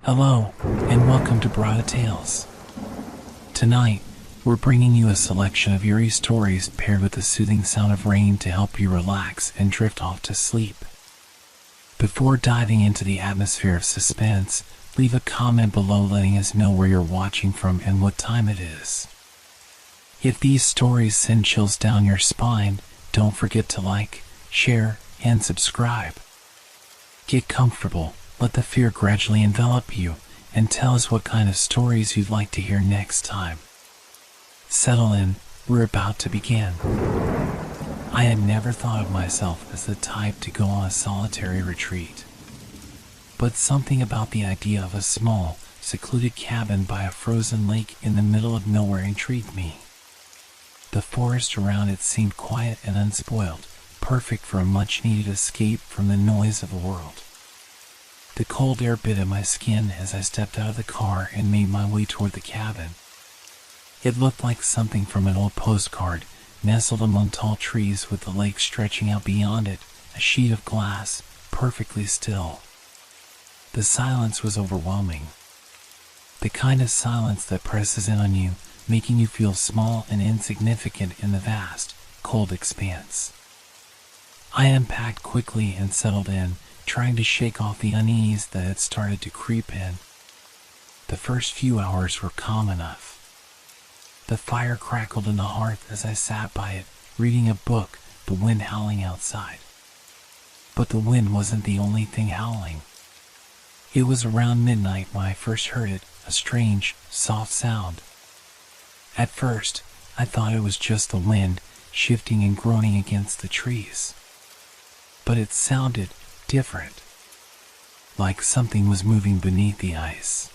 Hello, and welcome to Brada Tales. Tonight, we're bringing you a selection of eerie stories paired with the soothing sound of rain to help you relax and drift off to sleep. Before diving into the atmosphere of suspense, leave a comment below letting us know where you're watching from and what time it is. If these stories send chills down your spine, don't forget to like, share, and subscribe. Get comfortable, let the fear gradually envelop you, and tell us what kind of stories you'd like to hear next time. Settle in, we're about to begin. I had never thought of myself as the type to go on a solitary retreat. But something about the idea of a small, secluded cabin by a frozen lake in the middle of nowhere intrigued me. The forest around it seemed quiet and unspoiled, perfect for a much-needed escape from the noise of the world. The cold air bit at my skin as I stepped out of the car and made my way toward the cabin. It looked like something from an old postcard, nestled among tall trees with the lake stretching out beyond it, a sheet of glass, perfectly still. The silence was overwhelming. The kind of silence that presses in on you, making you feel small and insignificant in the vast, cold expanse. I unpacked quickly and settled in, trying to shake off the unease that had started to creep in. The first few hours were calm enough. The fire crackled in the hearth as I sat by it, reading a book, the wind howling outside. But the wind wasn't the only thing howling. It was around midnight when I first heard it, a strange, soft sound. At first, I thought it was just the wind, shifting and groaning against the trees. But it sounded different, like something was moving beneath the ice.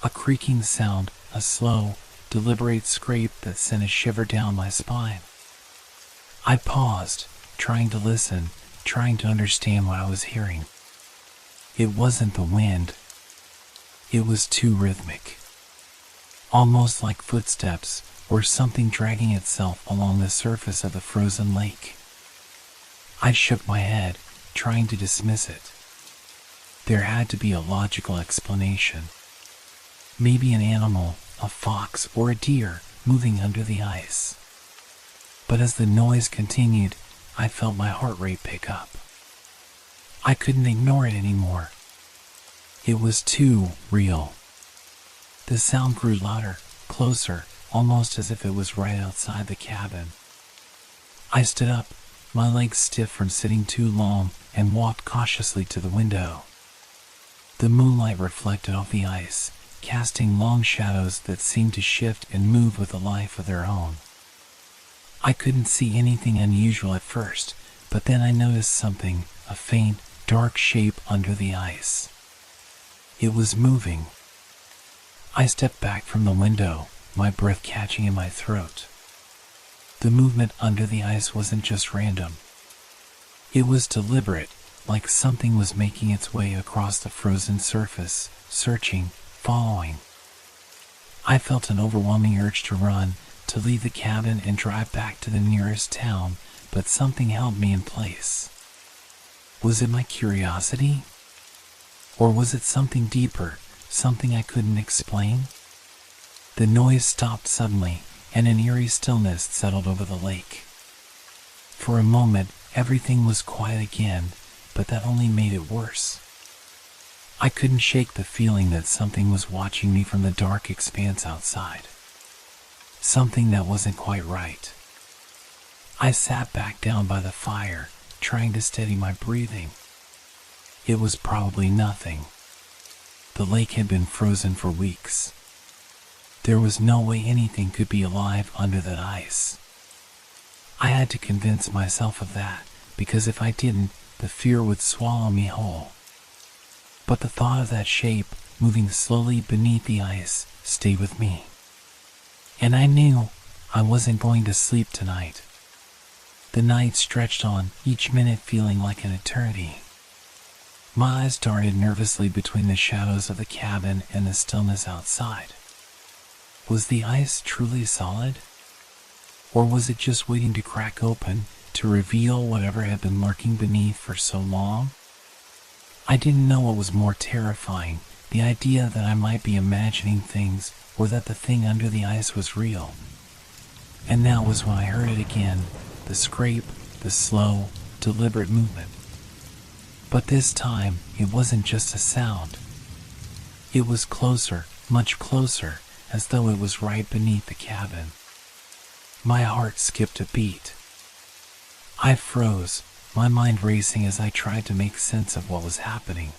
A creaking sound, a slow, deliberate scrape that sent a shiver down my spine. I paused, trying to listen, trying to understand what I was hearing. It wasn't the wind. It was too rhythmic. Almost like footsteps, or something dragging itself along the surface of the frozen lake. I shook my head, trying to dismiss it. There had to be a logical explanation. Maybe an animal, a fox or a deer, moving under the ice. But as the noise continued, I felt my heart rate pick up. I couldn't ignore it anymore. It was too real. The sound grew louder, closer, almost as if it was right outside the cabin. I stood up, my legs stiff from sitting too long, and walked cautiously to the window. The moonlight reflected off the ice, casting long shadows that seemed to shift and move with a life of their own. I couldn't see anything unusual at first, but then I noticed something, a faint, dark shape under the ice. It was moving. I stepped back from the window, my breath catching in my throat. The movement under the ice wasn't just random. It was deliberate, like something was making its way across the frozen surface, searching, following. I felt an overwhelming urge to run, to leave the cabin and drive back to the nearest town, but something held me in place. Was it my curiosity? Or was it something deeper, something I couldn't explain? The noise stopped suddenly, and an eerie stillness settled over the lake. For a moment, everything was quiet again, but that only made it worse. I couldn't shake the feeling that something was watching me from the dark expanse outside. Something that wasn't quite right. I sat back down by the fire, trying to steady my breathing. It was probably nothing. The lake had been frozen for weeks. There was no way anything could be alive under that ice. I had to convince myself of that, because if I didn't, the fear would swallow me whole. But the thought of that shape, moving slowly beneath the ice, stayed with me. And I knew I wasn't going to sleep tonight. The night stretched on, each minute feeling like an eternity. My eyes darted nervously between the shadows of the cabin and the stillness outside. Was the ice truly solid? Or was it just waiting to crack open, to reveal whatever had been lurking beneath for so long? I didn't know what was more terrifying, the idea that I might be imagining things or that the thing under the ice was real. And that was when I heard it again, the scrape, the slow, deliberate movement. But this time, it wasn't just a sound. It was closer, much closer, as though it was right beneath the cabin. My heart skipped a beat. I froze, my mind racing as I tried to make sense of what was happening.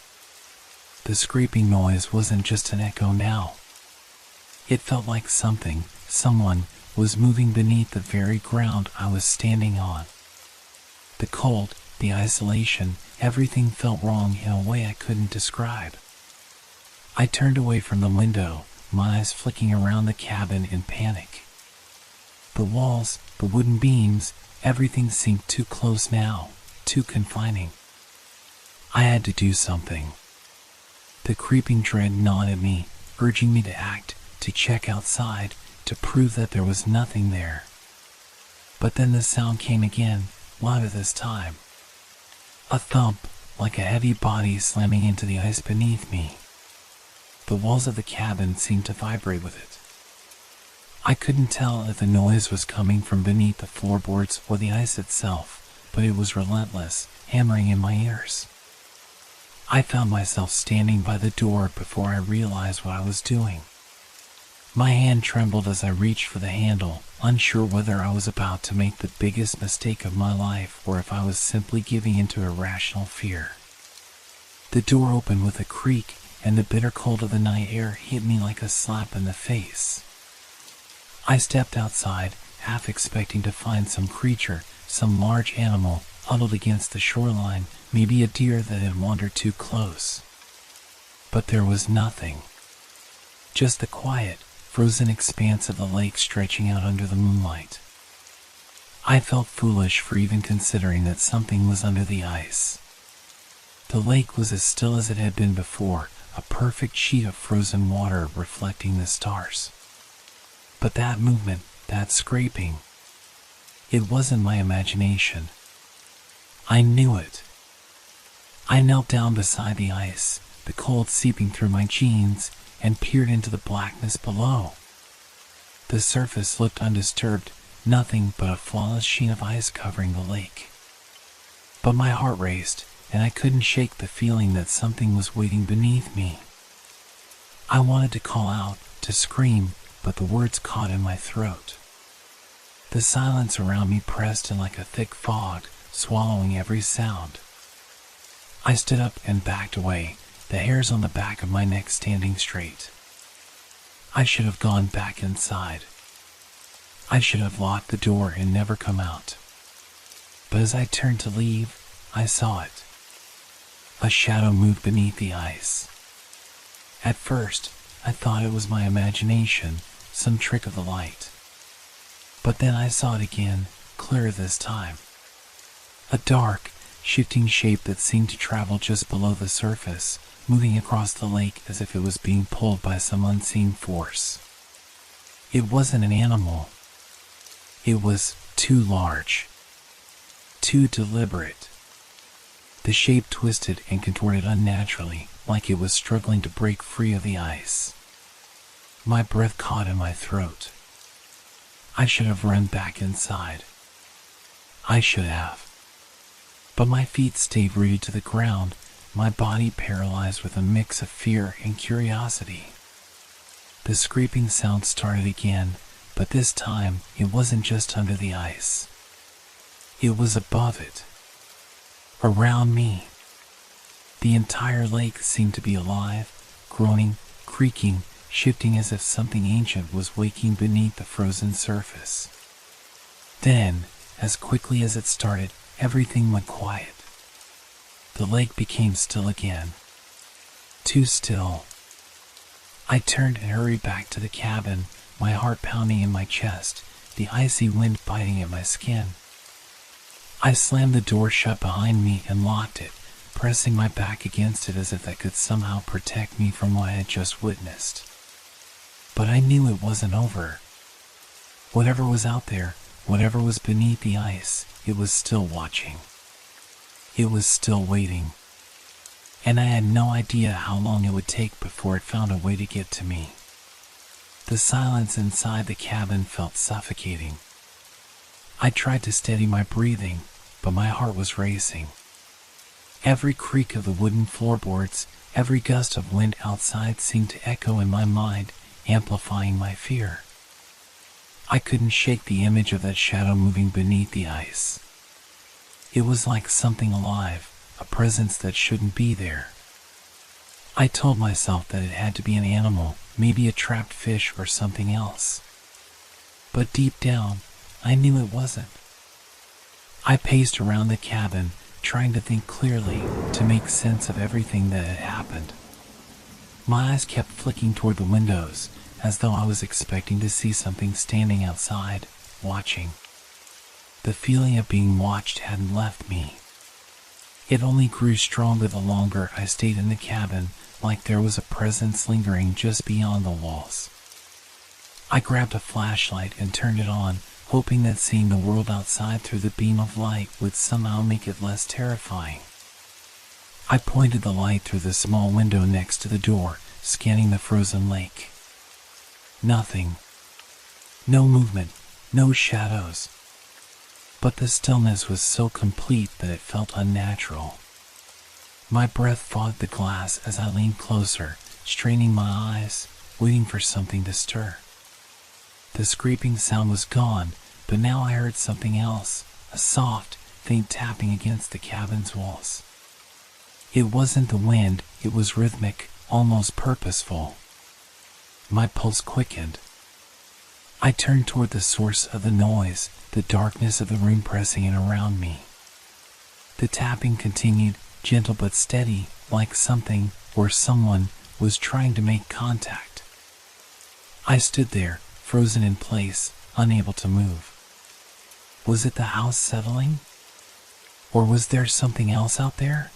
The scraping noise wasn't just an echo now. It felt like someone, was moving beneath the very ground I was standing on. The cold, the isolation, everything felt wrong in a way I couldn't describe. I turned away from the window, my eyes flicking around the cabin in panic. The walls, the wooden beams, everything seemed too close now, too confining. I had to do something. The creeping dread gnawed at me, urging me to act, to check outside, to prove that there was nothing there. But then the sound came again, louder this time. A thump, like a heavy body slamming into the ice beneath me. The walls of the cabin seemed to vibrate with it. I couldn't tell if the noise was coming from beneath the floorboards or the ice itself, but it was relentless, hammering in my ears. I found myself standing by the door before I realized what I was doing. My hand trembled as I reached for the handle, unsure whether I was about to make the biggest mistake of my life or if I was simply giving into irrational fear. The door opened with a creak, and the bitter cold of the night air hit me like a slap in the face. I stepped outside, half expecting to find some creature, some large animal, huddled against the shoreline, maybe a deer that had wandered too close. But there was nothing. Just the quiet, frozen expanse of the lake stretching out under the moonlight. I felt foolish for even considering that something was under the ice. The lake was as still as it had been before, a perfect sheet of frozen water reflecting the stars. But that movement, that scraping, it wasn't my imagination. I knew it. I knelt down beside the ice, the cold seeping through my jeans, and peered into the blackness below. The surface looked undisturbed, nothing but a flawless sheen of ice covering the lake. But my heart raced, and I couldn't shake the feeling that something was waiting beneath me. I wanted to call out, to scream, but the words caught in my throat. The silence around me pressed in like a thick fog, swallowing every sound. I stood up and backed away, the hairs on the back of my neck standing straight. I should have gone back inside. I should have locked the door and never come out. But as I turned to leave, I saw it. A shadow moved beneath the ice. At first, I thought it was my imagination, some trick of the light. But then I saw it again, clearer this time. A dark, shifting shape that seemed to travel just below the surface, moving across the lake as if it was being pulled by some unseen force. It wasn't an animal. It was too large, too deliberate. The shape twisted and contorted unnaturally, like it was struggling to break free of the ice. My breath caught in my throat. I should have run back inside. I should have. But my feet stayed rooted to the ground, my body paralyzed with a mix of fear and curiosity. The scraping sound started again, but this time it wasn't just under the ice. It was above it. Around me. The entire lake seemed to be alive, groaning, creaking, shifting as if something ancient was waking beneath the frozen surface. Then, as quickly as it started, everything went quiet. The lake became still again. Too still. I turned and hurried back to the cabin, my heart pounding in my chest, the icy wind biting at my skin. I slammed the door shut behind me and locked it, pressing my back against it as if that could somehow protect me from what I had just witnessed. But I knew it wasn't over. Whatever was out there, whatever was beneath the ice, it was still watching. It was still waiting. and I had no idea how long it would take before it found a way to get to me. The silence inside the cabin felt suffocating. I tried to steady my breathing, but my heart was racing. Every creak of the wooden floorboards, every gust of wind outside seemed to echo in my mind, amplifying my fear. I couldn't shake the image of that shadow moving beneath the ice. It was like something alive, a presence that shouldn't be there. I told myself that it had to be an animal, maybe a trapped fish or something else. But deep down, I knew it wasn't. I paced around the cabin, trying to think clearly, to make sense of everything that had happened. My eyes kept flicking toward the windows, as though I was expecting to see something standing outside, watching. The feeling of being watched hadn't left me. It only grew stronger the longer I stayed in the cabin, like there was a presence lingering just beyond the walls. I grabbed a flashlight and turned it on, hoping that seeing the world outside through the beam of light would somehow make it less terrifying. I pointed the light through the small window next to the door, scanning the frozen lake. Nothing. No movement, no shadows. But the stillness was so complete that it felt unnatural. My breath fogged the glass as I leaned closer, straining my eyes, waiting for something to stir. The scraping sound was gone, but now I heard something else, a soft, faint tapping against the cabin's walls. It wasn't the wind, it was rhythmic, almost purposeful. My pulse quickened. I turned toward the source of the noise, the darkness of the room pressing in around me. The tapping continued, gentle but steady, like something, or someone, was trying to make contact. I stood there, frozen in place, unable to move. Was it the house settling? Or was there something else out there?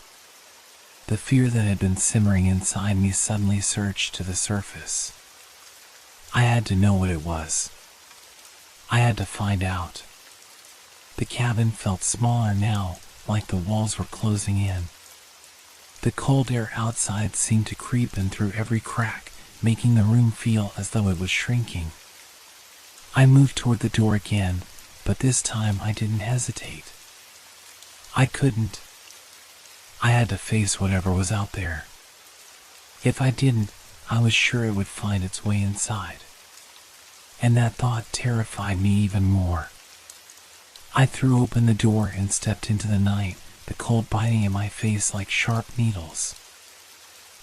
The fear that had been simmering inside me suddenly surged to the surface. I had to know what it was. I had to find out. The cabin felt smaller now, like the walls were closing in. The cold air outside seemed to creep in through every crack, making the room feel as though it was shrinking. I moved toward the door again, but this time I didn't hesitate. I couldn't. I had to face whatever was out there. If I didn't, I was sure it would find its way inside. And that thought terrified me even more. I threw open the door and stepped into the night, the cold biting at my face like sharp needles.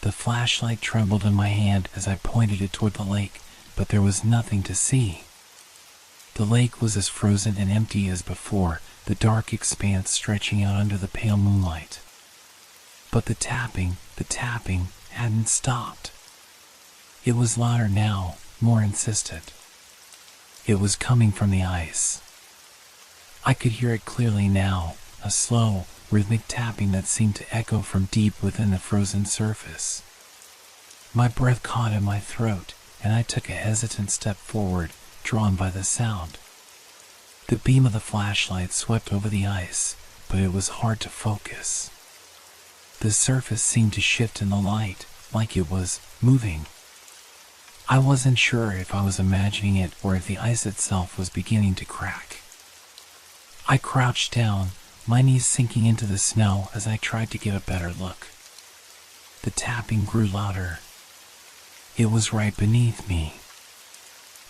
The flashlight trembled in my hand as I pointed it toward the lake, but there was nothing to see. The lake was as frozen and empty as before, the dark expanse stretching out under the pale moonlight. But the tapping hadn't stopped. It was louder now, more insistent. It was coming from the ice. I could hear it clearly now, a slow, rhythmic tapping that seemed to echo from deep within the frozen surface. My breath caught in my throat, and I took a hesitant step forward, drawn by the sound. The beam of the flashlight swept over the ice, but it was hard to focus. The surface seemed to shift in the light, like it was moving. I wasn't sure if I was imagining it or if the ice itself was beginning to crack. I crouched down, my knees sinking into the snow as I tried to get a better look. The tapping grew louder. It was right beneath me.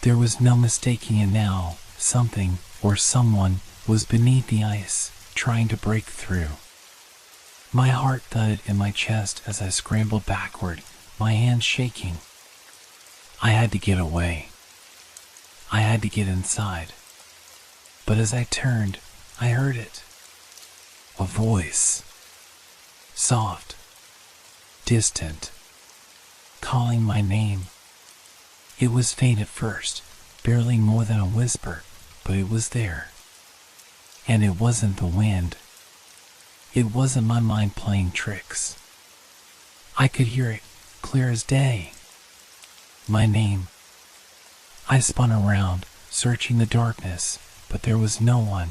There was no mistaking it now. Something, or someone, was beneath the ice, trying to break through. My heart thudded in my chest as I scrambled backward, my hands shaking. I had to get away. I had to get inside. But as I turned, I heard it. A voice. Soft. Distant. Calling my name. It was faint at first, barely more than a whisper, but it was there. And it wasn't the wind. It wasn't my mind playing tricks. I could hear it, clear as day. My name. I spun around, searching the darkness, but there was no one.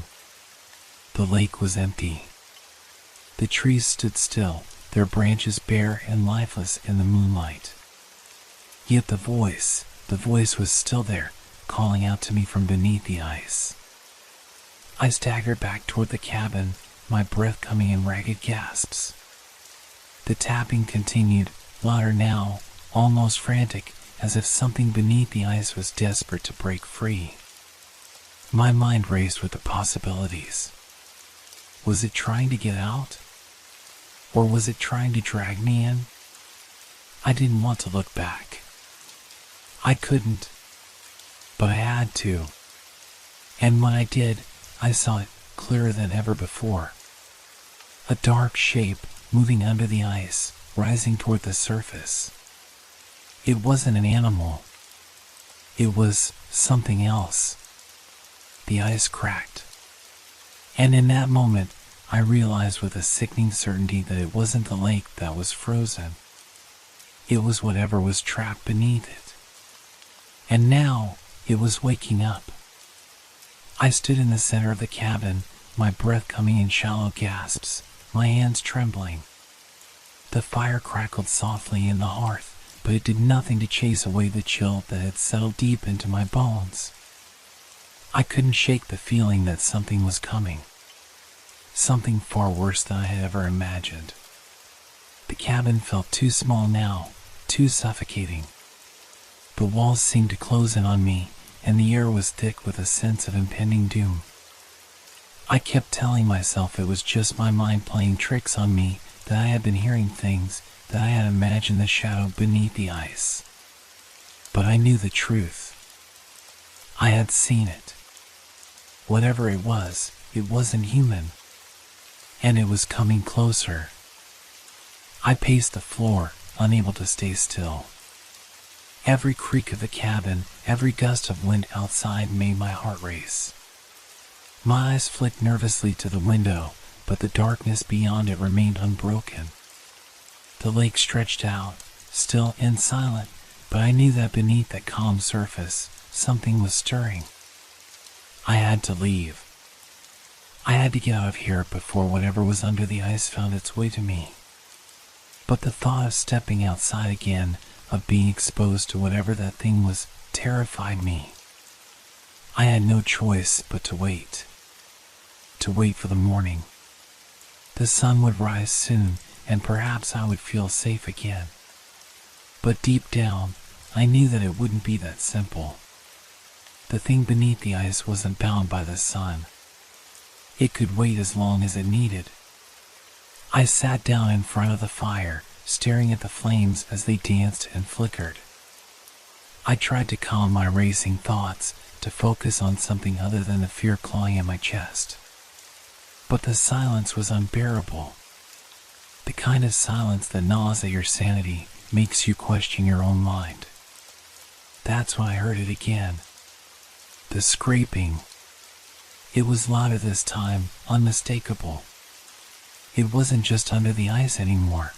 The lake was empty. The trees stood still, their branches bare and lifeless in the moonlight. Yet the voice was still there, calling out to me from beneath the ice. I staggered back toward the cabin, my breath coming in ragged gasps. The tapping continued, louder now, almost frantic, as if something beneath the ice was desperate to break free. My mind raced with the possibilities. Was it trying to get out? Or was it trying to drag me in? I didn't want to look back. I couldn't. But I had to. And when I did, I saw it clearer than ever before. A dark shape moving under the ice, rising toward the surface. It wasn't an animal. It was something else. The ice cracked. And in that moment, I realized with a sickening certainty that it wasn't the lake that was frozen. It was whatever was trapped beneath it. And now, it was waking up. I stood in the center of the cabin, my breath coming in shallow gasps, my hands trembling. The fire crackled softly in the hearth, but it did nothing to chase away the chill that had settled deep into my bones. I couldn't shake the feeling that something was coming. Something far worse than I had ever imagined. The cabin felt too small now, too suffocating. The walls seemed to close in on me, and the air was thick with a sense of impending doom. I kept telling myself it was just my mind playing tricks on me, that I had been hearing things, that I had imagined the shadow beneath the ice. But I knew the truth. I had seen it. Whatever it wasn't human. And it was coming closer. I paced the floor, unable to stay still. Every creak of the cabin, every gust of wind outside made my heart race. My eyes flicked nervously to the window, but the darkness beyond it remained unbroken. The lake stretched out, still and silent, but I knew that beneath that calm surface, something was stirring. I had to leave. I had to get out of here before whatever was under the ice found its way to me. But the thought of stepping outside again, of being exposed to whatever that thing was, terrified me. I had no choice but to wait. To wait for the morning. The sun would rise soon, and perhaps I would feel safe again. But deep down, I knew that it wouldn't be that simple. The thing beneath the ice wasn't bound by the sun. It could wait as long as it needed. I sat down in front of the fire, staring at the flames as they danced and flickered. I tried to calm my racing thoughts, to focus on something other than the fear clawing at my chest. But the silence was unbearable. The kind of silence that gnaws at your sanity, makes you question your own mind. That's when I heard it again. The scraping. It was louder this time, unmistakable. It wasn't just under the ice anymore.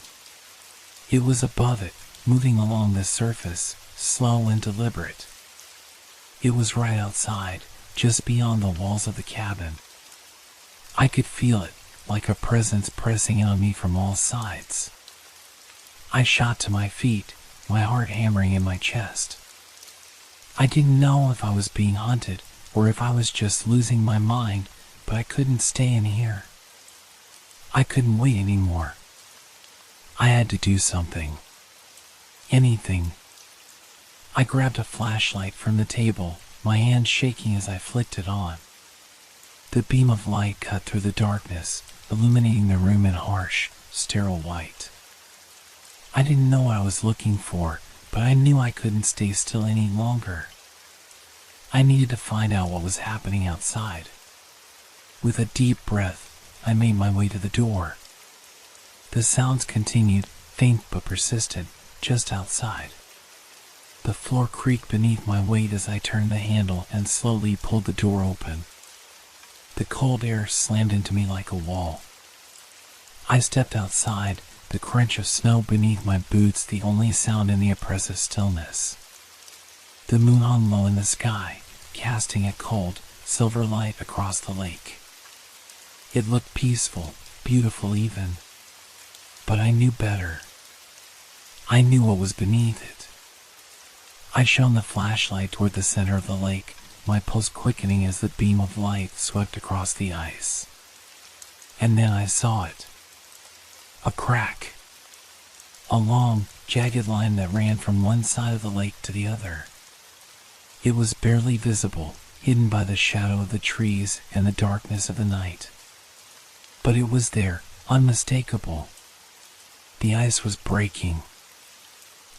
It was above it, moving along the surface, slow and deliberate. It was right outside, just beyond the walls of the cabin. I could feel it, like a presence pressing on me from all sides. I shot to my feet, my heart hammering in my chest. I didn't know if I was being hunted, or if I was just losing my mind, but I couldn't stay in here. I couldn't wait anymore. I had to do something. Anything. I grabbed a flashlight from the table, my hand shaking as I flicked it on. The beam of light cut through the darkness, illuminating the room in harsh, sterile white. I didn't know what I was looking for, but I knew I couldn't stay still any longer. I needed to find out what was happening outside. With a deep breath, I made my way to the door. The sounds continued, faint but persistent, just outside. The floor creaked beneath my weight as I turned the handle and slowly pulled the door open. The cold air slammed into me like a wall. I stepped outside, the crunch of snow beneath my boots the only sound in the oppressive stillness. The moon hung low in the sky, casting a cold, silver light across the lake. It looked peaceful, beautiful even. But I knew better. I knew what was beneath it. I shone the flashlight toward the center of the lake, my pulse quickening as the beam of light swept across the ice. And then I saw it. A crack. A long, jagged line that ran from one side of the lake to the other. It was barely visible, hidden by the shadow of the trees and the darkness of the night. But it was there, unmistakable. The ice was breaking.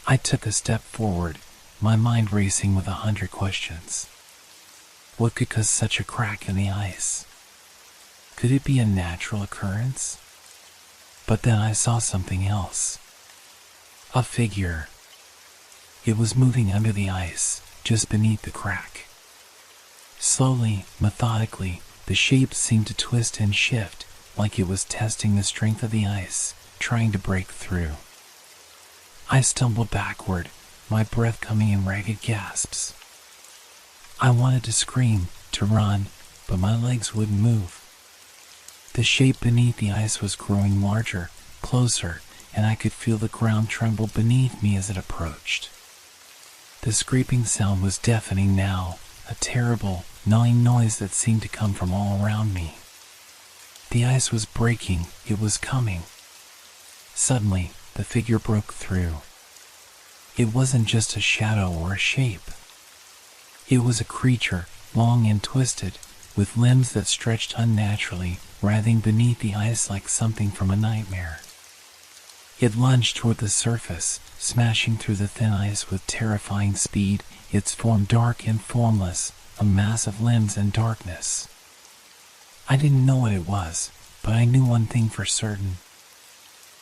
I took a step forward, my mind racing with 100 questions. What could cause such a crack in the ice? Could it be a natural occurrence? But then I saw something else. A figure. It was moving under the ice, just beneath the crack. Slowly, methodically, the shape seemed to twist and shift, like it was testing the strength of the ice, trying to break through. I stumbled backward, my breath coming in ragged gasps. I wanted to scream, to run, but my legs wouldn't move. The shape beneath the ice was growing larger, closer, and I could feel the ground tremble beneath me as it approached. The scraping sound was deafening now, a terrible, gnawing noise that seemed to come from all around me. The ice was breaking, it was coming. Suddenly, the figure broke through. It wasn't just a shadow or a shape. It was a creature, long and twisted, with limbs that stretched unnaturally, writhing beneath the ice like something from a nightmare. It lunged toward the surface, smashing through the thin ice with terrifying speed, its form dark and formless, a mass of limbs and darkness. I didn't know what it was, but I knew one thing for certain.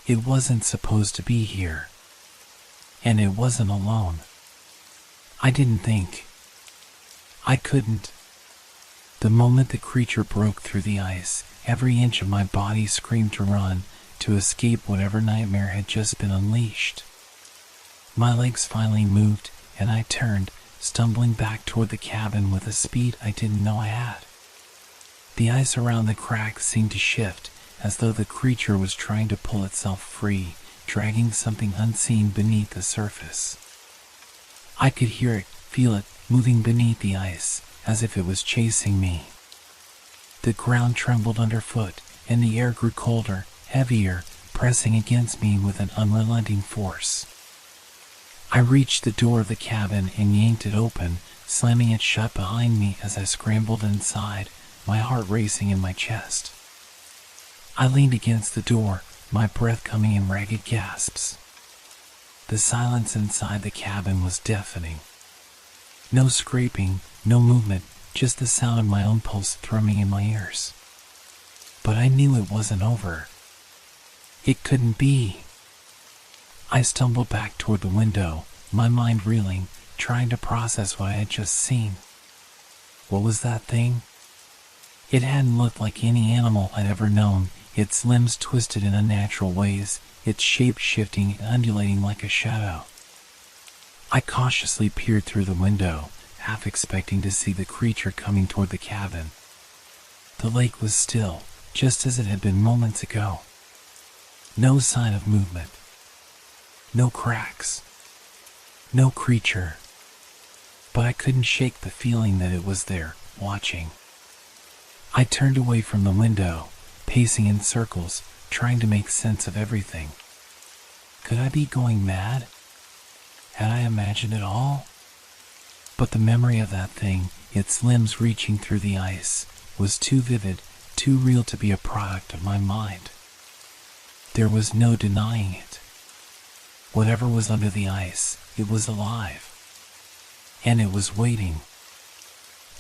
It wasn't supposed to be here. And it wasn't alone. I didn't think. I couldn't. The moment the creature broke through the ice, every inch of my body screamed to run, to escape whatever nightmare had just been unleashed. My legs finally moved, and I turned, stumbling back toward the cabin with a speed I didn't know I had. The ice around the crack seemed to shift, as though the creature was trying to pull itself free, dragging something unseen beneath the surface. I could hear it, feel it, moving beneath the ice, as if it was chasing me. The ground trembled underfoot, and the air grew colder, heavier, pressing against me with an unrelenting force. I reached the door of the cabin and yanked it open, slamming it shut behind me as I scrambled inside, my heart racing in my chest. I leaned against the door, my breath coming in ragged gasps. The silence inside the cabin was deafening. No scraping, no movement, just the sound of my own pulse thrumming in my ears. But I knew it wasn't over. It couldn't be. I stumbled back toward the window, my mind reeling, trying to process what I had just seen. What was that thing? It hadn't looked like any animal I'd ever known, its limbs twisted in unnatural ways, its shape shifting and undulating like a shadow. I cautiously peered through the window, half expecting to see the creature coming toward the cabin. The lake was still, just as it had been moments ago. No sign of movement. No cracks. No creature. But I couldn't shake the feeling that it was there, watching. I turned away from the window, pacing in circles, trying to make sense of everything. Could I be going mad? Had I imagined it all? But the memory of that thing, its limbs reaching through the ice, was too vivid, too real to be a product of my mind. There was no denying it. Whatever was under the ice, it was alive. And it was waiting.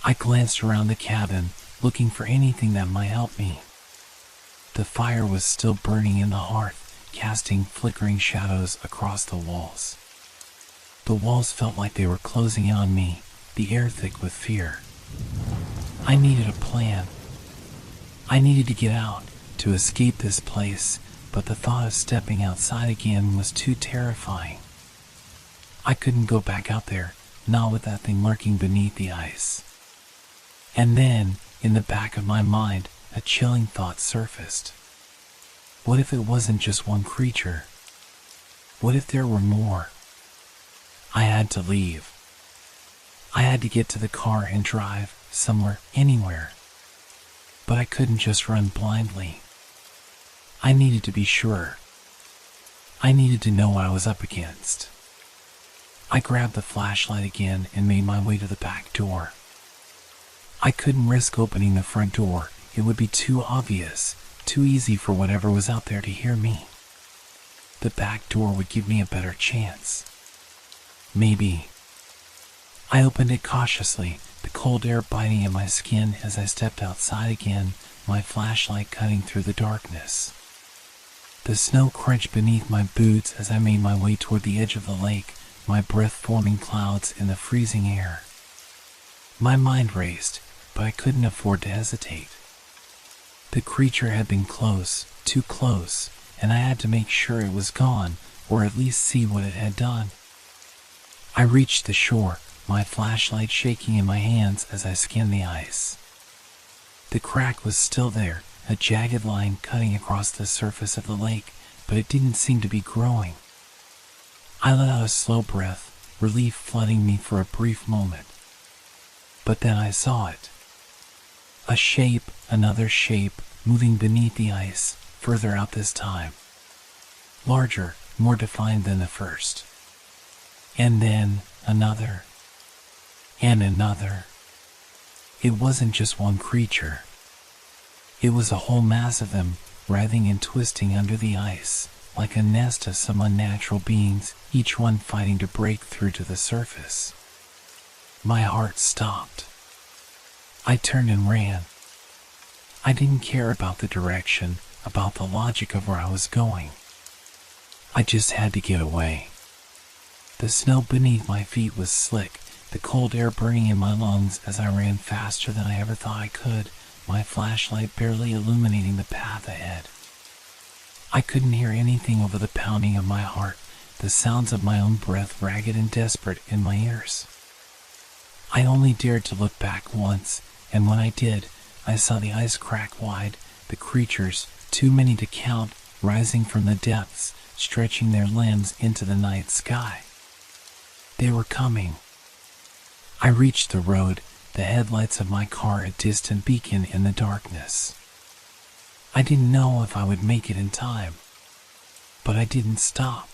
I glanced around the cabin, looking for anything that might help me. The fire was still burning in the hearth, casting flickering shadows across the walls. The walls felt like they were closing in on me, the air thick with fear. I needed a plan. I needed to get out, to escape this place, but the thought of stepping outside again was too terrifying. I couldn't go back out there, not with that thing lurking beneath the ice. And then, in the back of my mind, a chilling thought surfaced. What if it wasn't just one creature? What if there were more? I had to leave. I had to get to the car and drive somewhere, anywhere. But I couldn't just run blindly. I needed to be sure. I needed to know what I was up against. I grabbed the flashlight again and made my way to the back door. I couldn't risk opening the front door. It would be too obvious, too easy for whatever was out there to hear me. The back door would give me a better chance. Maybe. I opened it cautiously, the cold air biting at my skin as I stepped outside again, my flashlight cutting through the darkness. The snow crunched beneath my boots as I made my way toward the edge of the lake, my breath forming clouds in the freezing air. My mind raced, but I couldn't afford to hesitate. The creature had been close, too close, and I had to make sure it was gone, or at least see what it had done. I reached the shore, my flashlight shaking in my hands as I scanned the ice. The crack was still there, a jagged line cutting across the surface of the lake, but it didn't seem to be growing. I let out a slow breath, relief flooding me for a brief moment. But then I saw it. A shape, another shape, moving beneath the ice, further out this time. Larger, more defined than the first. And then another. And another. It wasn't just one creature. It was a whole mass of them, writhing and twisting under the ice, like a nest of some unnatural beings, each one fighting to break through to the surface. My heart stopped. I turned and ran. I didn't care about the direction, about the logic of where I was going. I just had to get away. The snow beneath my feet was slick, the cold air burning in my lungs as I ran faster than I ever thought I could, my flashlight barely illuminating the path ahead. I couldn't hear anything over the pounding of my heart, the sounds of my own breath ragged and desperate in my ears. I only dared to look back once, and when I did, I saw the ice crack wide, the creatures, too many to count, rising from the depths, stretching their limbs into the night sky. They were coming. I reached the road, the headlights of my car a distant beacon in the darkness. I didn't know if I would make it in time, but I didn't stop.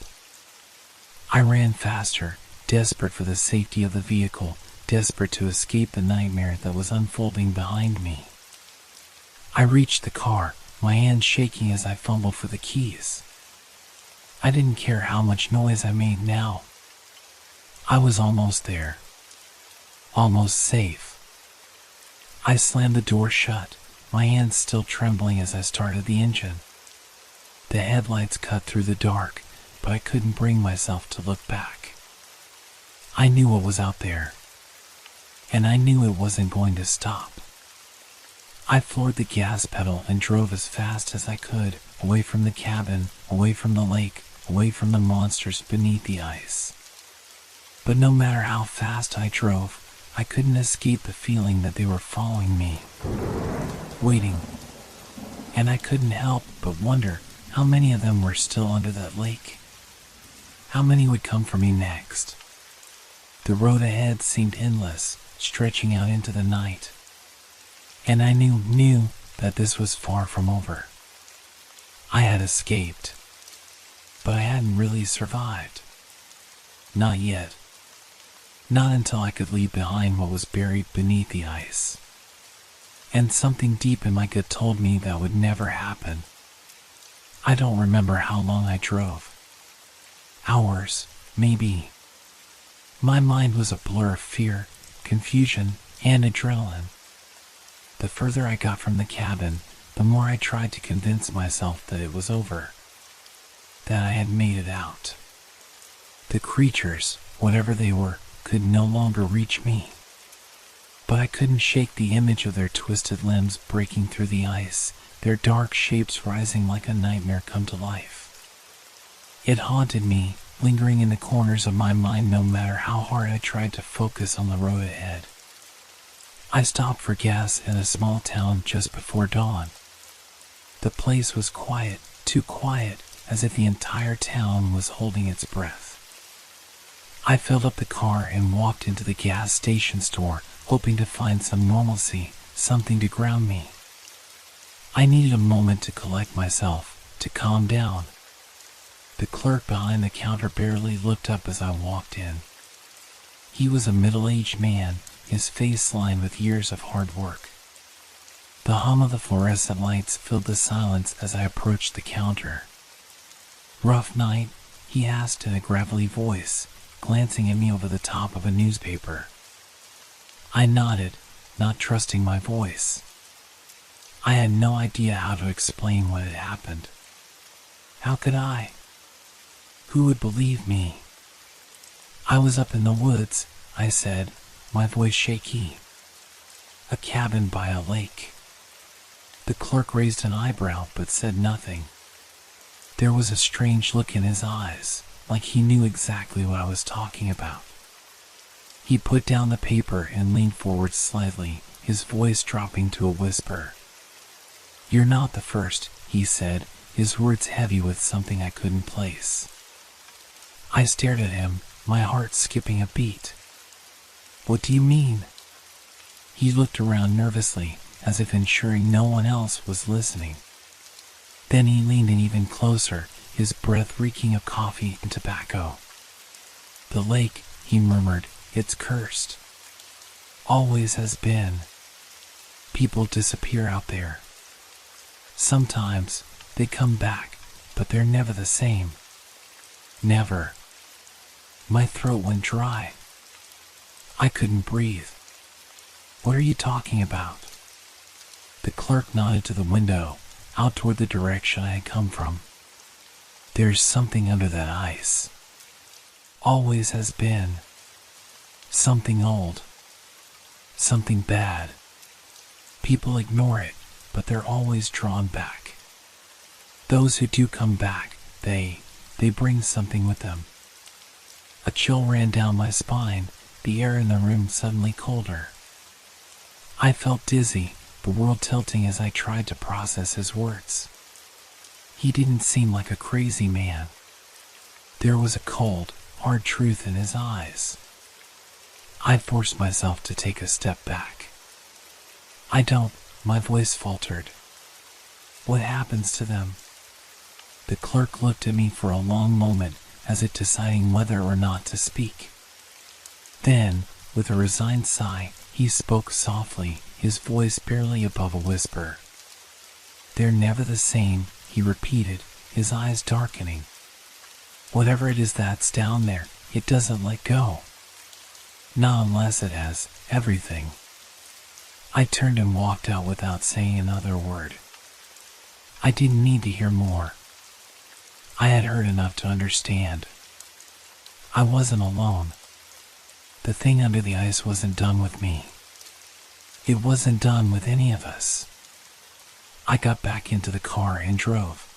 I ran faster, desperate for the safety of the vehicle, desperate to escape the nightmare that was unfolding behind me. I reached the car, my hands shaking as I fumbled for the keys. I didn't care how much noise I made now. I was almost there. Almost safe. I slammed the door shut, my hands still trembling as I started the engine. The headlights cut through the dark, but I couldn't bring myself to look back. I knew what was out there, and I knew it wasn't going to stop. I floored the gas pedal and drove as fast as I could, away from the cabin, away from the lake, away from the monsters beneath the ice. But no matter how fast I drove, I couldn't escape the feeling that they were following me, waiting. And I couldn't help but wonder how many of them were still under that lake. How many would come for me next? The road ahead seemed endless, stretching out into the night. And I knew that this was far from over. I had escaped, but I hadn't really survived. Not yet. Not until I could leave behind what was buried beneath the ice. And something deep in my gut told me that would never happen. I don't remember how long I drove. Hours, maybe. My mind was a blur of fear, confusion, and adrenaline. The further I got from the cabin, the more I tried to convince myself that it was over, that I had made it out. The creatures, whatever they were, could no longer reach me. But I couldn't shake the image of their twisted limbs breaking through the ice, their dark shapes rising like a nightmare come to life. It haunted me, lingering in the corners of my mind no matter how hard I tried to focus on the road ahead. I stopped for gas in a small town just before dawn. The place was quiet, too quiet, as if the entire town was holding its breath. I filled up the car and walked into the gas station store, hoping to find some normalcy, something to ground me. I needed a moment to collect myself, to calm down. The clerk behind the counter barely looked up as I walked in. He was a middle-aged man, his face lined with years of hard work. The hum of the fluorescent lights filled the silence as I approached the counter. "Rough night?" he asked in a gravelly voice, glancing at me over the top of a newspaper. I nodded, not trusting my voice. I had no idea how to explain what had happened. How could I? Who would believe me? "I was up in the woods," I said, my voice shaky. "A cabin by a lake." The clerk raised an eyebrow but said nothing. There was a strange look in his eyes, like he knew exactly what I was talking about. He put down the paper and leaned forward slightly, his voice dropping to a whisper. "You're not the first," he said, his words heavy with something I couldn't place. I stared at him, my heart skipping a beat. "What do you mean?" He looked around nervously, as if ensuring no one else was listening. Then he leaned in even closer, his breath reeking of coffee and tobacco. "The lake," he murmured, "it's cursed. Always has been. People disappear out there. Sometimes they come back, but they're never the same. Never." My throat went dry. I couldn't breathe. "What are you talking about?" The clerk nodded to the window, out toward the direction I had come from. "There's something under that ice. Always has been. Something old. Something bad. People ignore it, but they're always drawn back. Those who do come back, they bring something with them." A chill ran down my spine, the air in the room suddenly colder. I felt dizzy, the world tilting as I tried to process his words. He didn't seem like a crazy man. There was a cold, hard truth in his eyes. I forced myself to take a step back. My voice faltered. "What happens to them?" The clerk looked at me for a long moment, as if deciding whether or not to speak. Then, with a resigned sigh, he spoke softly, his voice barely above a whisper. "They're never the same," he repeated, his eyes darkening. "Whatever it is that's down there, it doesn't let go. Not unless it has everything." I turned and walked out without saying another word. I didn't need to hear more. I had heard enough to understand. I wasn't alone. The thing under the ice wasn't done with me. It wasn't done with any of us. I got back into the car and drove.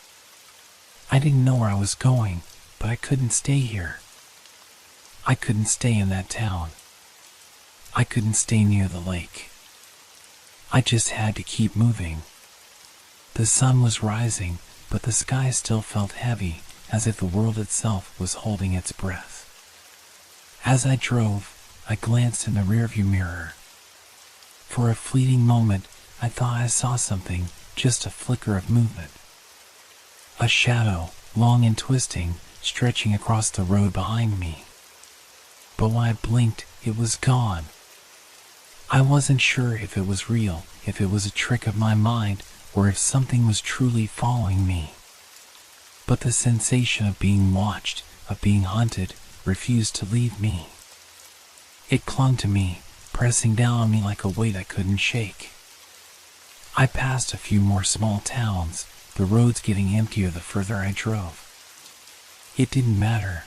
I didn't know where I was going, but I couldn't stay here. I couldn't stay in that town. I couldn't stay near the lake. I just had to keep moving. The sun was rising, but the sky still felt heavy, as if the world itself was holding its breath. As I drove, I glanced in the rearview mirror. For a fleeting moment, I thought I saw something, just a flicker of movement. A shadow, long and twisting, stretching across the road behind me. But when I blinked, it was gone. I wasn't sure if it was real, if it was a trick of my mind, or if something was truly following me. But the sensation of being watched, of being hunted, refused to leave me. It clung to me, pressing down on me like a weight I couldn't shake. I passed a few more small towns, the roads getting emptier the further I drove. It didn't matter.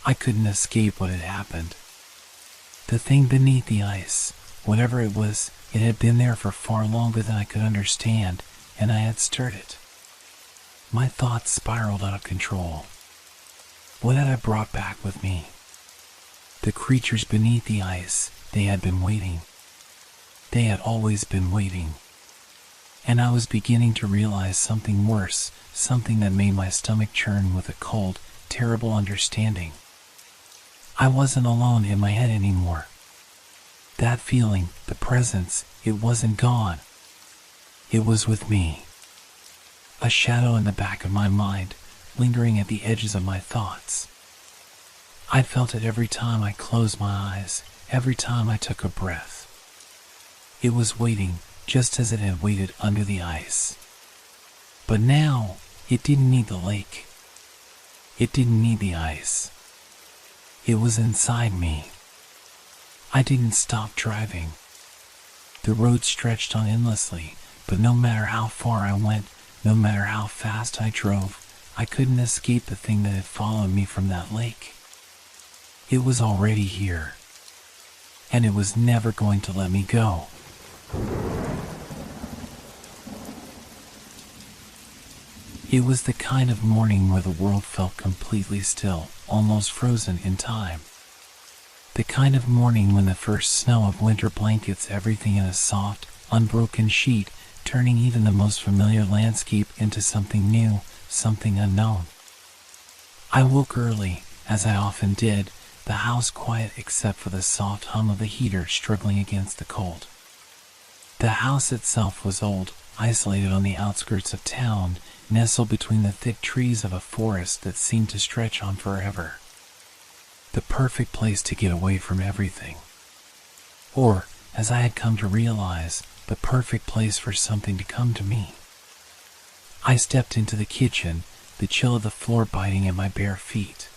I couldn't escape what had happened. The thing beneath the ice, whatever it was, it had been there for far longer than I could understand, and I had stirred it. My thoughts spiraled out of control. What had I brought back with me? The creatures beneath the ice, they had been waiting. They had always been waiting. And I was beginning to realize something worse, something that made my stomach churn with a cold, terrible understanding. I wasn't alone in my head anymore. That feeling, the presence, it wasn't gone. It was with me. A shadow in the back of my mind, lingering at the edges of my thoughts. I felt it every time I closed my eyes, every time I took a breath. It was waiting, just as it had waited under the ice. But now, it didn't need the lake. It didn't need the ice. It was inside me. I didn't stop driving. The road stretched on endlessly, but no matter how far I went, no matter how fast I drove, I couldn't escape the thing that had followed me from that lake. It was already here, and it was never going to let me go. It was the kind of morning where the world felt completely still, almost frozen in time. The kind of morning when the first snow of winter blankets everything in a soft, unbroken sheet, turning even the most familiar landscape into something new, something unknown. I woke early, as I often did, the house quiet except for the soft hum of the heater struggling against the cold. The house itself was old, isolated on the outskirts of town, nestled between the thick trees of a forest that seemed to stretch on forever. The perfect place to get away from everything. Or, as I had come to realize, the perfect place for something to come to me. I stepped into the kitchen, the chill of the floor biting at my bare feet.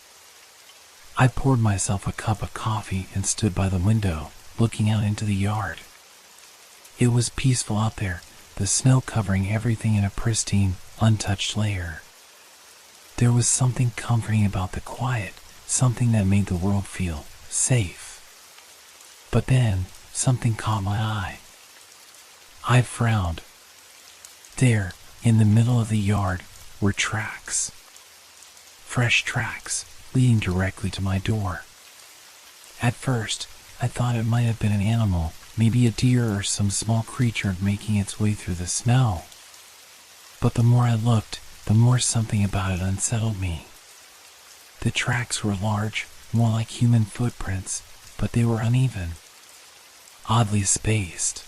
I poured myself a cup of coffee and stood by the window, looking out into the yard. It was peaceful out there, the snow covering everything in a pristine, untouched layer. There was something comforting about the quiet, something that made the world feel safe. But then, something caught my eye. I frowned. There, in the middle of the yard, were tracks. Fresh tracks, leading directly to my door. At first, I thought it might have been an animal, maybe a deer or some small creature making its way through the snow. But the more I looked, the more something about it unsettled me. The tracks were large, more like human footprints, but they were uneven, oddly spaced,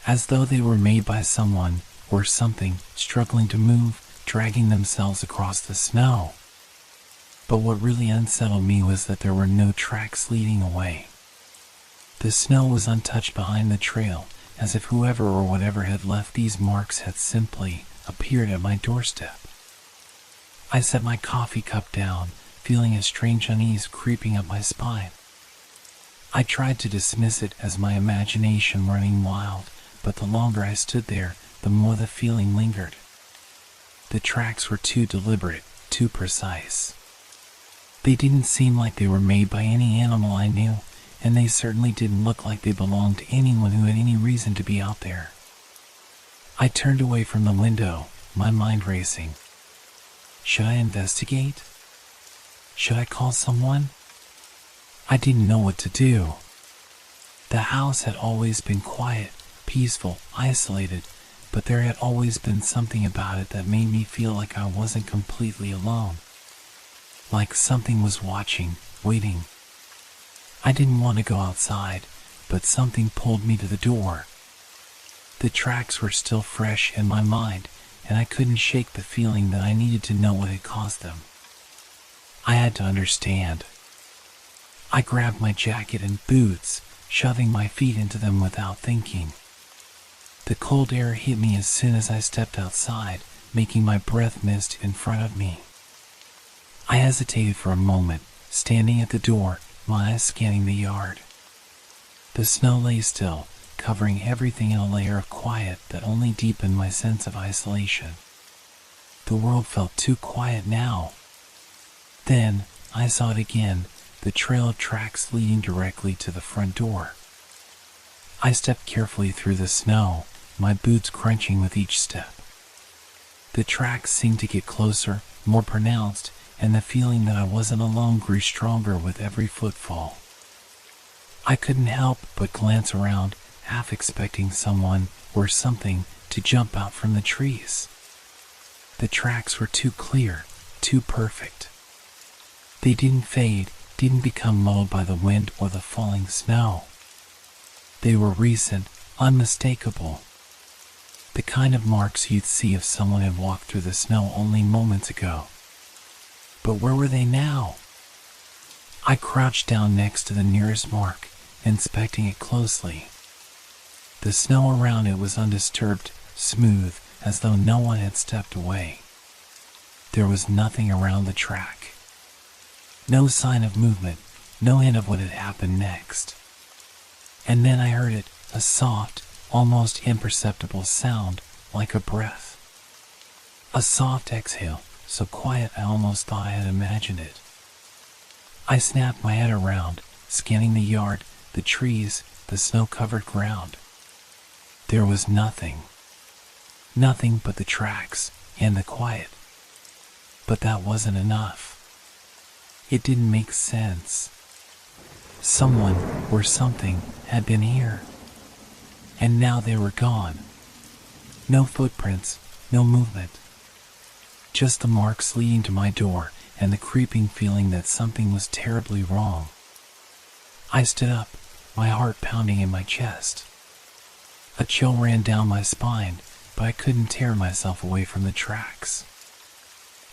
as though they were made by someone or something struggling to move, dragging themselves across the snow. But what really unsettled me was that there were no tracks leading away. The snow was untouched behind the trail, as if whoever or whatever had left these marks had simply appeared at my doorstep. I set my coffee cup down, feeling a strange unease creeping up my spine. I tried to dismiss it as my imagination running wild, but the longer I stood there, the more the feeling lingered. The tracks were too deliberate, too precise. They didn't seem like they were made by any animal I knew, and they certainly didn't look like they belonged to anyone who had any reason to be out there. I turned away from the window, my mind racing. Should I investigate? Should I call someone? I didn't know what to do. The house had always been quiet, peaceful, isolated, but there had always been something about it that made me feel like I wasn't completely alone. Like something was watching, waiting. I didn't want to go outside, but something pulled me to the door. The tracks were still fresh in my mind, and I couldn't shake the feeling that I needed to know what had caused them. I had to understand. I grabbed my jacket and boots, shoving my feet into them without thinking. The cold air hit me as soon as I stepped outside, making my breath mist in front of me. I hesitated for a moment, standing at the door, my eyes scanning the yard. The snow lay still, covering everything in a layer of quiet that only deepened my sense of isolation. The world felt too quiet now. Then, I saw it again, the trail of tracks leading directly to the front door. I stepped carefully through the snow, my boots crunching with each step. The tracks seemed to get closer, more pronounced, and the feeling that I wasn't alone grew stronger with every footfall. I couldn't help but glance around, half expecting someone or something to jump out from the trees. The tracks were too clear, too perfect. They didn't fade, didn't become muddled by the wind or the falling snow. They were recent, unmistakable. The kind of marks you'd see if someone had walked through the snow only moments ago. But where were they now? I crouched down next to the nearest mark, inspecting it closely. The snow around it was undisturbed, smooth, as though no one had stepped away. There was nothing around the track. No sign of movement, no hint of what had happened next. And then I heard it, a soft, almost imperceptible sound, like a breath. A soft exhale, so quiet I almost thought I had imagined it. I snapped my head around, scanning the yard, the trees, the snow-covered ground. There was nothing. Nothing but the tracks and the quiet. But that wasn't enough. It didn't make sense. Someone or something had been here. And now they were gone. No footprints, no movement. Just the marks leading to my door and the creeping feeling that something was terribly wrong. I stood up, my heart pounding in my chest. A chill ran down my spine, but I couldn't tear myself away from the tracks.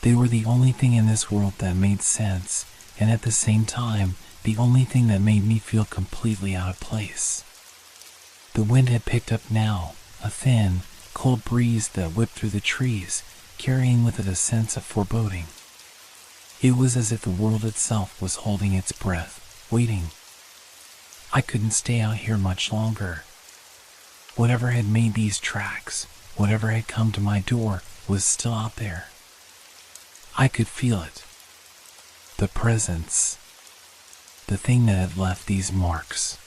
They were the only thing in this world that made sense, and at the same time, the only thing that made me feel completely out of place. The wind had picked up now, a thin, cold breeze that whipped through the trees, carrying with it a sense of foreboding. It was as if the world itself was holding its breath, waiting. I couldn't stay out here much longer. Whatever had made these tracks, whatever had come to my door, was still out there. I could feel it. The presence. The thing that had left these marks.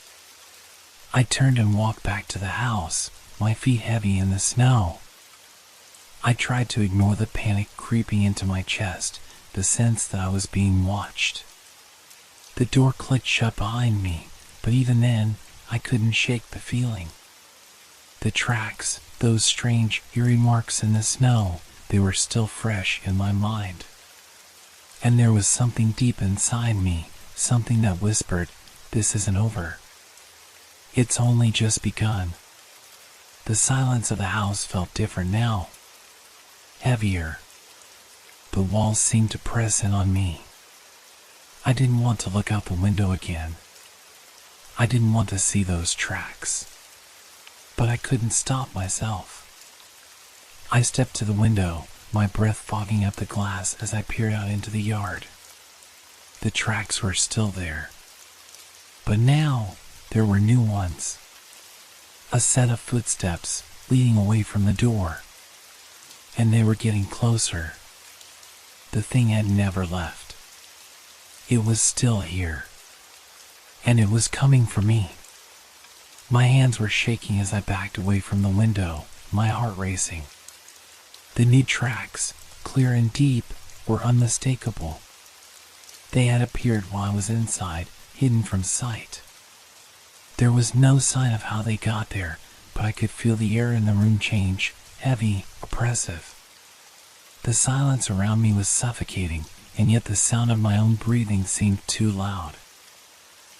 I turned and walked back to the house, my feet heavy in the snow. I tried to ignore the panic creeping into my chest, the sense that I was being watched. The door clicked shut behind me, but even then, I couldn't shake the feeling. The tracks, those strange, eerie marks in the snow, they were still fresh in my mind. And there was something deep inside me, something that whispered, "This isn't over. It's only just begun." The silence of the house felt different now. Heavier. The walls seemed to press in on me. I didn't want to look out the window again. I didn't want to see those tracks. But I couldn't stop myself. I stepped to the window, my breath fogging up the glass as I peered out into the yard. The tracks were still there. But now, there were new ones. A set of footsteps leading away from the door. And they were getting closer. The thing had never left. It was still here. And it was coming for me. My hands were shaking as I backed away from the window, my heart racing. The new tracks, clear and deep, were unmistakable. They had appeared while I was inside, hidden from sight. There was no sign of how they got there, but I could feel the air in the room change, heavy, oppressive. The silence around me was suffocating, and yet the sound of my own breathing seemed too loud.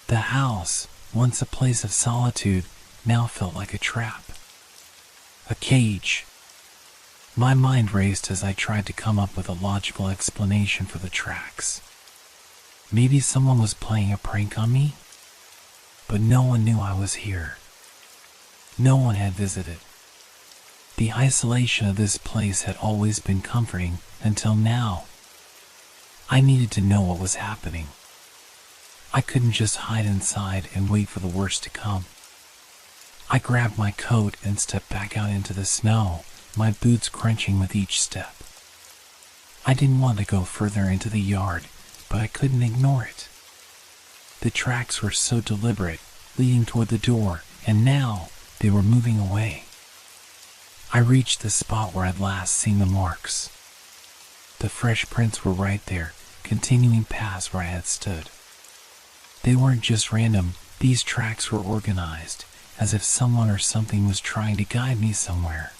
The house, once a place of solitude, now felt like a trap. A cage. My mind raced as I tried to come up with a logical explanation for the tracks. Maybe someone was playing a prank on me? But no one knew I was here. No one had visited. The isolation of this place had always been comforting, until now. I needed to know what was happening. I couldn't just hide inside and wait for the worst to come. I grabbed my coat and stepped back out into the snow, my boots crunching with each step. I didn't want to go further into the yard, but I couldn't ignore it. The tracks were so deliberate, leading toward the door, and now they were moving away. I reached the spot where I'd last seen the marks. The fresh prints were right there, continuing past where I had stood. They weren't just random, these tracks were organized, as if someone or something was trying to guide me somewhere.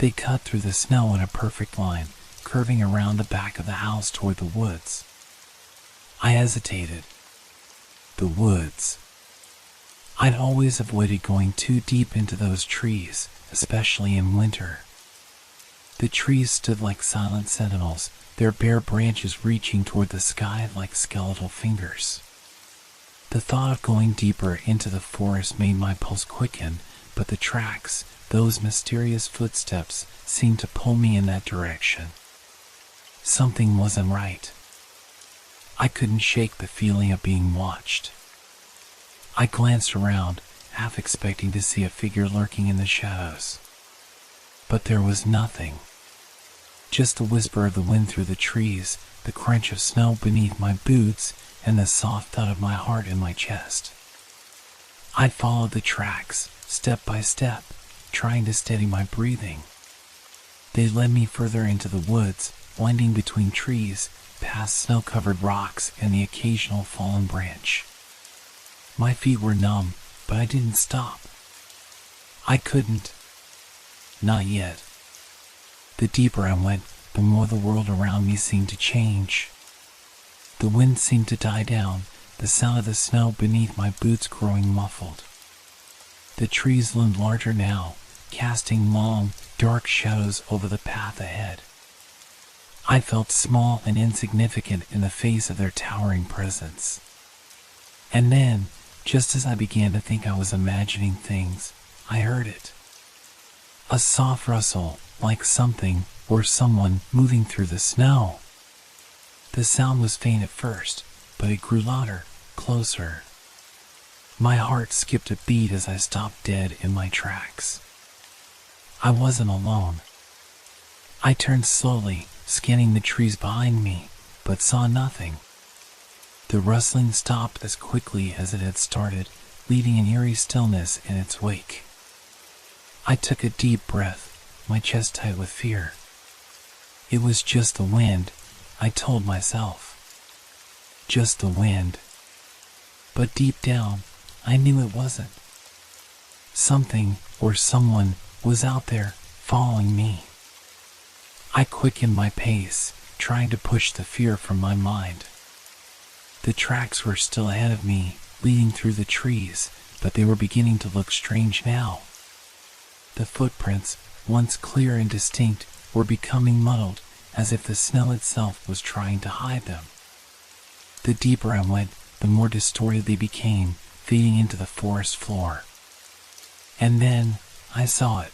They cut through the snow in a perfect line, curving around the back of the house toward the woods. I hesitated. The woods. I'd always avoided going too deep into those trees, especially in winter. The trees stood like silent sentinels, their bare branches reaching toward the sky like skeletal fingers. The thought of going deeper into the forest made my pulse quicken, but the tracks, those mysterious footsteps, seemed to pull me in that direction. Something wasn't right. I couldn't shake the feeling of being watched. I glanced around, half expecting to see a figure lurking in the shadows. But there was nothing. Just the whisper of the wind through the trees, the crunch of snow beneath my boots, and the soft thud of my heart in my chest. I followed the tracks, step by step, trying to steady my breathing. They led me further into the woods, winding between trees, past snow-covered rocks and the occasional fallen branch. My feet were numb, but I didn't stop. I couldn't. Not yet. The deeper I went, the more the world around me seemed to change. The wind seemed to die down, the sound of the snow beneath my boots growing muffled. The trees loomed larger now, casting long, dark shadows over the path ahead. I felt small and insignificant in the face of their towering presence. And then, just as I began to think I was imagining things, I heard it. A soft rustle, like something or someone moving through the snow. The sound was faint at first, but it grew louder, closer. My heart skipped a beat as I stopped dead in my tracks. I wasn't alone. I turned slowly, scanning the trees behind me, but saw nothing. The rustling stopped as quickly as it had started, leaving an eerie stillness in its wake. I took a deep breath, my chest tight with fear. It was just the wind, I told myself. Just the wind. But deep down, I knew it wasn't. Something or someone was out there, following me. I quickened my pace, trying to push the fear from my mind. The tracks were still ahead of me, leading through the trees, but they were beginning to look strange now. The footprints, once clear and distinct, were becoming muddled, as if the snow itself was trying to hide them. The deeper I went, the more distorted they became, fading into the forest floor. And then, I saw it.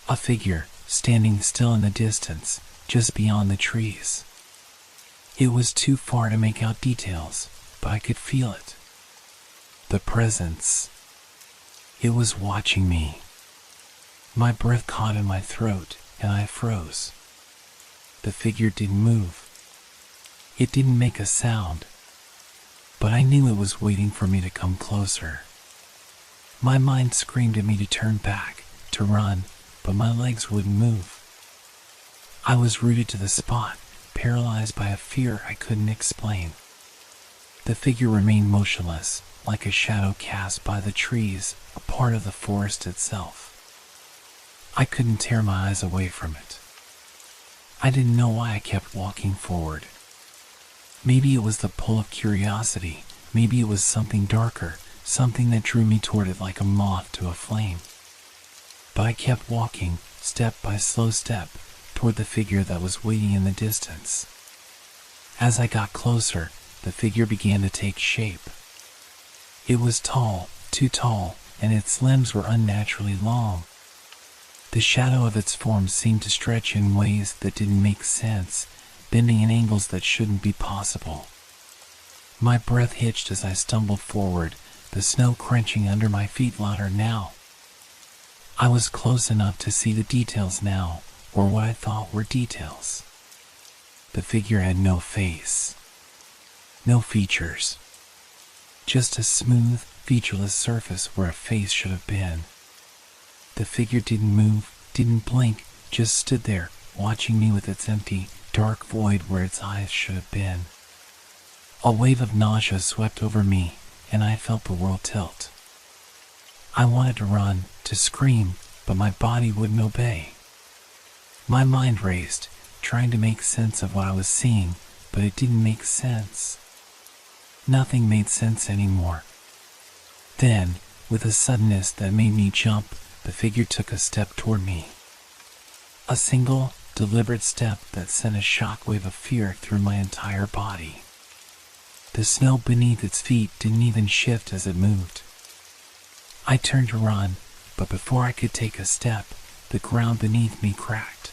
A figure, standing still in the distance, just beyond the trees. It was too far to make out details, but I could feel it. The presence. It was watching me. My breath caught in my throat, and I froze. The figure didn't move. It didn't make a sound, but I knew it was waiting for me to come closer. My mind screamed at me to turn back, to run, but my legs wouldn't move. I was rooted to the spot, paralyzed by a fear I couldn't explain. The figure remained motionless, like a shadow cast by the trees, a part of the forest itself. I couldn't tear my eyes away from it. I didn't know why I kept walking forward. Maybe it was the pull of curiosity, maybe it was something darker, something that drew me toward it like a moth to a flame. But I kept walking, step by slow step, toward the figure that was waiting in the distance. As I got closer, the figure began to take shape. It was tall, too tall, and its limbs were unnaturally long. The shadow of its form seemed to stretch in ways that didn't make sense, bending in angles that shouldn't be possible. My breath hitched as I stumbled forward, the snow crunching under my feet louder now. I was close enough to see the details now, or what I thought were details. The figure had no face, no features, just a smooth, featureless surface where a face should have been. The figure didn't move, didn't blink, just stood there, watching me with its empty, dark void where its eyes should have been. A wave of nausea swept over me, and I felt the world tilt. I wanted to run, to scream, but my body wouldn't obey. My mind raced, trying to make sense of what I was seeing, but it didn't make sense. Nothing made sense anymore. Then, with a suddenness that made me jump, the figure took a step toward me. A single, deliberate step that sent a shockwave of fear through my entire body. The snow beneath its feet didn't even shift as it moved. I turned to run, but before I could take a step, the ground beneath me cracked.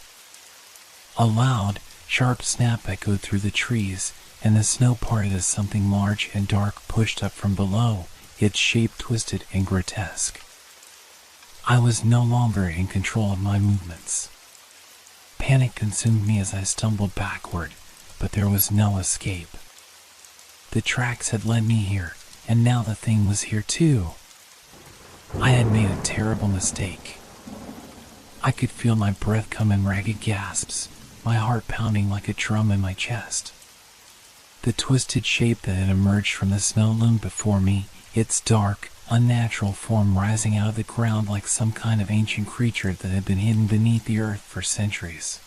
A loud, sharp snap echoed through the trees, and the snow parted as something large and dark pushed up from below, its shape twisted and grotesque. I was no longer in control of my movements. Panic consumed me as I stumbled backward, but there was no escape. The tracks had led me here, and now the thing was here too. I had made a terrible mistake. I could feel my breath come in ragged gasps, my heart pounding like a drum in my chest. The twisted shape that had emerged from the snow loomed before me, its dark, unnatural form rising out of the ground like some kind of ancient creature that had been hidden beneath the earth for centuries.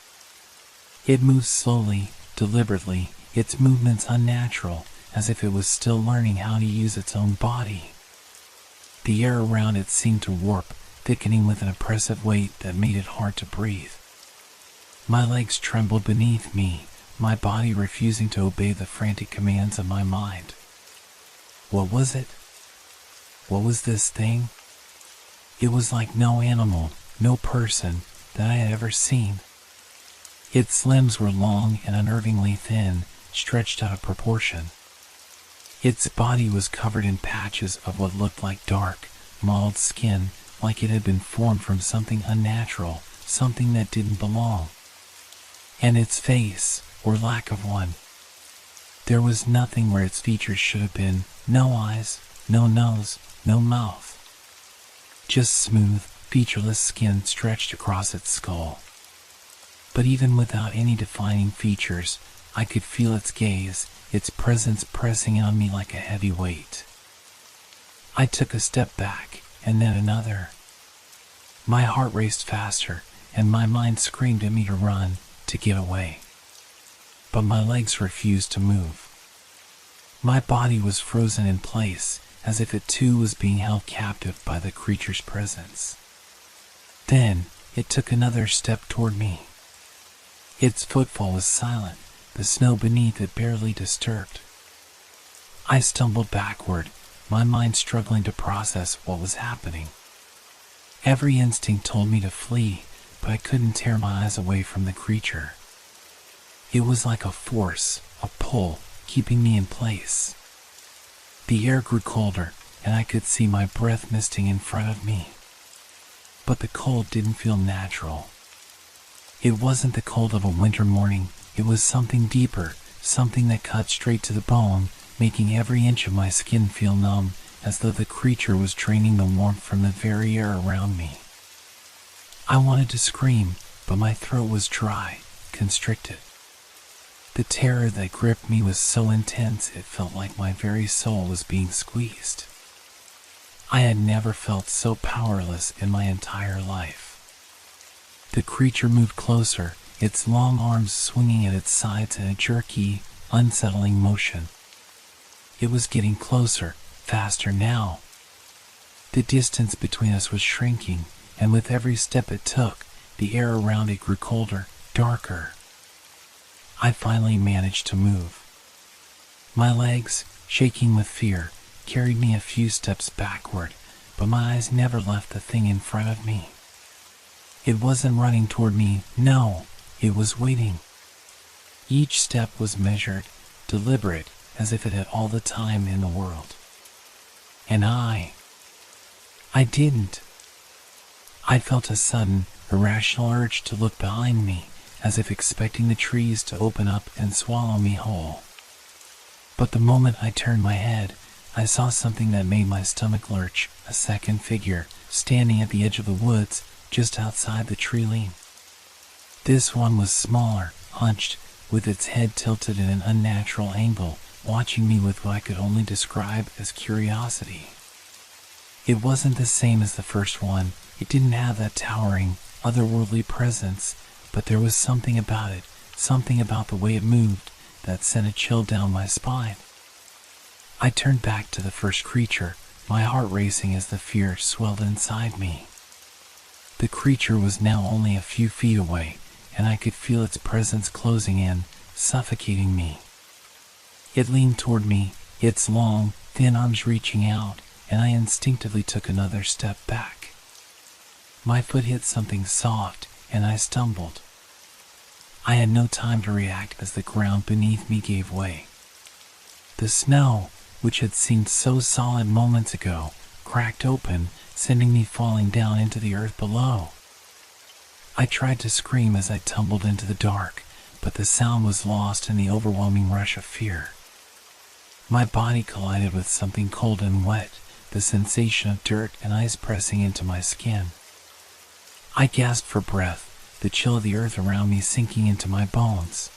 It moved slowly, deliberately, its movements unnatural, as if it was still learning how to use its own body. The air around it seemed to warp, thickening with an oppressive weight that made it hard to breathe. My legs trembled beneath me, my body refusing to obey the frantic commands of my mind. What was it? What was this thing? It was like no animal, no person that I had ever seen. Its limbs were long and unnervingly thin, stretched out of proportion. Its body was covered in patches of what looked like dark, mottled skin, like it had been formed from something unnatural, something that didn't belong. And its face, or lack of one. There was nothing where its features should have been, no eyes, no nose, no mouth. Just smooth, featureless skin stretched across its skull. But even without any defining features, I could feel its gaze, its presence pressing on me like a heavy weight. I took a step back, and then another. My heart raced faster, and my mind screamed at me to run, to get away. But my legs refused to move. My body was frozen in place, as if it too was being held captive by the creature's presence. Then, it took another step toward me. Its footfall was silent, the snow beneath it barely disturbed. I stumbled backward, my mind struggling to process what was happening. Every instinct told me to flee, but I couldn't tear my eyes away from the creature. It was like a force, a pull, keeping me in place. The air grew colder, and I could see my breath misting in front of me. But the cold didn't feel natural. It wasn't the cold of a winter morning, it was something deeper, something that cut straight to the bone, making every inch of my skin feel numb, as though the creature was draining the warmth from the very air around me. I wanted to scream, but my throat was dry, constricted. The terror that gripped me was so intense it felt like my very soul was being squeezed. I had never felt so powerless in my entire life. The creature moved closer, its long arms swinging at its sides in a jerky, unsettling motion. It was getting closer, faster now. The distance between us was shrinking, and with every step it took, the air around it grew colder, darker. I finally managed to move. My legs, shaking with fear, carried me a few steps backward, but my eyes never left the thing in front of me. It wasn't running toward me, no, it was waiting. Each step was measured, deliberate, as if it had all the time in the world. And I didn't. I felt a sudden, irrational urge to look behind me, as if expecting the trees to open up and swallow me whole. But the moment I turned my head, I saw something that made my stomach lurch, a second figure, standing at the edge of the woods, just outside the tree line. This one was smaller, hunched, with its head tilted in an unnatural angle, watching me with what I could only describe as curiosity. It wasn't the same as the first one. It didn't have that towering, otherworldly presence, but there was something about it, something about the way it moved, that sent a chill down my spine. I turned back to the first creature, my heart racing as the fear swelled inside me. The creature was now only a few feet away, and I could feel its presence closing in, suffocating me. It leaned toward me, its long, thin arms reaching out, and I instinctively took another step back. My foot hit something soft, and I stumbled. I had no time to react as the ground beneath me gave way. The snow, which had seemed so solid moments ago, cracked open, sending me falling down into the earth below. I tried to scream as I tumbled into the dark, but the sound was lost in the overwhelming rush of fear. My body collided with something cold and wet, the sensation of dirt and ice pressing into my skin. I gasped for breath, the chill of the earth around me sinking into my bones.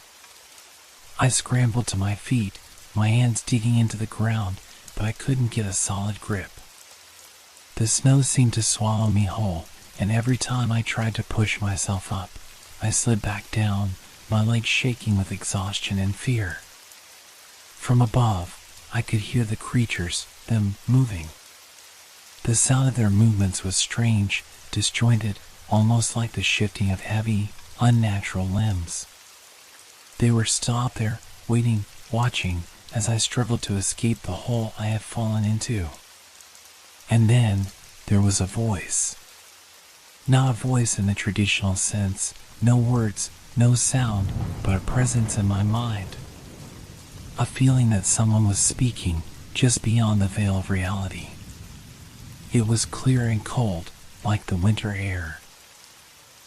I scrambled to my feet, my hands digging into the ground, but I couldn't get a solid grip. The snow seemed to swallow me whole, and every time I tried to push myself up, I slid back down, my legs shaking with exhaustion and fear. From above, I could hear the creatures, them moving. The sound of their movements was strange, disjointed, almost like the shifting of heavy, unnatural limbs. They were still out there, waiting, watching, as I struggled to escape the hole I had fallen into. And then there was a voice. Not a voice in the traditional sense, no words, no sound, but a presence in my mind. A feeling that someone was speaking just beyond the veil of reality. It was clear and cold, like the winter air.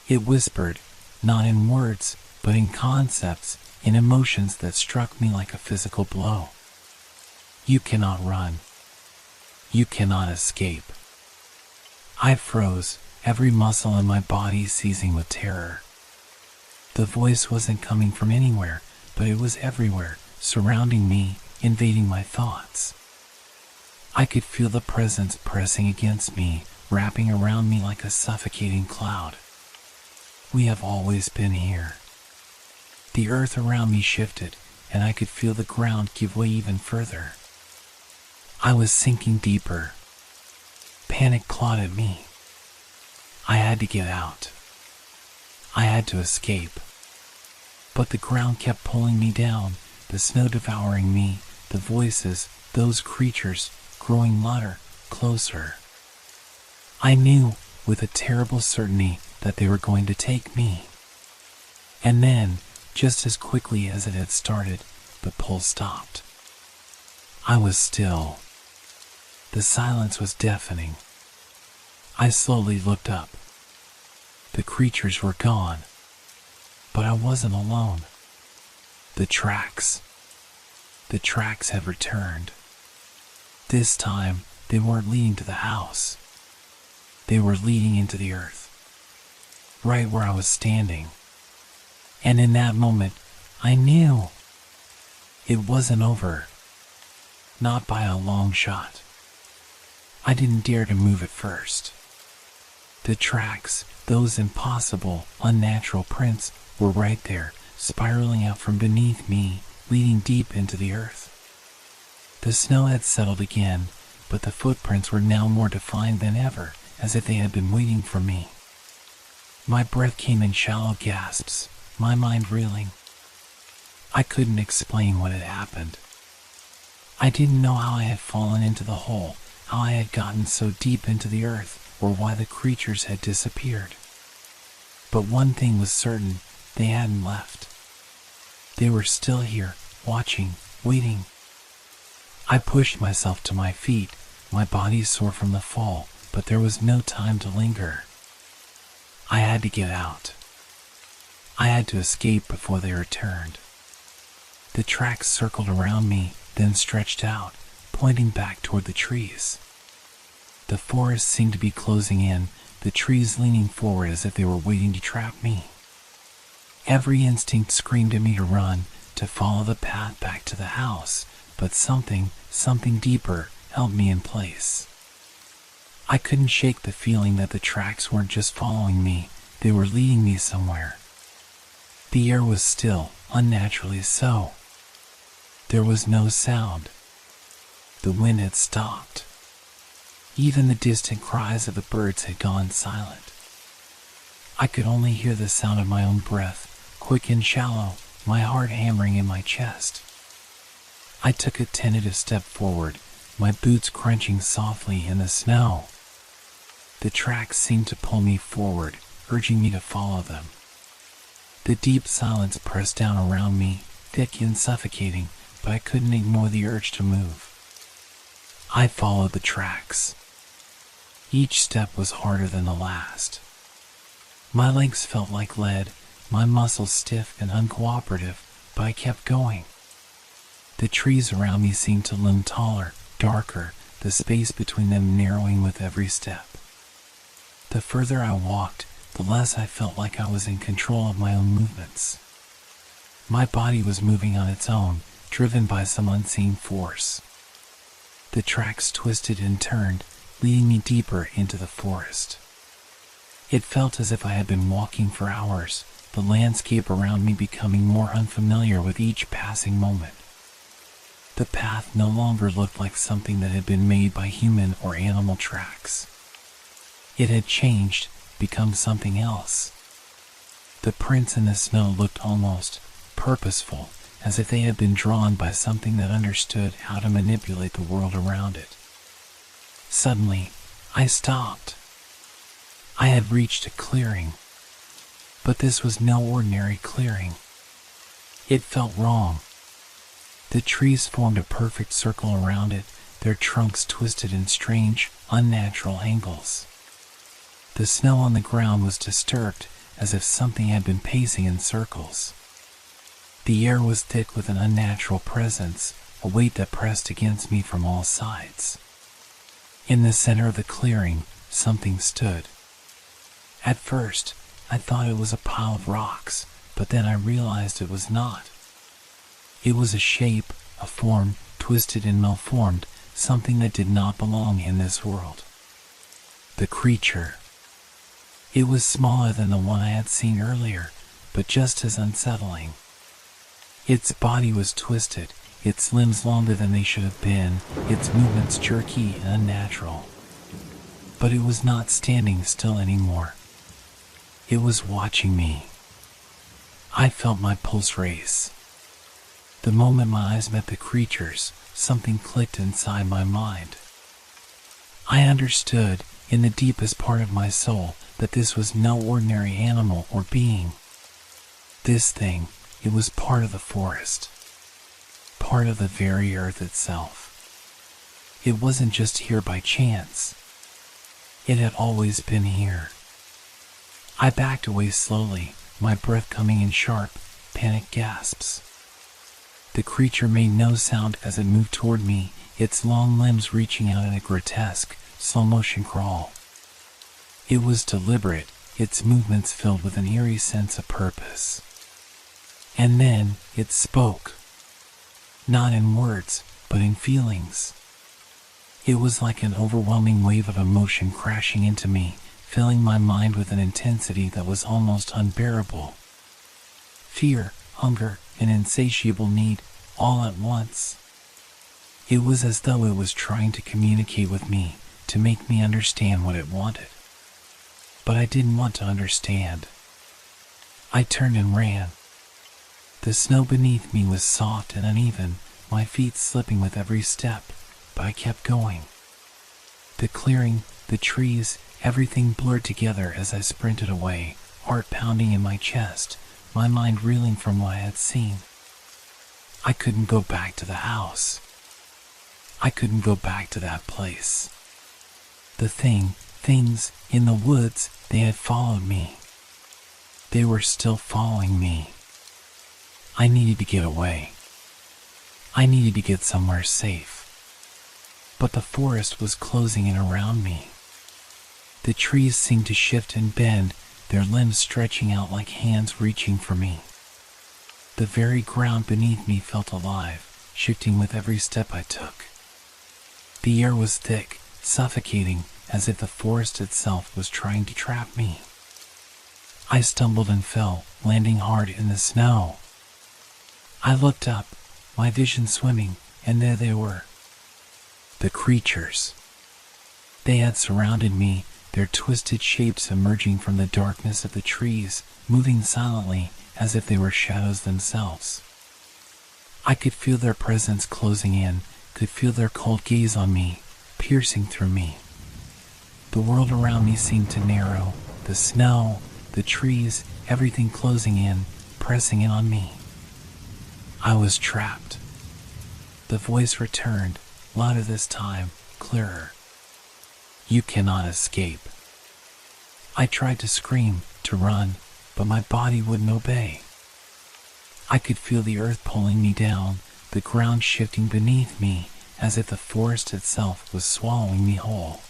It whispered, not in words, but in concepts, in emotions that struck me like a physical blow. You cannot run. You cannot escape. I froze, every muscle in my body seizing with terror. The voice wasn't coming from anywhere, but it was everywhere, surrounding me, invading my thoughts. I could feel the presence pressing against me, wrapping around me like a suffocating cloud. We have always been here. The earth around me shifted, and I could feel the ground give way even further. I was sinking deeper. Panic clawed at me. I had to get out. I had to escape. But the ground kept pulling me down, the snow devouring me, the voices, those creatures, growing louder, closer. I knew, with a terrible certainty, that they were going to take me. And then, just as quickly as it had started, the pull stopped. I was still. The silence was deafening. I slowly looked up. The creatures were gone. But I wasn't alone. The tracks had returned. This time, they weren't leading to the house. They were leading into the earth, right where I was standing. And in that moment, I knew it wasn't over. Not by a long shot. I didn't dare to move at first. The tracks, those impossible, unnatural prints, were right there, spiraling out from beneath me, leading deep into the earth. The snow had settled again, but the footprints were now more defined than ever, as if they had been waiting for me. My breath came in shallow gasps, my mind reeling. I couldn't explain what had happened. I didn't know how I had fallen into the hole, how I had gotten so deep into the earth, or why the creatures had disappeared. But one thing was certain, they hadn't left. They were still here, watching, waiting. I pushed myself to my feet, my body sore from the fall, but there was no time to linger. I had to get out. I had to escape before they returned. The tracks circled around me, then stretched out, pointing back toward the trees. The forest seemed to be closing in, the trees leaning forward as if they were waiting to trap me. Every instinct screamed at me to run, to follow the path back to the house, but something deeper held me in place. I couldn't shake the feeling that the tracks weren't just following me, they were leading me somewhere. The air was still, unnaturally so. There was no sound. The wind had stopped. Even the distant cries of the birds had gone silent. I could only hear the sound of my own breath, quick and shallow, my heart hammering in my chest. I took a tentative step forward, my boots crunching softly in the snow. The tracks seemed to pull me forward, urging me to follow them. The deep silence pressed down around me, thick and suffocating, but I couldn't ignore the urge to move. I followed the tracks. Each step was harder than the last. My legs felt like lead, my muscles stiff and uncooperative, but I kept going. The trees around me seemed to loom taller, darker, the space between them narrowing with every step. The further I walked, the less I felt like I was in control of my own movements. My body was moving on its own, driven by some unseen force. The tracks twisted and turned, leading me deeper into the forest. It felt as if I had been walking for hours, the landscape around me becoming more unfamiliar with each passing moment. The path no longer looked like something that had been made by human or animal tracks. It had changed, become something else. The prints in the snow looked almost purposeful, as if they had been drawn by something that understood how to manipulate the world around it. Suddenly, I stopped. I had reached a clearing. But this was no ordinary clearing. It felt wrong. The trees formed a perfect circle around it, their trunks twisted in strange, unnatural angles. The snow on the ground was disturbed, as if something had been pacing in circles. The air was thick with an unnatural presence, a weight that pressed against me from all sides. In the center of the clearing, something stood. At first, I thought it was a pile of rocks, but then I realized it was not. It was a shape, a form, twisted and malformed, something that did not belong in this world. The creature. It was smaller than the one I had seen earlier, but just as unsettling. Its body was twisted, its limbs longer than they should have been, its movements jerky and unnatural. But it was not standing still anymore. It was watching me. I felt my pulse race. The moment my eyes met the creature's, something clicked inside my mind. I understood, in the deepest part of my soul, that this was no ordinary animal or being. This thing, it was part of the forest. Part of the very earth itself. It wasn't just here by chance. It had always been here. I backed away slowly, my breath coming in sharp, panicked gasps. The creature made no sound as it moved toward me, its long limbs reaching out in a grotesque, slow-motion crawl. It was deliberate, its movements filled with an eerie sense of purpose. And then it spoke. Not in words, but in feelings. It was like an overwhelming wave of emotion crashing into me, filling my mind with an intensity that was almost unbearable. Fear, hunger, and insatiable need, all at once. It was as though it was trying to communicate with me, to make me understand what it wanted. But I didn't want to understand. I turned and ran. The snow beneath me was soft and uneven, my feet slipping with every step, but I kept going. The clearing, the trees, everything blurred together as I sprinted away, heart pounding in my chest, my mind reeling from what I had seen. I couldn't go back to the house. I couldn't go back to that place. The things in the woods, they had followed me. They were still following me. I needed to get away. I needed to get somewhere safe. But the forest was closing in around me. The trees seemed to shift and bend, their limbs stretching out like hands reaching for me. The very ground beneath me felt alive, shifting with every step I took. The air was thick, suffocating, as if the forest itself was trying to trap me. I stumbled and fell, landing hard in the snow. I looked up, my vision swimming, and there they were. The creatures. They had surrounded me, their twisted shapes emerging from the darkness of the trees, moving silently as if they were shadows themselves. I could feel their presence closing in, could feel their cold gaze on me, piercing through me. The world around me seemed to narrow, the snow, the trees, everything closing in, pressing in on me. I was trapped. The voice returned, louder this time, clearer. You cannot escape. I tried to scream, to run, but my body wouldn't obey. I could feel the earth pulling me down, the ground shifting beneath me, as if the forest itself was swallowing me whole.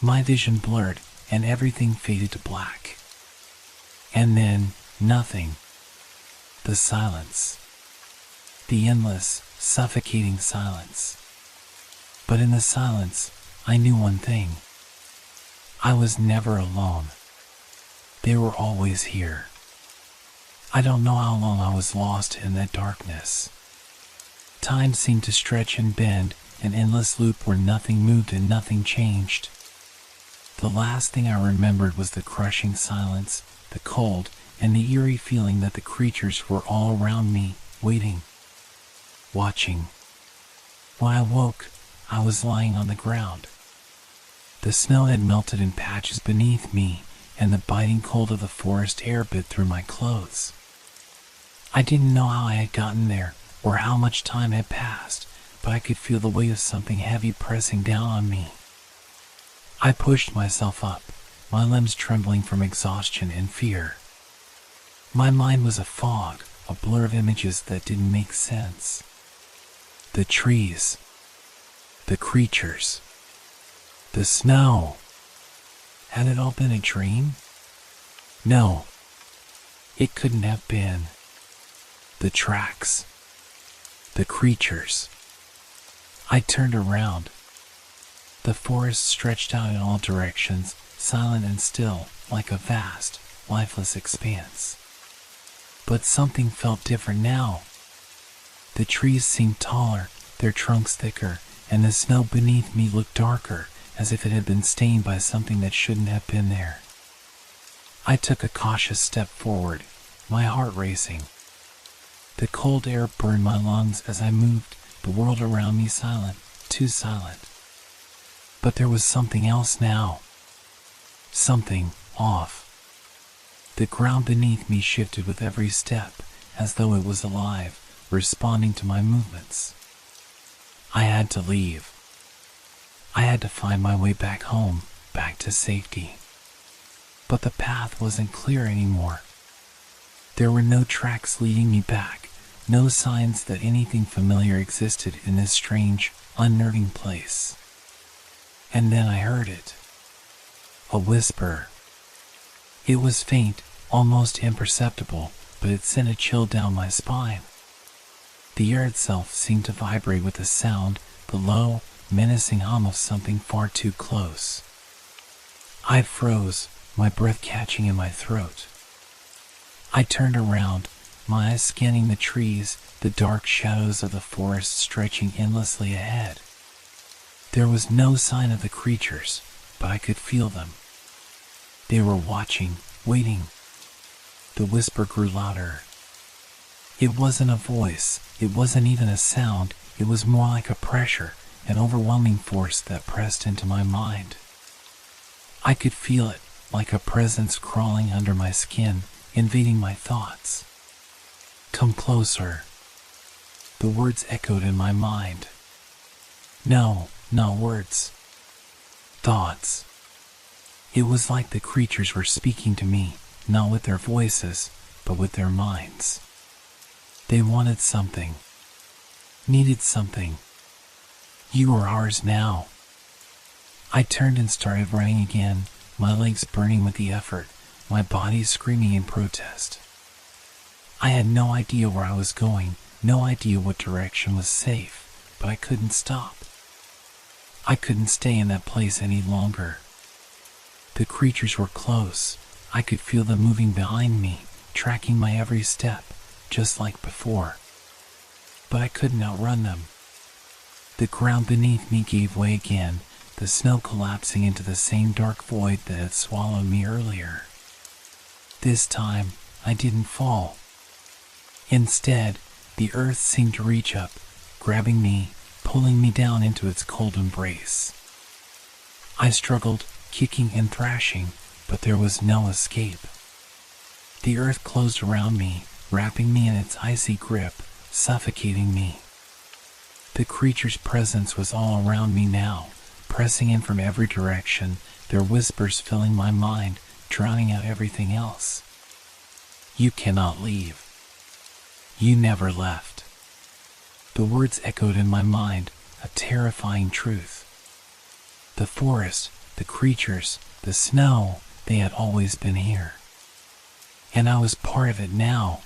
My vision blurred, and everything faded to black. And then, nothing. The silence. The endless, suffocating silence. But in the silence, I knew one thing. I was never alone. They were always here. I don't know how long I was lost in that darkness. Time seemed to stretch and bend, an endless loop where nothing moved and nothing changed. The last thing I remembered was the crushing silence, the cold, and the eerie feeling that the creatures were all around me, waiting, watching. When I woke, I was lying on the ground. The snow had melted in patches beneath me, and the biting cold of the forest air bit through my clothes. I didn't know how I had gotten there, or how much time had passed, but I could feel the weight of something heavy pressing down on me. I pushed myself up, my limbs trembling from exhaustion and fear. My mind was a fog, a blur of images that didn't make sense. The trees, the creatures, the snow. Had it all been a dream? No, it couldn't have been. The tracks, the creatures. I turned around. The forest stretched out in all directions, silent and still, like a vast, lifeless expanse. But something felt different now. The trees seemed taller, their trunks thicker, and the snow beneath me looked darker, as if it had been stained by something that shouldn't have been there. I took a cautious step forward, my heart racing. The cold air burned my lungs as I moved, the world around me silent, too silent. But there was something else now. Something off. The ground beneath me shifted with every step, as though it was alive, responding to my movements. I had to leave. I had to find my way back home, back to safety. But the path wasn't clear anymore. There were no tracks leading me back, no signs that anything familiar existed in this strange, unnerving place. And then I heard it. A whisper. It was faint, almost imperceptible, but it sent a chill down my spine. The air itself seemed to vibrate with the sound, the low, menacing hum of something far too close. I froze, my breath catching in my throat. I turned around, my eyes scanning the trees, the dark shadows of the forest stretching endlessly ahead. There was no sign of the creatures, but I could feel them. They were watching, waiting. The whisper grew louder. It wasn't a voice, it wasn't even a sound, it was more like a pressure, an overwhelming force that pressed into my mind. I could feel it, like a presence crawling under my skin, invading my thoughts. Come closer. The words echoed in my mind. No, not words. Thoughts. It was like the creatures were speaking to me, not with their voices, but with their minds. They wanted something. Needed something. You are ours now. I turned and started running again, my legs burning with the effort, my body screaming in protest. I had no idea where I was going, no idea what direction was safe, but I couldn't stop. I couldn't stay in that place any longer. The creatures were close. I could feel them moving behind me, tracking my every step, just like before. But I couldn't outrun them. The ground beneath me gave way again, the snow collapsing into the same dark void that had swallowed me earlier. This time, I didn't fall. Instead, the earth seemed to reach up, grabbing me, pulling me down into its cold embrace. I struggled, kicking and thrashing, but there was no escape. The earth closed around me, wrapping me in its icy grip, suffocating me. The creature's presence was all around me now, pressing in from every direction, their whispers filling my mind, drowning out everything else. You cannot leave. You never left. The words echoed in my mind, a terrifying truth. The forest, the creatures, the snow, they had always been here. And I was part of it now.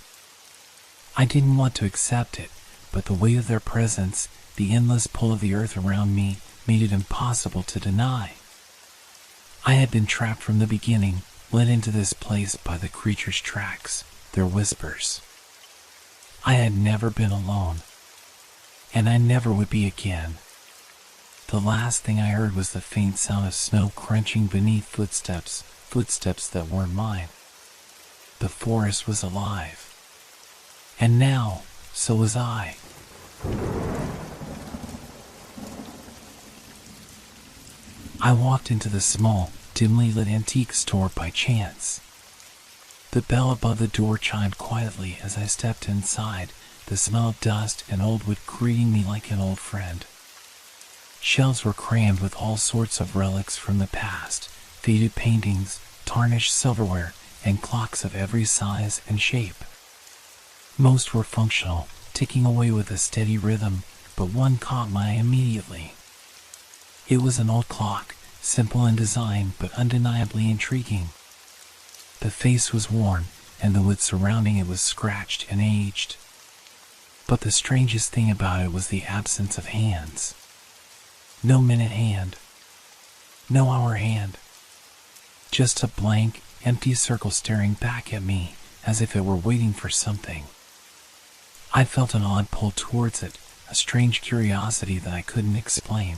I didn't want to accept it, but the weight of their presence, the endless pull of the earth around me, made it impossible to deny. I had been trapped from the beginning, led into this place by the creatures' tracks, their whispers. I had never been alone, and I never would be again. The last thing I heard was the faint sound of snow crunching beneath footsteps that weren't mine. The forest was alive. And now, so was I. I walked into the small, dimly lit antique store by chance. The bell above the door chimed quietly as I stepped inside, the smell of dust and old wood greeting me like an old friend. Shelves were crammed with all sorts of relics from the past, faded paintings, tarnished silverware, and clocks of every size and shape. Most were functional, ticking away with a steady rhythm, but one caught my eye immediately. It was an old clock, simple in design but undeniably intriguing. The face was worn, and the wood surrounding it was scratched and aged. But the strangest thing about it was the absence of hands. No minute hand. No hour hand. Just a blank, empty circle staring back at me, as if it were waiting for something. I felt an odd pull towards it, a strange curiosity that I couldn't explain.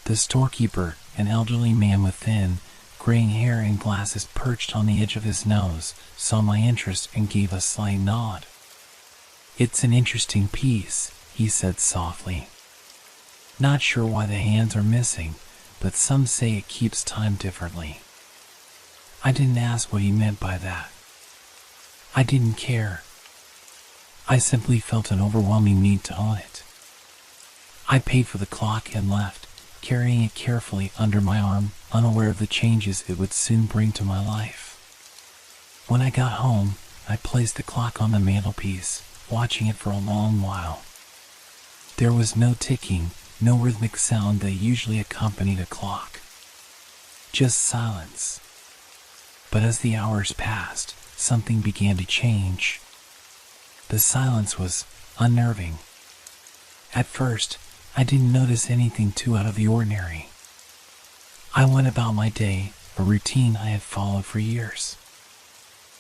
The storekeeper, an elderly man with thin, graying hair and glasses perched on the edge of his nose, saw my interest and gave a slight nod. "It's an interesting piece," he said softly. "Not sure why the hands are missing, but some say it keeps time differently." I didn't ask what he meant by that. I didn't care. I simply felt an overwhelming need to own it. I paid for the clock and left, carrying it carefully under my arm, unaware of the changes it would soon bring to my life. When I got home, I placed the clock on the mantelpiece, watching it for a long while. There was no ticking, no rhythmic sound that usually accompanied a clock. Just silence. But as the hours passed, something began to change. The silence was unnerving. At first, I didn't notice anything too out of the ordinary. I went about my day, a routine I had followed for years.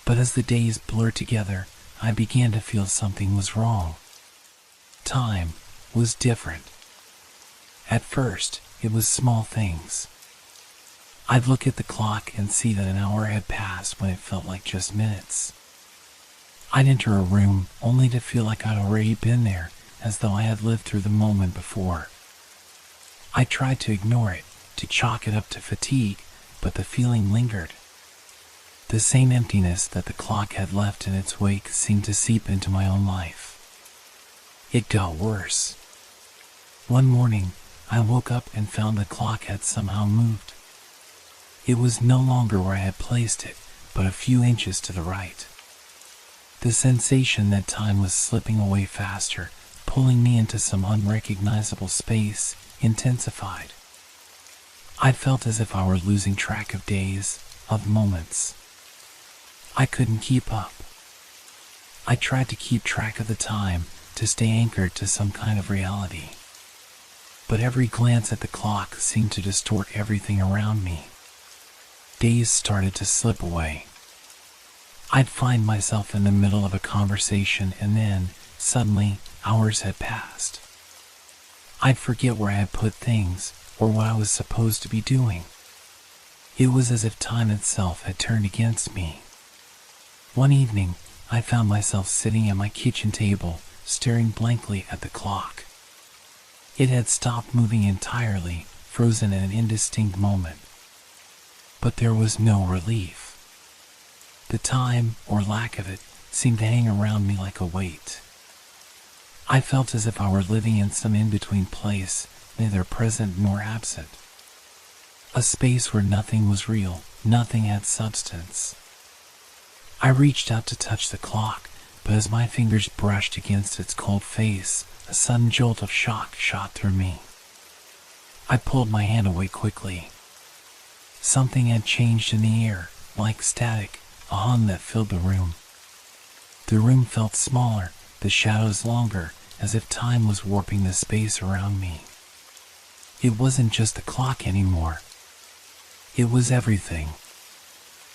But as the days blurred together, I began to feel something was wrong. Time was different. At first, it was small things. I'd look at the clock and see that an hour had passed when it felt like just minutes. I'd enter a room only to feel like I'd already been there, as though I had lived through the moment before. I tried to ignore it, to chalk it up to fatigue, but the feeling lingered. The same emptiness that the clock had left in its wake seemed to seep into my own life. It got worse. One morning, I woke up and found the clock had somehow moved. It was no longer where I had placed it, but a few inches to the right. The sensation that time was slipping away faster, pulling me into some unrecognizable space, intensified. I felt as if I were losing track of days, of moments. I couldn't keep up. I tried to keep track of the time, to stay anchored to some kind of reality. But every glance at the clock seemed to distort everything around me. Days started to slip away. I'd find myself in the middle of a conversation and then, suddenly, hours had passed. I'd forget where I had put things or what I was supposed to be doing. It was as if time itself had turned against me. One evening, I found myself sitting at my kitchen table, staring blankly at the clock. It had stopped moving entirely, frozen in an indistinct moment. But there was no relief. The time, or lack of it, seemed to hang around me like a weight. I felt as if I were living in some in-between place, neither present nor absent. A space where nothing was real, nothing had substance. I reached out to touch the clock, but as my fingers brushed against its cold face, a sudden jolt of shock shot through me. I pulled my hand away quickly. Something had changed in the air, like static, a hum that filled the room. The room felt smaller, the shadows longer, as if time was warping the space around me. It wasn't just the clock anymore. It was everything.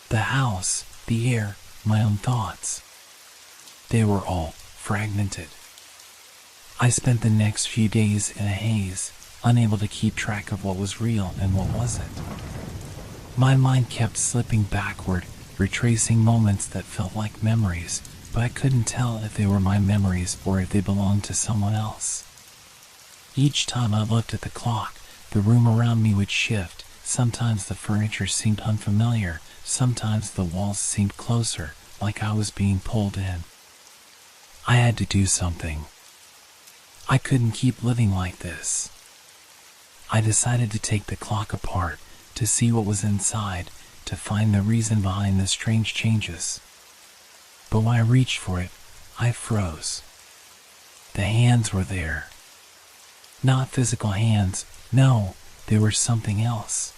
The house, the air, my own thoughts. They were all fragmented. I spent the next few days in a haze, unable to keep track of what was real and what wasn't. My mind kept slipping backward, retracing moments that felt like memories, but I couldn't tell if they were my memories or if they belonged to someone else. Each time I looked at the clock, the room around me would shift. Sometimes the furniture seemed unfamiliar, sometimes the walls seemed closer, like I was being pulled in. I had to do something. I couldn't keep living like this. I decided to take the clock apart, to see what was inside, to find the reason behind the strange changes. But when I reached for it, I froze. The hands were there. Not physical hands, no, they were something else.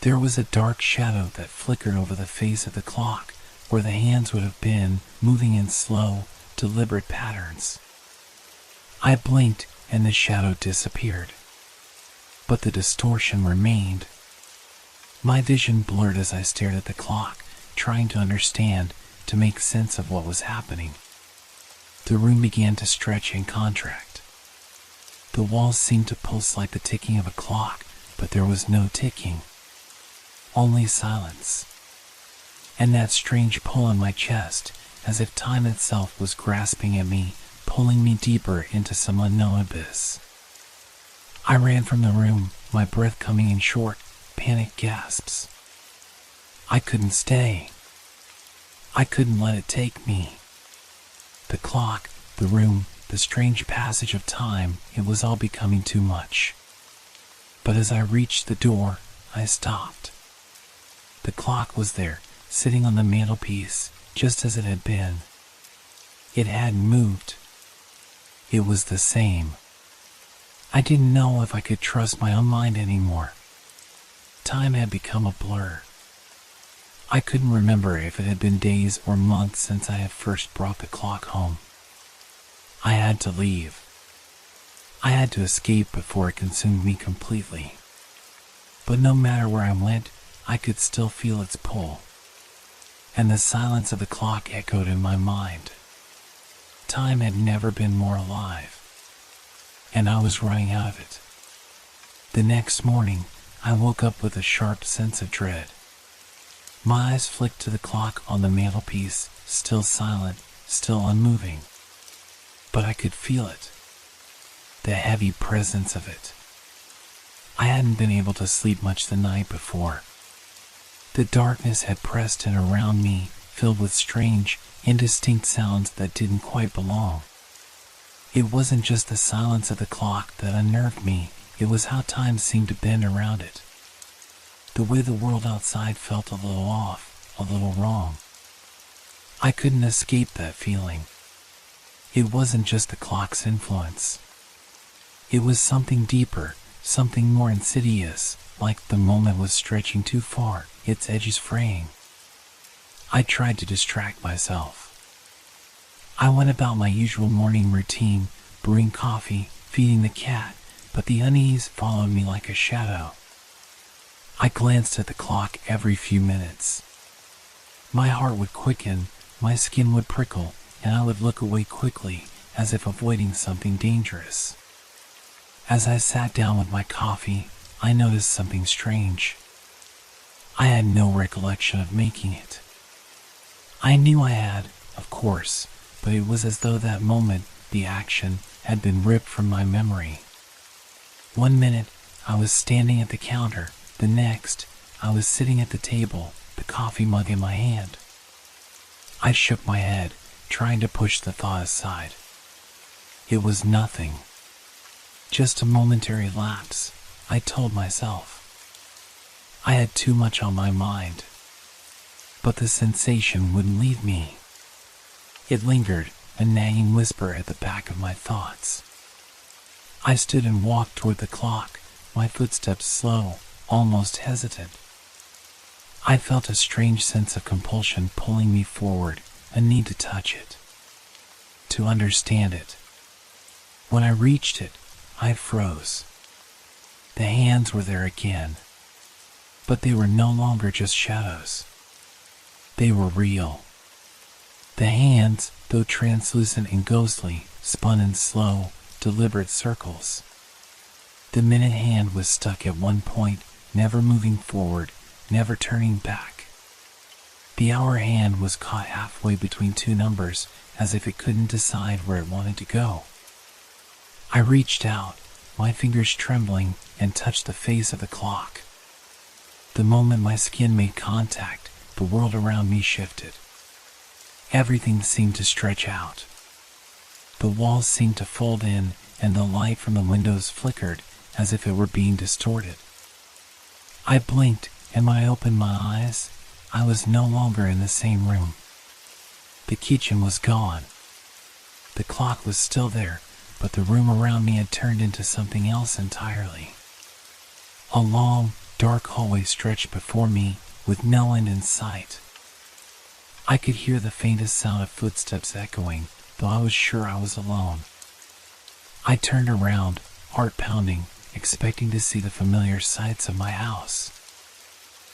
There was a dark shadow that flickered over the face of the clock, where the hands would have been, moving in slow, deliberate patterns. I blinked and the shadow disappeared. But the distortion remained. My vision blurred as I stared at the clock, trying to understand, to make sense of what was happening. The room began to stretch and contract. The walls seemed to pulse like the ticking of a clock, but there was no ticking. Only silence. And that strange pull in my chest, as if time itself was grasping at me, pulling me deeper into some unknown abyss. I ran from the room, my breath coming in short, panicked gasps. I couldn't stay. I couldn't let it take me. The clock, the room, the strange passage of time, it was all becoming too much. But as I reached the door, I stopped. The clock was there, sitting on the mantelpiece, just as it had been. It hadn't moved. It was the same. I didn't know if I could trust my own mind anymore. Time had become a blur. I couldn't remember if it had been days or months since I had first brought the clock home. I had to leave. I had to escape before it consumed me completely. But no matter where I went, I could still feel its pull. And the silence of the clock echoed in my mind. Time had never been more alive. And I was running out of it. The next morning, I woke up with a sharp sense of dread. My eyes flicked to the clock on the mantelpiece, still silent, still unmoving. But I could feel it. The heavy presence of it. I hadn't been able to sleep much the night before. The darkness had pressed in around me, filled with strange, indistinct sounds that didn't quite belong. It wasn't just the silence of the clock that unnerved me, it was how time seemed to bend around it. The way the world outside felt a little off, a little wrong. I couldn't escape that feeling. It wasn't just the clock's influence. It was something deeper, something more insidious, like the moment was stretching too far, its edges fraying. I tried to distract myself. I went about my usual morning routine, brewing coffee, feeding the cat, but the unease followed me like a shadow. I glanced at the clock every few minutes. My heart would quicken, my skin would prickle, and I would look away quickly, as if avoiding something dangerous. As I sat down with my coffee, I noticed something strange. I had no recollection of making it. I knew I had, of course, but it was as though that moment, the action, had been ripped from my memory. One minute, I was standing at the counter. The next, I was sitting at the table, the coffee mug in my hand. I shook my head, trying to push the thought aside. It was nothing. Just a momentary lapse, I told myself. I had too much on my mind. But the sensation wouldn't leave me. It lingered, a nagging whisper at the back of my thoughts. I stood and walked toward the clock, my footsteps slow, almost hesitant. I felt a strange sense of compulsion pulling me forward, a need to touch it, to understand it. When I reached it, I froze. The hands were there again, but they were no longer just shadows. They were real. The hands, though translucent and ghostly, spun in slow, deliberate circles. The minute hand was stuck at one point, never moving forward, never turning back. The hour hand was caught halfway between two numbers, as if it couldn't decide where it wanted to go. I reached out, my fingers trembling, and touched the face of the clock. The moment my skin made contact, the world around me shifted. Everything seemed to stretch out. The walls seemed to fold in, and the light from the windows flickered as if it were being distorted. I blinked, and when I opened my eyes, I was no longer in the same room. The kitchen was gone. The clock was still there, but the room around me had turned into something else entirely. A long, dark hallway stretched before me, with no end in sight. I could hear the faintest sound of footsteps echoing, though I was sure I was alone. I turned around, heart pounding, expecting to see the familiar sights of my house.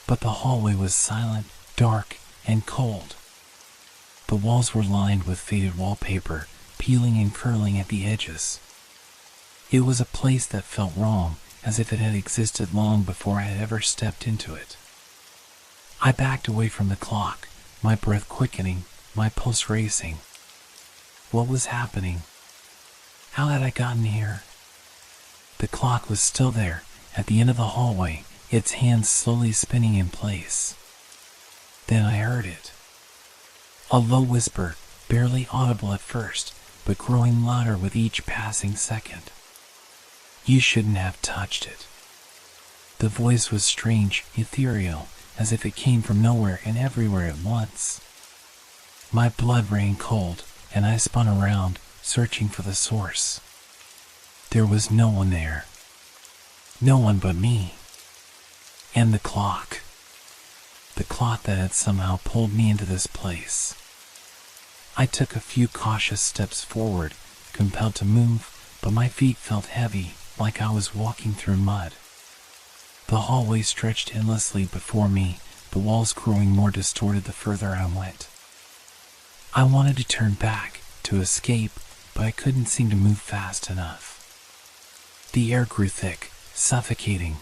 But the hallway was silent, dark, and cold. The walls were lined with faded wallpaper, peeling and curling at the edges. It was a place that felt wrong, as if it had existed long before I had ever stepped into it. I backed away from the clock, my breath quickening, my pulse racing. What was happening? How had I gotten here? The clock was still there, at the end of the hallway, its hands slowly spinning in place. Then I heard it. A low whisper, barely audible at first, but growing louder with each passing second. You shouldn't have touched it. The voice was strange, ethereal, as if it came from nowhere and everywhere at once. My blood ran cold, and I spun around, searching for the source. There was no one there. No one but me. And the clock. The clock that had somehow pulled me into this place. I took a few cautious steps forward, compelled to move, but my feet felt heavy, like I was walking through mud. The hallway stretched endlessly before me, the walls growing more distorted the further I went. I wanted to turn back, to escape, but I couldn't seem to move fast enough. The air grew thick, suffocating.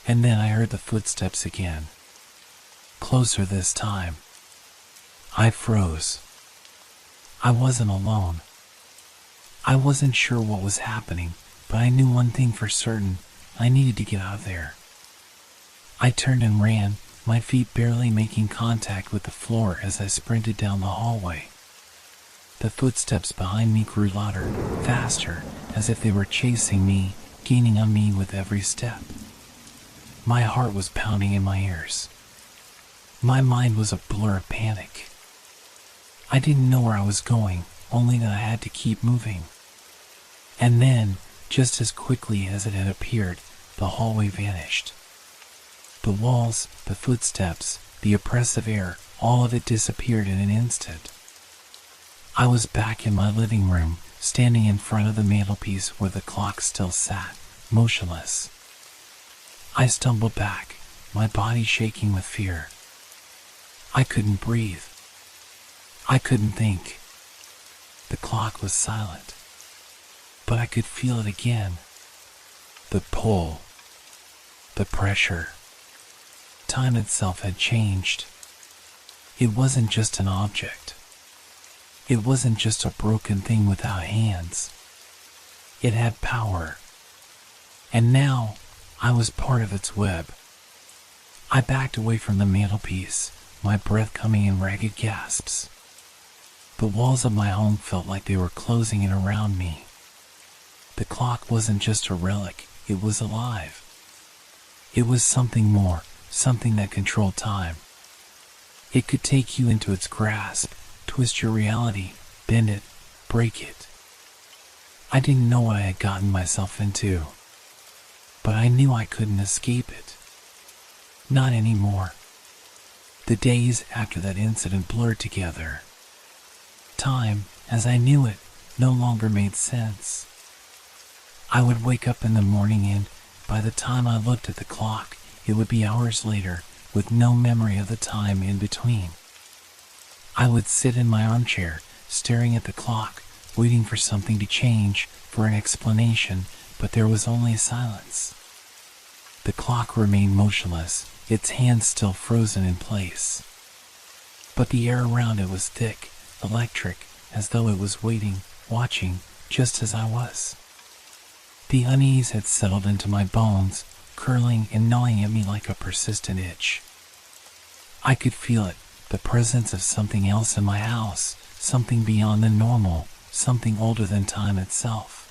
And then I heard the footsteps again. Closer this time. I froze. I wasn't alone. I wasn't sure what was happening, but I knew one thing for certain. I needed to get out of there. I turned and ran, my feet barely making contact with the floor as I sprinted down the hallway. The footsteps behind me grew louder, faster, as if they were chasing me, gaining on me with every step. My heart was pounding in my ears. My mind was a blur of panic. I didn't know where I was going, only that I had to keep moving. And then, just as quickly as it had appeared, the hallway vanished. The walls, the footsteps, the oppressive air, all of it disappeared in an instant. I was back in my living room, standing in front of the mantelpiece where the clock still sat, motionless. I stumbled back, my body shaking with fear. I couldn't breathe. I couldn't think. The clock was silent, but I could feel it again. The pull, the pressure. Time itself had changed. It wasn't just an object. It wasn't just a broken thing without hands. It had power. And now, I was part of its web. I backed away from the mantelpiece, my breath coming in ragged gasps. The walls of my home felt like they were closing in around me. The clock wasn't just a relic, it was alive. It was something more, something that controlled time. It could take you into its grasp, twist your reality, bend it, break it. I didn't know what I had gotten myself into, but I knew I couldn't escape it. Not anymore. The days after that incident blurred together. Time, as I knew it, no longer made sense. I would wake up in the morning and, by the time I looked at the clock, it would be hours later, with no memory of the time in between. I would sit in my armchair, staring at the clock, waiting for something to change, for an explanation, but there was only silence. The clock remained motionless, its hands still frozen in place. But the air around it was thick, electric, as though it was waiting, watching, just as I was. The unease had settled into my bones, curling and gnawing at me like a persistent itch. I could feel it, the presence of something else in my house, something beyond the normal, something older than time itself.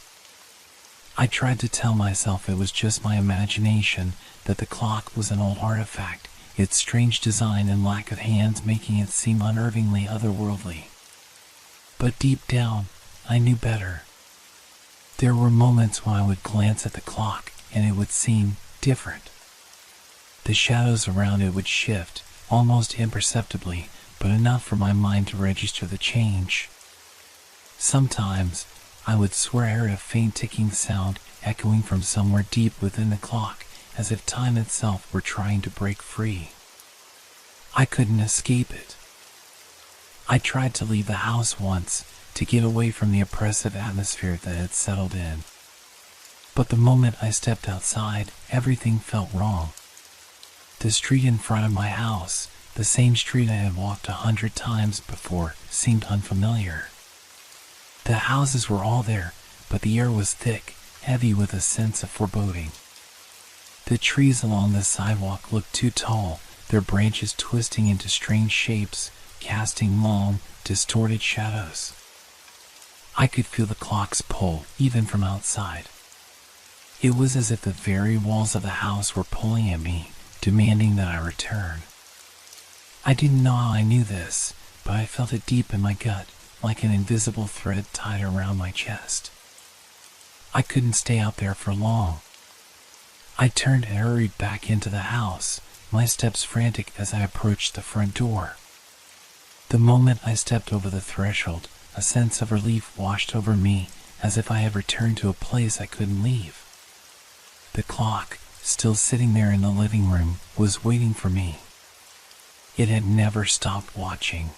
I tried to tell myself it was just my imagination, that the clock was an old artifact, its strange design and lack of hands making it seem unnervingly otherworldly. But deep down, I knew better. There were moments when I would glance at the clock and it would seem different. The shadows around it would shift, almost imperceptibly, but enough for my mind to register the change. Sometimes, I would swear I heard a faint ticking sound echoing from somewhere deep within the clock, as if time itself were trying to break free. I couldn't escape it. I tried to leave the house once, to get away from the oppressive atmosphere that had settled in. But the moment I stepped outside, everything felt wrong. The street in front of my house, the same street I had walked 100 times before, seemed unfamiliar. The houses were all there, but the air was thick, heavy with a sense of foreboding. The trees along the sidewalk looked too tall, their branches twisting into strange shapes, casting long, distorted shadows. I could feel the clock's pull, even from outside. It was as if the very walls of the house were pulling at me, demanding that I return. I didn't know how I knew this, but I felt it deep in my gut, like an invisible thread tied around my chest. I couldn't stay out there for long. I turned and hurried back into the house, my steps frantic as I approached the front door. The moment I stepped over the threshold, a sense of relief washed over me, as if I had returned to a place I couldn't leave. The clock, still sitting there in the living room, was waiting for me. It had never stopped watching.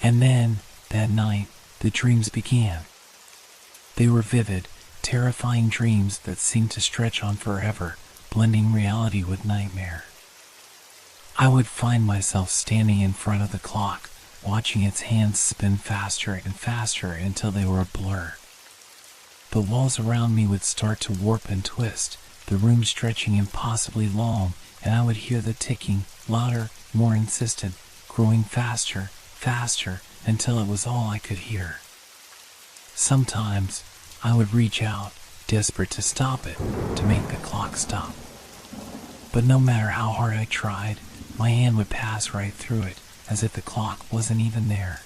And then, that night, the dreams began. They were vivid, terrifying dreams that seemed to stretch on forever, blending reality with nightmare. I would find myself standing in front of the clock, watching its hands spin faster and faster until they were a blur. The walls around me would start to warp and twist, the room stretching impossibly long, and I would hear the ticking, louder, more insistent, growing faster, faster, until it was all I could hear. Sometimes, I would reach out, desperate to stop it, to make the clock stop. But no matter how hard I tried, my hand would pass right through it, as if the clock wasn't even there.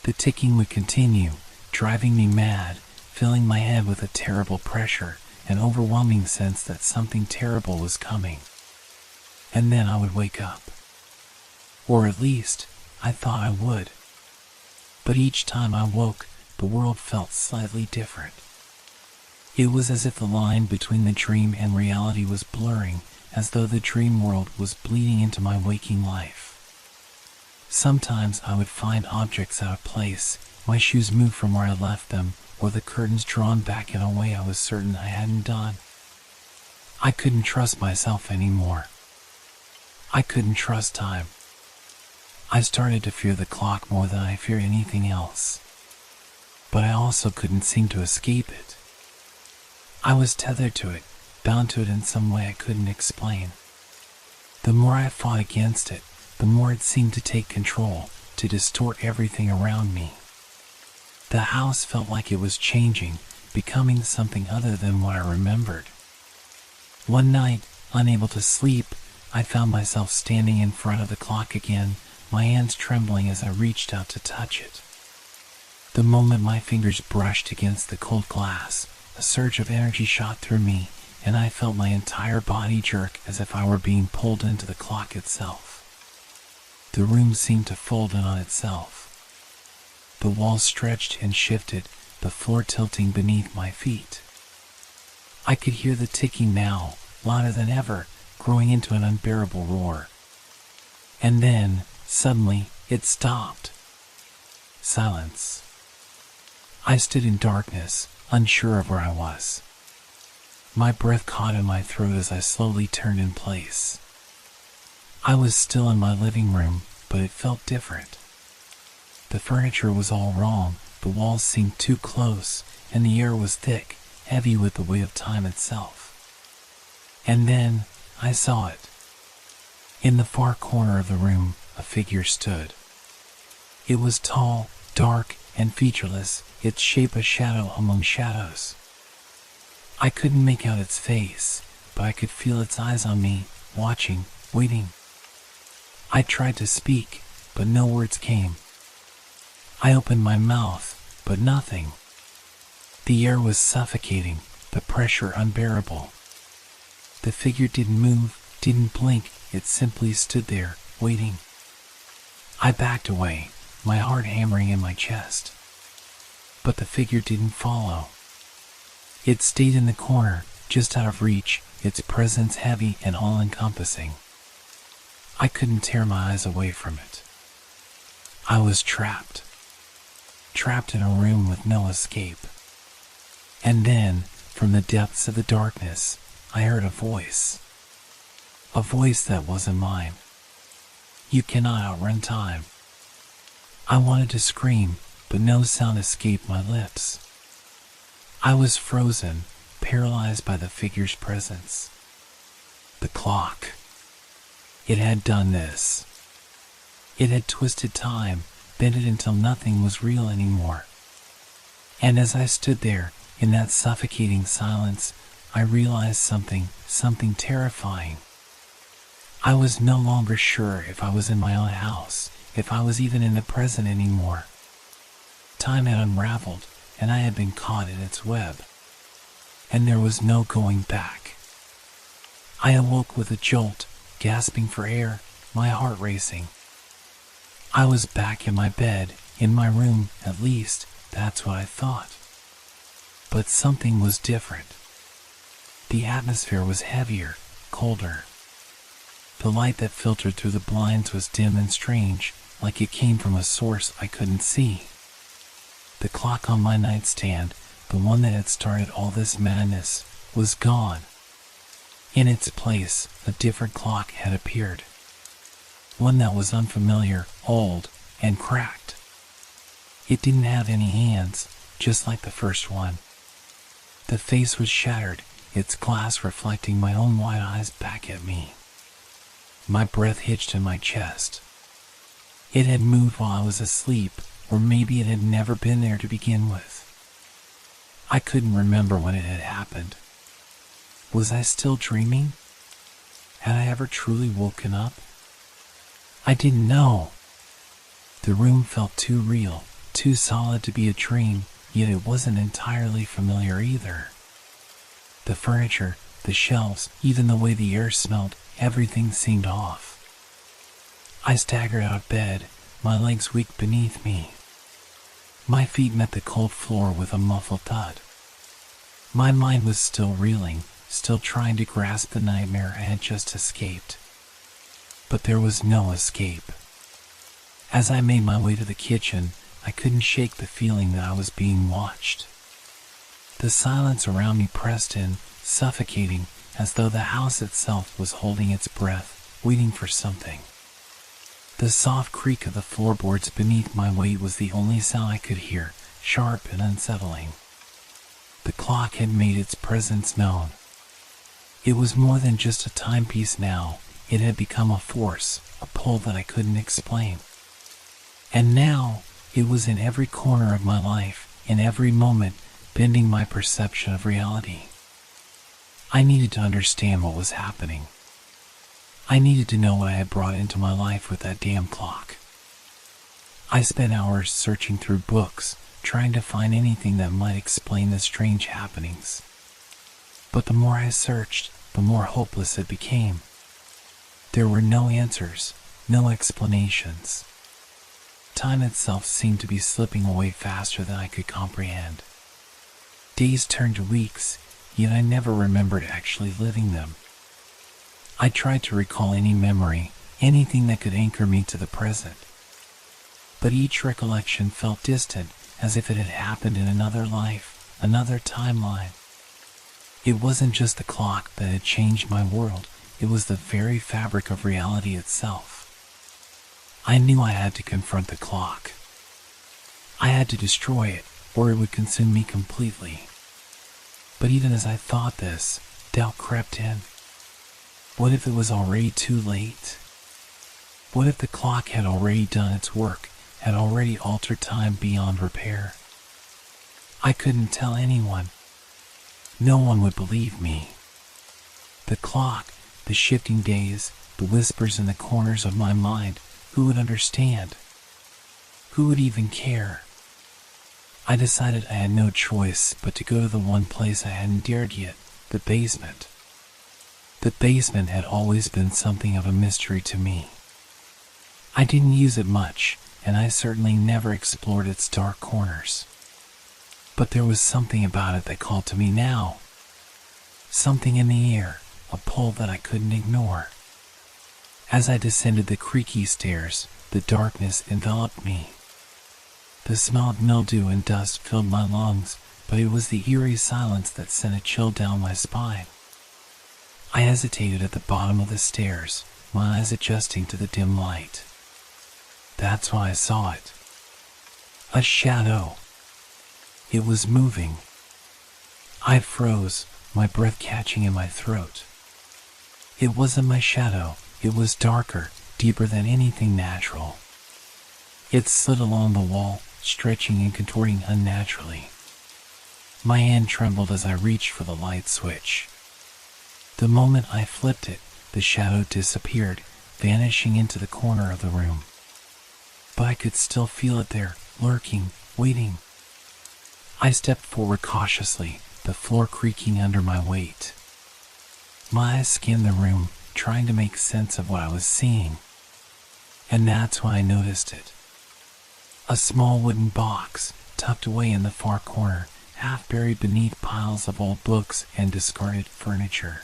The ticking would continue, driving me mad, filling my head with a terrible pressure, an overwhelming sense that something terrible was coming. And then I would wake up. Or at least, I thought I would. But each time I woke, the world felt slightly different. It was as if the line between the dream and reality was blurring, as though the dream world was bleeding into my waking life. Sometimes I would find objects out of place, my shoes moved from where I left them, or the curtains drawn back in a way I was certain I hadn't done. I couldn't trust myself anymore. I couldn't trust time. I started to fear the clock more than I feared anything else. But I also couldn't seem to escape it. I was tethered to it, bound to it in some way I couldn't explain. The more I fought against it, the more it seemed to take control, to distort everything around me. The house felt like it was changing, becoming something other than what I remembered. One night, unable to sleep, I found myself standing in front of the clock again, my hands trembling as I reached out to touch it. The moment my fingers brushed against the cold glass, a surge of energy shot through me, and I felt my entire body jerk as if I were being pulled into the clock itself. The room seemed to fold in on itself. The walls stretched and shifted, the floor tilting beneath my feet. I could hear the ticking now, louder than ever, growing into an unbearable roar. And then, suddenly, it stopped. Silence. I stood in darkness, unsure of where I was. My breath caught in my throat as I slowly turned in place. I was still in my living room, but it felt different. The furniture was all wrong, the walls seemed too close, and the air was thick, heavy with the weight of time itself. And then, I saw it. In the far corner of the room, a figure stood. It was tall, dark, and featureless, its shape a shadow among shadows. I couldn't make out its face, but I could feel its eyes on me, watching, waiting. I tried to speak, but no words came. I opened my mouth, but nothing. The air was suffocating, the pressure unbearable. The figure didn't move, didn't blink, it simply stood there, waiting. I backed away, my heart hammering in my chest. But the figure didn't follow. It stayed in the corner, just out of reach, its presence heavy and all-encompassing. I couldn't tear my eyes away from it. I was trapped. Trapped in a room with no escape. And then, from the depths of the darkness, I heard a voice. A voice that wasn't mine. You cannot outrun time. I wanted to scream, but no sound escaped my lips. I was frozen, paralyzed by the figure's presence. The clock. It had done this. It had twisted time, bent it until nothing was real anymore. And as I stood there, in that suffocating silence, I realized something terrifying. I was no longer sure if I was in my own house, if I was even in the present anymore. Time had unraveled, and I had been caught in its web. And there was no going back. I awoke with a jolt, gasping for air, my heart racing. I was back in my bed, in my room, at least, that's what I thought. But something was different. The atmosphere was heavier, colder. The light that filtered through the blinds was dim and strange, like it came from a source I couldn't see. The clock on my nightstand, the one that had started all this madness, was gone. In its place, a different clock had appeared. One that was unfamiliar, old, and cracked. It didn't have any hands, just like the first one. The face was shattered, its glass reflecting my own wide eyes back at me. My breath hitched in my chest. It had moved while I was asleep, or maybe it had never been there to begin with. I couldn't remember when it had happened. Was I still dreaming? Had I ever truly woken up? I didn't know. The room felt too real, too solid to be a dream, yet it wasn't entirely familiar either. The furniture, the shelves, even the way the air smelled, everything seemed off. I staggered out of bed, my legs weak beneath me. My feet met the cold floor with a muffled thud. My mind was still reeling, still trying to grasp the nightmare I had just escaped. But there was no escape. As I made my way to the kitchen, I couldn't shake the feeling that I was being watched. The silence around me pressed in, suffocating, as though the house itself was holding its breath, waiting for something. The soft creak of the floorboards beneath my weight was the only sound I could hear, sharp and unsettling. The clock had made its presence known. It was more than just a timepiece now. It had become a force, a pull that I couldn't explain. And now, it was in every corner of my life, in every moment, bending my perception of reality. I needed to understand what was happening. I needed to know what I had brought into my life with that damn clock. I spent hours searching through books, trying to find anything that might explain the strange happenings. But the more I searched, the more hopeless it became. There were no answers, no explanations. Time itself seemed to be slipping away faster than I could comprehend. Days turned to weeks, yet I never remembered actually living them. I tried to recall any memory, anything that could anchor me to the present. But each recollection felt distant, as if it had happened in another life, another timeline. It wasn't just the clock that had changed my world, it was the very fabric of reality itself. I knew I had to confront the clock. I had to destroy it, or it would consume me completely. But even as I thought this, doubt crept in. What if it was already too late? What if the clock had already done its work, had already altered time beyond repair? I couldn't tell anyone. No one would believe me. The clock, the shifting days, the whispers in the corners of my mind, who would understand? Who would even care? I decided I had no choice but to go to the one place I hadn't dared yet, the basement. The basement had always been something of a mystery to me. I didn't use it much, and I certainly never explored its dark corners. But there was something about it that called to me now. Something in the air, a pull that I couldn't ignore. As I descended the creaky stairs, the darkness enveloped me. The smell of mildew and dust filled my lungs, but it was the eerie silence that sent a chill down my spine. I hesitated at the bottom of the stairs, my eyes adjusting to the dim light. That's when I saw it. A shadow. It was moving. I froze, my breath catching in my throat. It wasn't my shadow, it was darker, deeper than anything natural. It slid along the wall, stretching and contorting unnaturally. My hand trembled as I reached for the light switch. The moment I flipped it, the shadow disappeared, vanishing into the corner of the room. But I could still feel it there, lurking, waiting. I stepped forward cautiously, the floor creaking under my weight. My eyes scanned the room, trying to make sense of what I was seeing. And that's when I noticed it. A small wooden box, tucked away in the far corner, half buried beneath piles of old books and discarded furniture.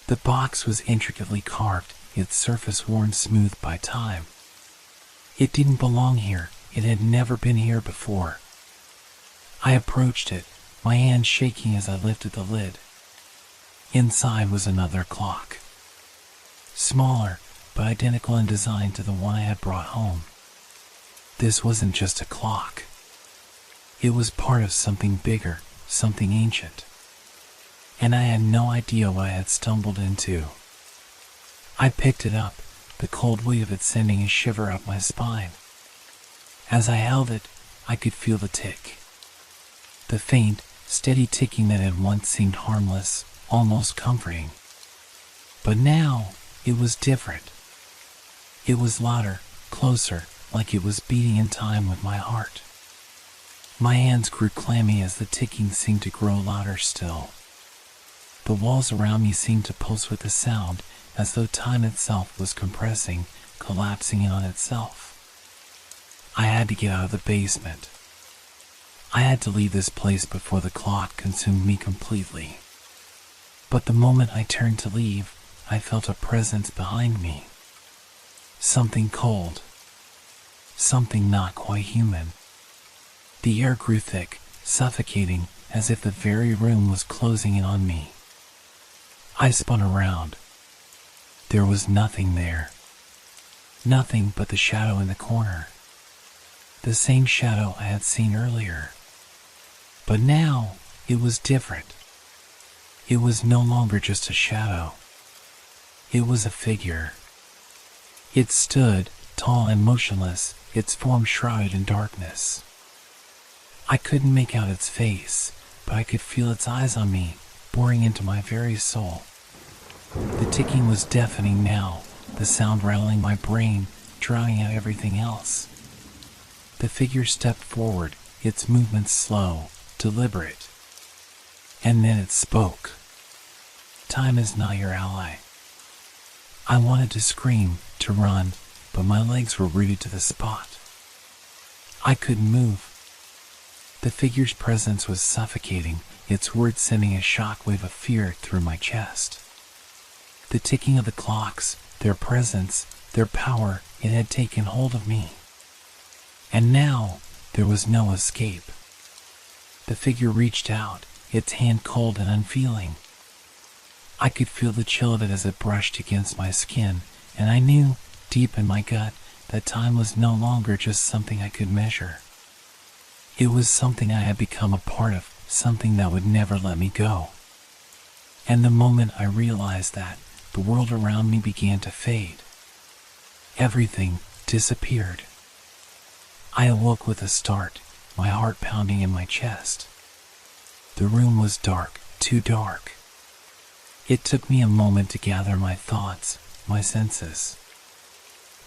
The box was intricately carved, its surface worn smooth by time. It didn't belong here, it had never been here before. I approached it, my hand shaking as I lifted the lid. Inside was another clock. Smaller, but identical in design to the one I had brought home. This wasn't just a clock. It was part of something bigger, something ancient. And I had no idea what I had stumbled into. I picked it up, the cold weight of it sending a shiver up my spine. As I held it, I could feel the tick. The faint, steady ticking that had once seemed harmless, almost comforting. But now, it was different. It was louder, closer, like it was beating in time with my heart. My hands grew clammy as the ticking seemed to grow louder still. The walls around me seemed to pulse with the sound, as though time itself was compressing, collapsing in on itself. I had to get out of the basement. I had to leave this place before the clock consumed me completely. But the moment I turned to leave, I felt a presence behind me. Something cold. something not quite human. The air grew thick, suffocating, as if the very room was closing in on me. I spun around. There was nothing there. Nothing but the shadow in the corner. The same shadow I had seen earlier. But now, it was different. It was no longer just a shadow. It was a figure. It stood, tall and motionless, its form shrouded in darkness. I couldn't make out its face, but I could feel its eyes on me, boring into my very soul. The ticking was deafening now, the sound rattling my brain, drowning out everything else. The figure stepped forward, its movements slow, deliberate. And then it spoke. Time is not your ally. I wanted to scream, to run, but my legs were rooted to the spot. I couldn't move. The figure's presence was suffocating, its words sending a shockwave of fear through my chest. The ticking of the clocks, their presence, their power, it had taken hold of me. And now, there was no escape. The figure reached out, its hand cold and unfeeling. I could feel the chill of it as it brushed against my skin, and I knew, deep in my gut, that time was no longer just something I could measure. It was something I had become a part of, something that would never let me go. And the moment I realized that, the world around me began to fade. Everything disappeared. I awoke with a start, my heart pounding in my chest. The room was dark, too dark. It took me a moment to gather my thoughts, my senses.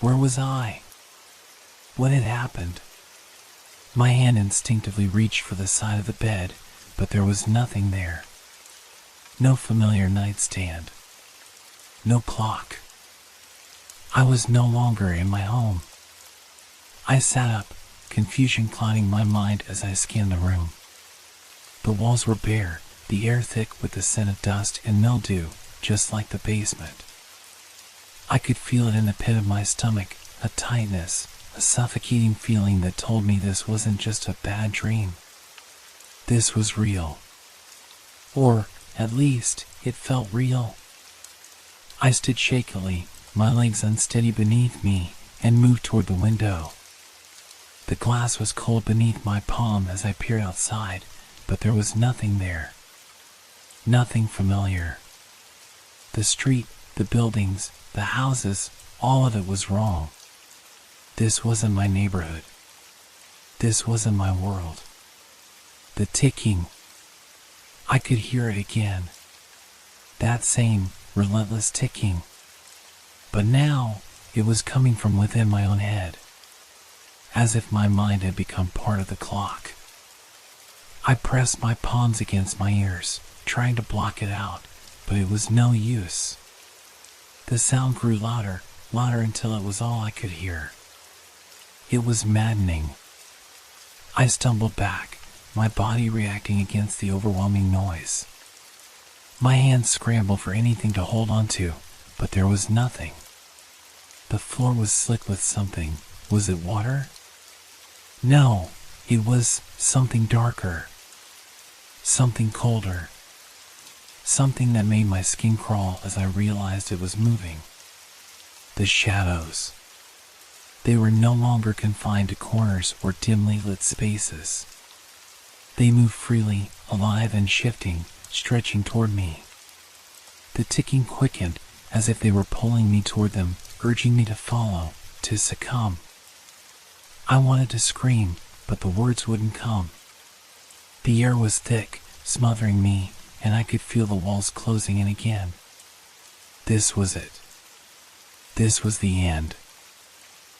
Where was I? What had happened? My hand instinctively reached for the side of the bed, but there was nothing there. No familiar nightstand. No clock. I was no longer in my home. I sat up, confusion clouding my mind as I scanned the room. The walls were bare, the air thick with the scent of dust and mildew, just like the basement. I could feel it in the pit of my stomach, a tightness, a suffocating feeling that told me this wasn't just a bad dream. This was real. Or, at least, it felt real. I stood shakily, my legs unsteady beneath me, and moved toward the window. The glass was cold beneath my palm as I peered outside, but there was nothing there. Nothing familiar. The street, the buildings, the houses, all of it was wrong. This wasn't my neighborhood. This wasn't my world. The ticking. I could hear it again. That same relentless ticking. But now it was coming from within my own head, as if my mind had become part of the clock. I pressed my palms against my ears, trying to block it out, but it was no use. The sound grew louder, louder until it was all I could hear. It was maddening. I stumbled back, my body reacting against the overwhelming noise. My hands scrambled for anything to hold onto, but there was nothing. The floor was slick with something. Was it water? No, it was something darker. Something colder. Something that made my skin crawl as I realized it was moving. The shadows. They were no longer confined to corners or dimly lit spaces. They moved freely, alive and shifting, stretching toward me. The ticking quickened, as if they were pulling me toward them, urging me to follow, to succumb. I wanted to scream, but the words wouldn't come. The air was thick, smothering me, and I could feel the walls closing in again. This was it. This was the end.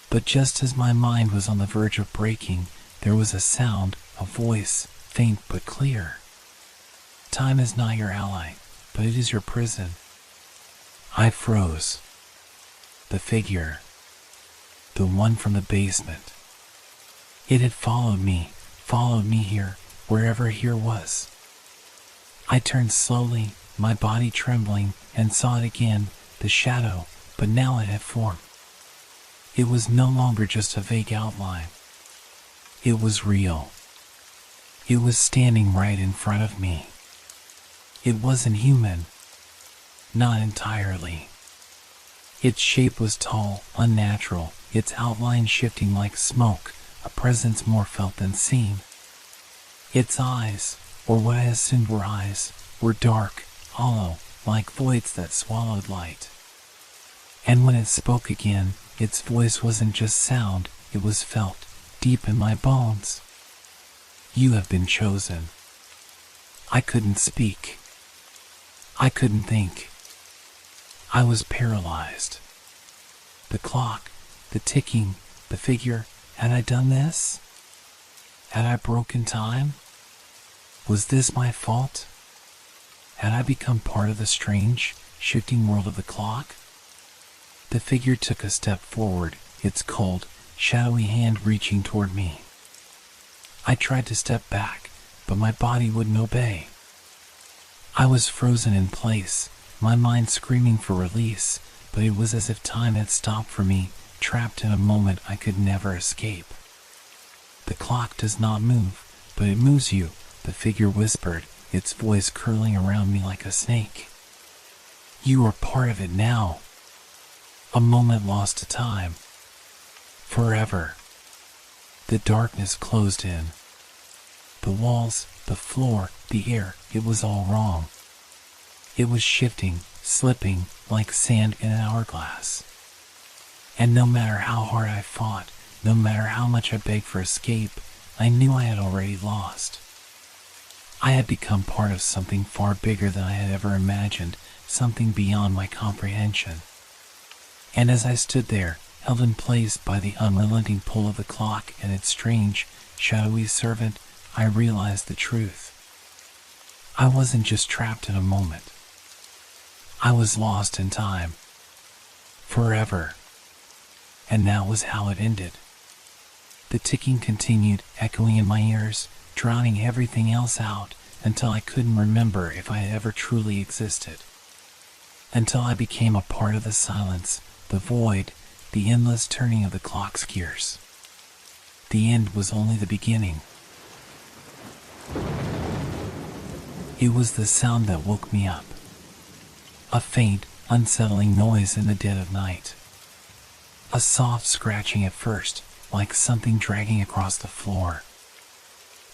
But just as my mind was on the verge of breaking, there was a sound, a voice, faint but clear. Time is not your ally, but it is your prison. I froze. The figure. The one from the basement. It had followed me here, wherever here was. I turned slowly, my body trembling, and saw it again, the shadow, but now it had form. It was no longer just a vague outline. It was real. It was standing right in front of me. It wasn't human. Not entirely. Its shape was tall, unnatural, its outline shifting like smoke, a presence more felt than seen. Its eyes, or what I assumed were eyes, were dark, hollow, like voids that swallowed light. And when it spoke again, its voice wasn't just sound, it was felt, deep in my bones. You have been chosen. I couldn't speak. I couldn't think. I was paralyzed. The clock, the ticking, the figure, had I done this? Had I broken time? Was this my fault? Had I become part of the strange, shifting world of the clock? The figure took a step forward, its cold, shadowy hand reaching toward me. I tried to step back, but my body wouldn't obey. I was frozen in place, my mind screaming for release, but it was as if time had stopped for me, trapped in a moment I could never escape. The clock does not move, but it moves you, the figure whispered, its voice curling around me like a snake. You are part of it now. A moment lost to time. Forever. The darkness closed in. The walls, the floor, the air, it was all wrong. It was shifting, slipping, like sand in an hourglass. And no matter how hard I fought, no matter how much I begged for escape, I knew I had already lost. I had become part of something far bigger than I had ever imagined, something beyond my comprehension. And as I stood there, held in place by the unrelenting pull of the clock and its strange, shadowy servant, I realized the truth. I wasn't just trapped in a moment. I was lost in time. Forever. And that was how it ended. The ticking continued, echoing in my ears, drowning everything else out, until I couldn't remember if I had ever truly existed. Until I became a part of the silence, the void, the endless turning of the clock's gears. The end was only the beginning. It was the sound that woke me up. A faint, unsettling noise in the dead of night. A soft scratching at first, like something dragging across the floor.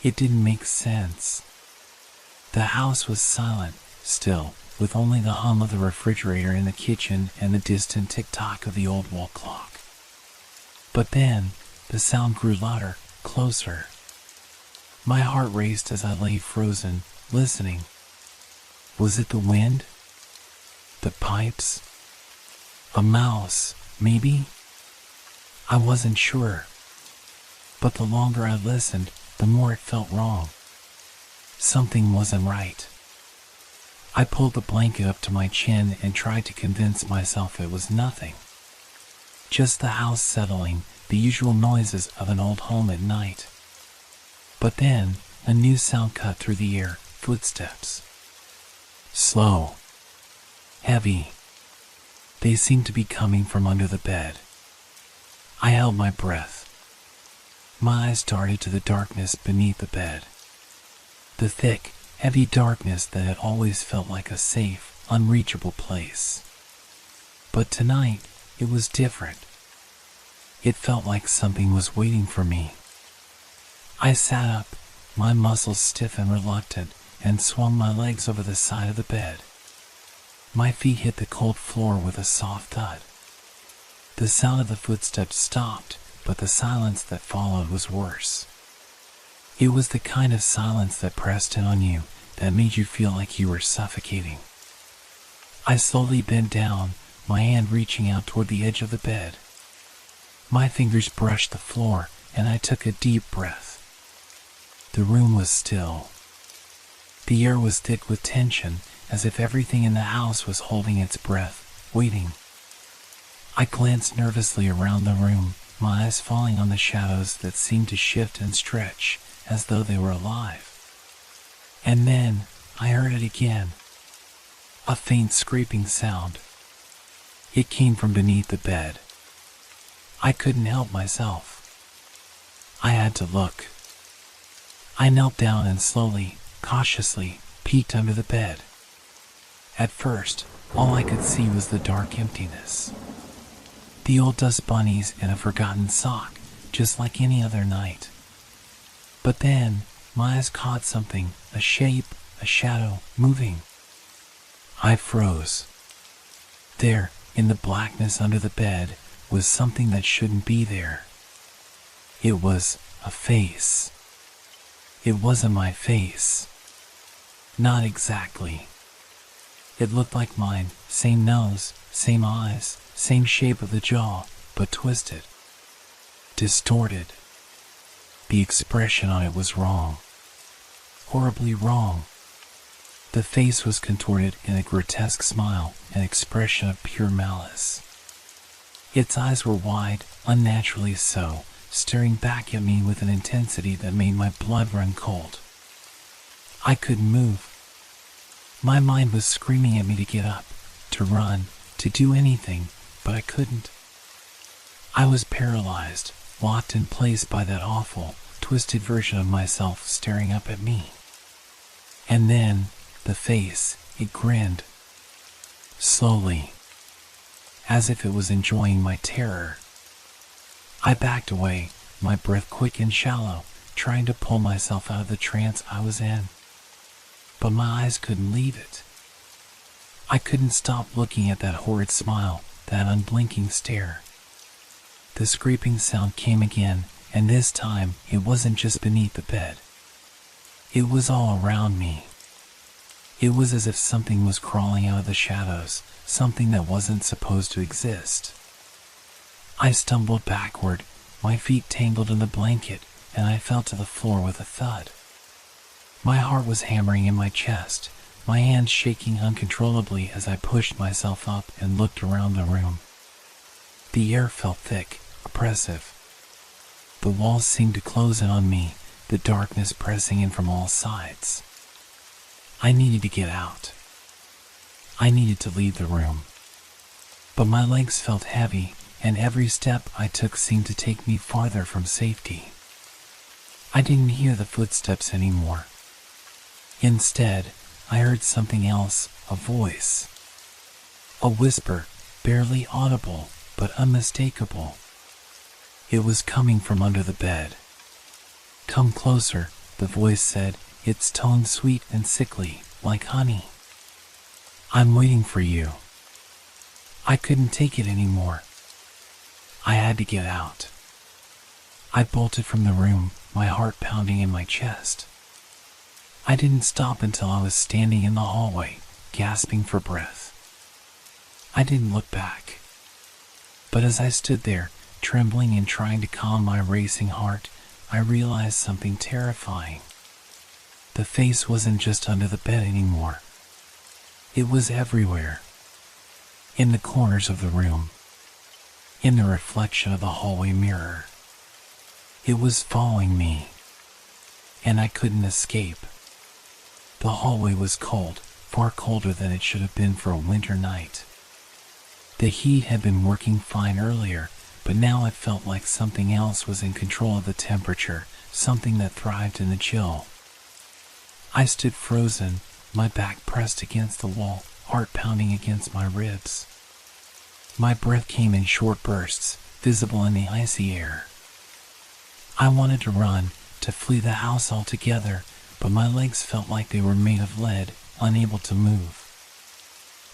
It didn't make sense. The house was silent, still, with only the hum of the refrigerator in the kitchen and the distant tick-tock of the old wall clock. But then, the sound grew louder, closer. My heart raced as I lay frozen, listening. Was it the wind? The pipes? A mouse, maybe? I wasn't sure. But the longer I listened, the more it felt wrong. Something wasn't right. I pulled the blanket up to my chin and tried to convince myself it was nothing. Just the house settling, the usual noises of an old home at night. But then, a new sound cut through the air, footsteps. Slow. Heavy. They seemed to be coming from under the bed. I held my breath. My eyes darted to the darkness beneath the bed. The thick, heavy darkness that had always felt like a safe, unreachable place. But tonight, it was different. It felt like something was waiting for me. I sat up, my muscles stiff and reluctant, and swung my legs over the side of the bed. My feet hit the cold floor with a soft thud. The sound of the footsteps stopped, but the silence that followed was worse. It was the kind of silence that pressed in on you, that made you feel like you were suffocating. I slowly bent down, my hand reaching out toward the edge of the bed. My fingers brushed the floor, and I took a deep breath. The room was still. The air was thick with tension, as if everything in the house was holding its breath, waiting. I glanced nervously around the room, my eyes falling on the shadows that seemed to shift and stretch, as though they were alive. And then, I heard it again. A faint scraping sound. It came from beneath the bed. I couldn't help myself. I had to look. I knelt down and slowly, cautiously, peeked under the bed. At first, all I could see was the dark emptiness. The old dust bunnies and a forgotten sock, just like any other night. But then, my eyes caught something, a shape, a shadow, moving. I froze. There, in the blackness under the bed, was something that shouldn't be there. It was a face. It wasn't my face. Not exactly. It looked like mine, same nose, same eyes, same shape of the jaw, but twisted. Distorted. The expression on it was wrong. Horribly wrong. The face was contorted in a grotesque smile, an expression of pure malice. Its eyes were wide, unnaturally so, staring back at me with an intensity that made my blood run cold. I couldn't move. My mind was screaming at me to get up, to run, to do anything, but I couldn't. I was paralyzed, locked in place by that awful, twisted version of myself staring up at me. And then, the face, it grinned. Slowly. As if it was enjoying my terror. I backed away, my breath quick and shallow, trying to pull myself out of the trance I was in. But my eyes couldn't leave it. I couldn't stop looking at that horrid smile, that unblinking stare. The scraping sound came again, and this time it wasn't just beneath the bed. It was all around me. It was as if something was crawling out of the shadows, something that wasn't supposed to exist. I stumbled backward, my feet tangled in the blanket, and I fell to the floor with a thud. My heart was hammering in my chest, my hands shaking uncontrollably as I pushed myself up and looked around the room. The air felt thick, oppressive. The walls seemed to close in on me, the darkness pressing in from all sides. I needed to get out. I needed to leave the room. But my legs felt heavy, and every step I took seemed to take me farther from safety. I didn't hear the footsteps anymore. Instead, I heard something else, a voice. A whisper, barely audible, but unmistakable. It was coming from under the bed. "Come closer," the voice said, its tone sweet and sickly, like honey. "I'm waiting for you." I couldn't take it anymore. I had to get out. I bolted from the room, my heart pounding in my chest. I didn't stop until I was standing in the hallway, gasping for breath. I didn't look back. But as I stood there, trembling and trying to calm my racing heart, I realized something terrifying. The face wasn't just under the bed anymore. It was everywhere. In the corners of the room. In the reflection of the hallway mirror. It was following me. And I couldn't escape. The hallway was cold, far colder than it should have been for a winter night. The heat had been working fine earlier, but now it felt like something else was in control of the temperature, something that thrived in the chill. I stood frozen, my back pressed against the wall, heart pounding against my ribs. My breath came in short bursts, visible in the icy air. I wanted to run, to flee the house altogether, but my legs felt like they were made of lead, unable to move.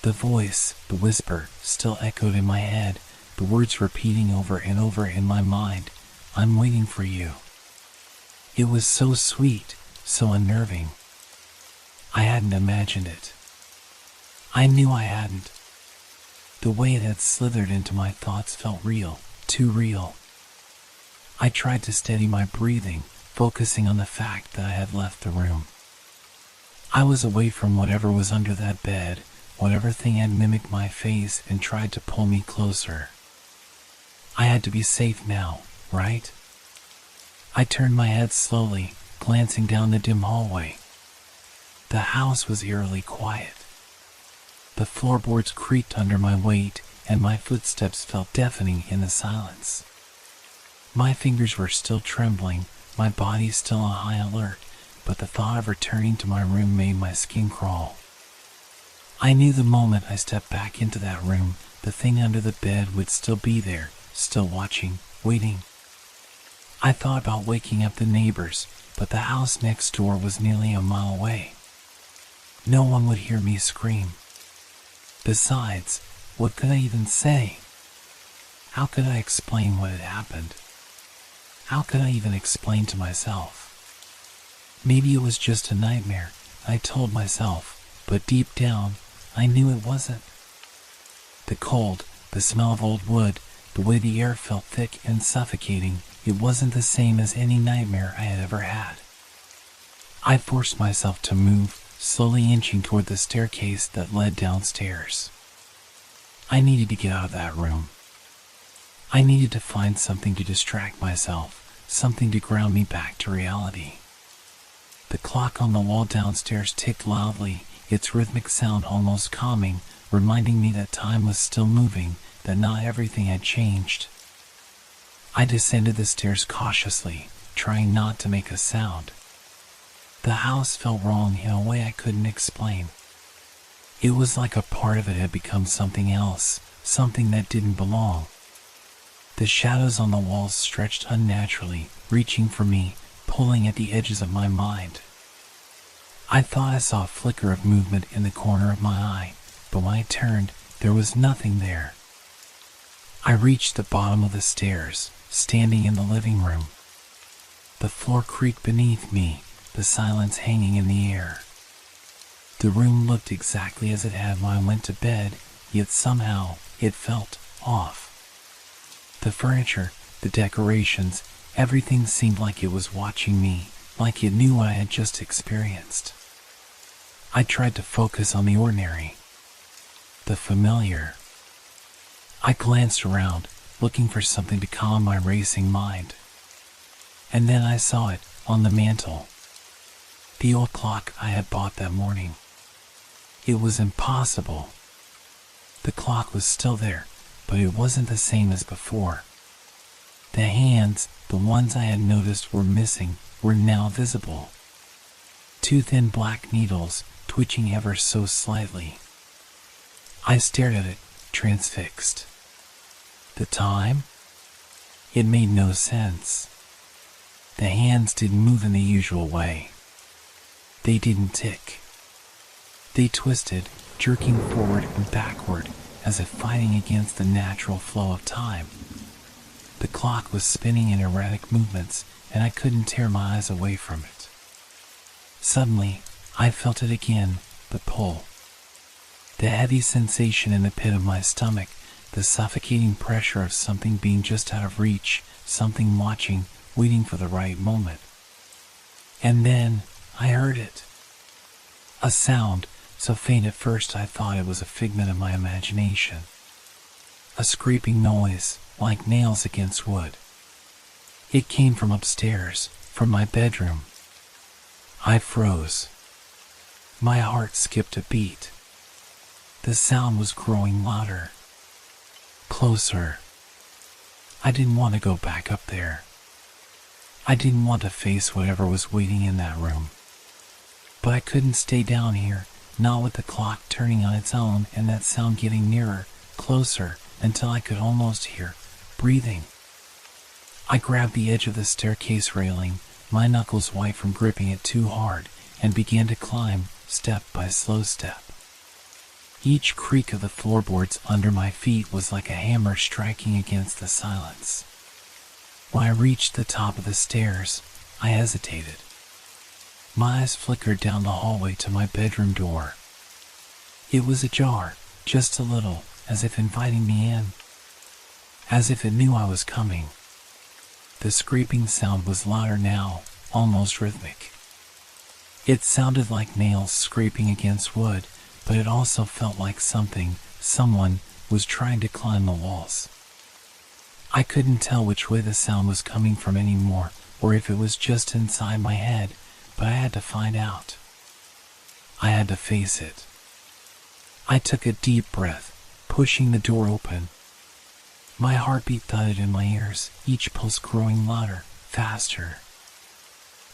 The voice, the whisper, still echoed in my head, the words repeating over and over in my mind, "I'm waiting for you." It was so sweet, so unnerving. I hadn't imagined it. I knew I hadn't. The way it had slithered into my thoughts felt real, too real. I tried to steady my breathing, focusing on the fact that I had left the room. I was away from whatever was under that bed, whatever thing had mimicked my face and tried to pull me closer. I had to be safe now, right? I turned my head slowly, glancing down the dim hallway. The house was eerily quiet. The floorboards creaked under my weight, and my footsteps felt deafening in the silence. My fingers were still trembling, my body still on high alert, but the thought of returning to my room made my skin crawl. I knew the moment I stepped back into that room, the thing under the bed would still be there, still watching, waiting. I thought about waking up the neighbors, but the house next door was nearly a mile away. No one would hear me scream. Besides, what could I even say? How could I explain what had happened? How could I even explain to myself? Maybe it was just a nightmare, I told myself, but deep down, I knew it wasn't. The cold, the smell of old wood, the way the air felt thick and suffocating, it wasn't the same as any nightmare I had ever had. I forced myself to move, slowly inching toward the staircase that led downstairs. I needed to get out of that room. I needed to find something to distract myself, something to ground me back to reality. The clock on the wall downstairs ticked loudly, its rhythmic sound almost calming, reminding me that time was still moving, that not everything had changed. I descended the stairs cautiously, trying not to make a sound. The house felt wrong in a way I couldn't explain. It was like a part of it had become something else, something that didn't belong. The shadows on the walls stretched unnaturally, reaching for me, pulling at the edges of my mind. I thought I saw a flicker of movement in the corner of my eye, but when I turned, there was nothing there. I reached the bottom of the stairs, standing in the living room. The floor creaked beneath me, the silence hanging in the air. The room looked exactly as it had when I went to bed, yet somehow it felt off. The furniture, the decorations, everything seemed like it was watching me, like it knew what I had just experienced. I tried to focus on the ordinary, the familiar. I glanced around, looking for something to calm my racing mind. And then I saw it, on the mantel. The old clock I had bought that morning. It was impossible. The clock was still there, but it wasn't the same as before. The hands, the ones I had noticed were missing, were now visible. Two thin black needles, twitching ever so slightly. I stared at it, transfixed. The time? It made no sense. The hands didn't move in the usual way. They didn't tick. They twisted, jerking forward and backward, as if fighting against the natural flow of time. The clock was spinning in erratic movements, and I couldn't tear my eyes away from it. Suddenly, I felt it again, the pull. The heavy sensation in the pit of my stomach, the suffocating pressure of something being just out of reach, something watching, waiting for the right moment. And then, I heard it. A sound, so faint at first I thought it was a figment of my imagination. A scraping noise, like nails against wood. It came from upstairs, from my bedroom. I froze. My heart skipped a beat. The sound was growing louder. Closer. I didn't want to go back up there. I didn't want to face whatever was waiting in that room. But I couldn't stay down here, not with the clock turning on its own and that sound getting nearer, closer, until I could almost hear breathing. I grabbed the edge of the staircase railing, my knuckles white from gripping it too hard, and began to climb, step by slow step. Each creak of the floorboards under my feet was like a hammer striking against the silence. When I reached the top of the stairs, I hesitated. My eyes flickered down the hallway to my bedroom door. It was ajar, just a little, as if inviting me in. As if it knew I was coming. The scraping sound was louder now, almost rhythmic. It sounded like nails scraping against wood, but it also felt like someone, was trying to climb the walls. I couldn't tell which way the sound was coming from anymore, or if it was just inside my head, but I had to find out. I had to face it. I took a deep breath, pushing the door open. My heartbeat thudded in my ears, each pulse growing louder, faster.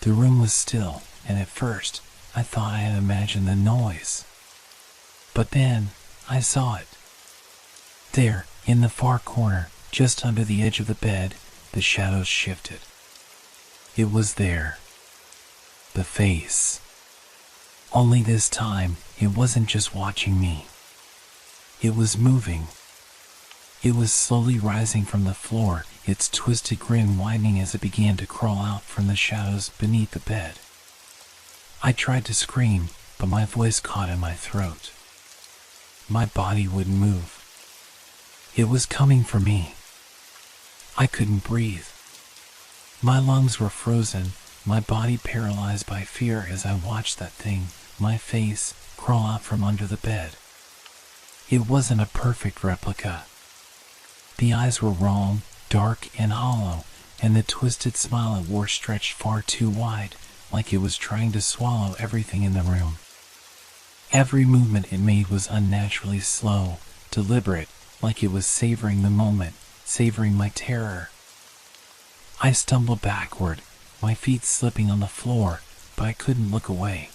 The room was still, and at first, I thought I had imagined the noise. But then, I saw it. There, in the far corner, just under the edge of the bed, the shadows shifted. It was there. The face. Only this time, it wasn't just watching me. It was moving. It was slowly rising from the floor, its twisted grin widening as it began to crawl out from the shadows beneath the bed. I tried to scream, but my voice caught in my throat. My body wouldn't move. It was coming for me. I couldn't breathe. My lungs were frozen, my body paralyzed by fear as I watched that thing, my face, crawl out from under the bed. It wasn't a perfect replica. The eyes were wrong, dark and hollow, and the twisted smile it wore stretched far too wide, like it was trying to swallow everything in the room. Every movement it made was unnaturally slow, deliberate, like it was savoring the moment, savoring my terror. I stumbled backward, my feet slipping on the floor, but I couldn't look away.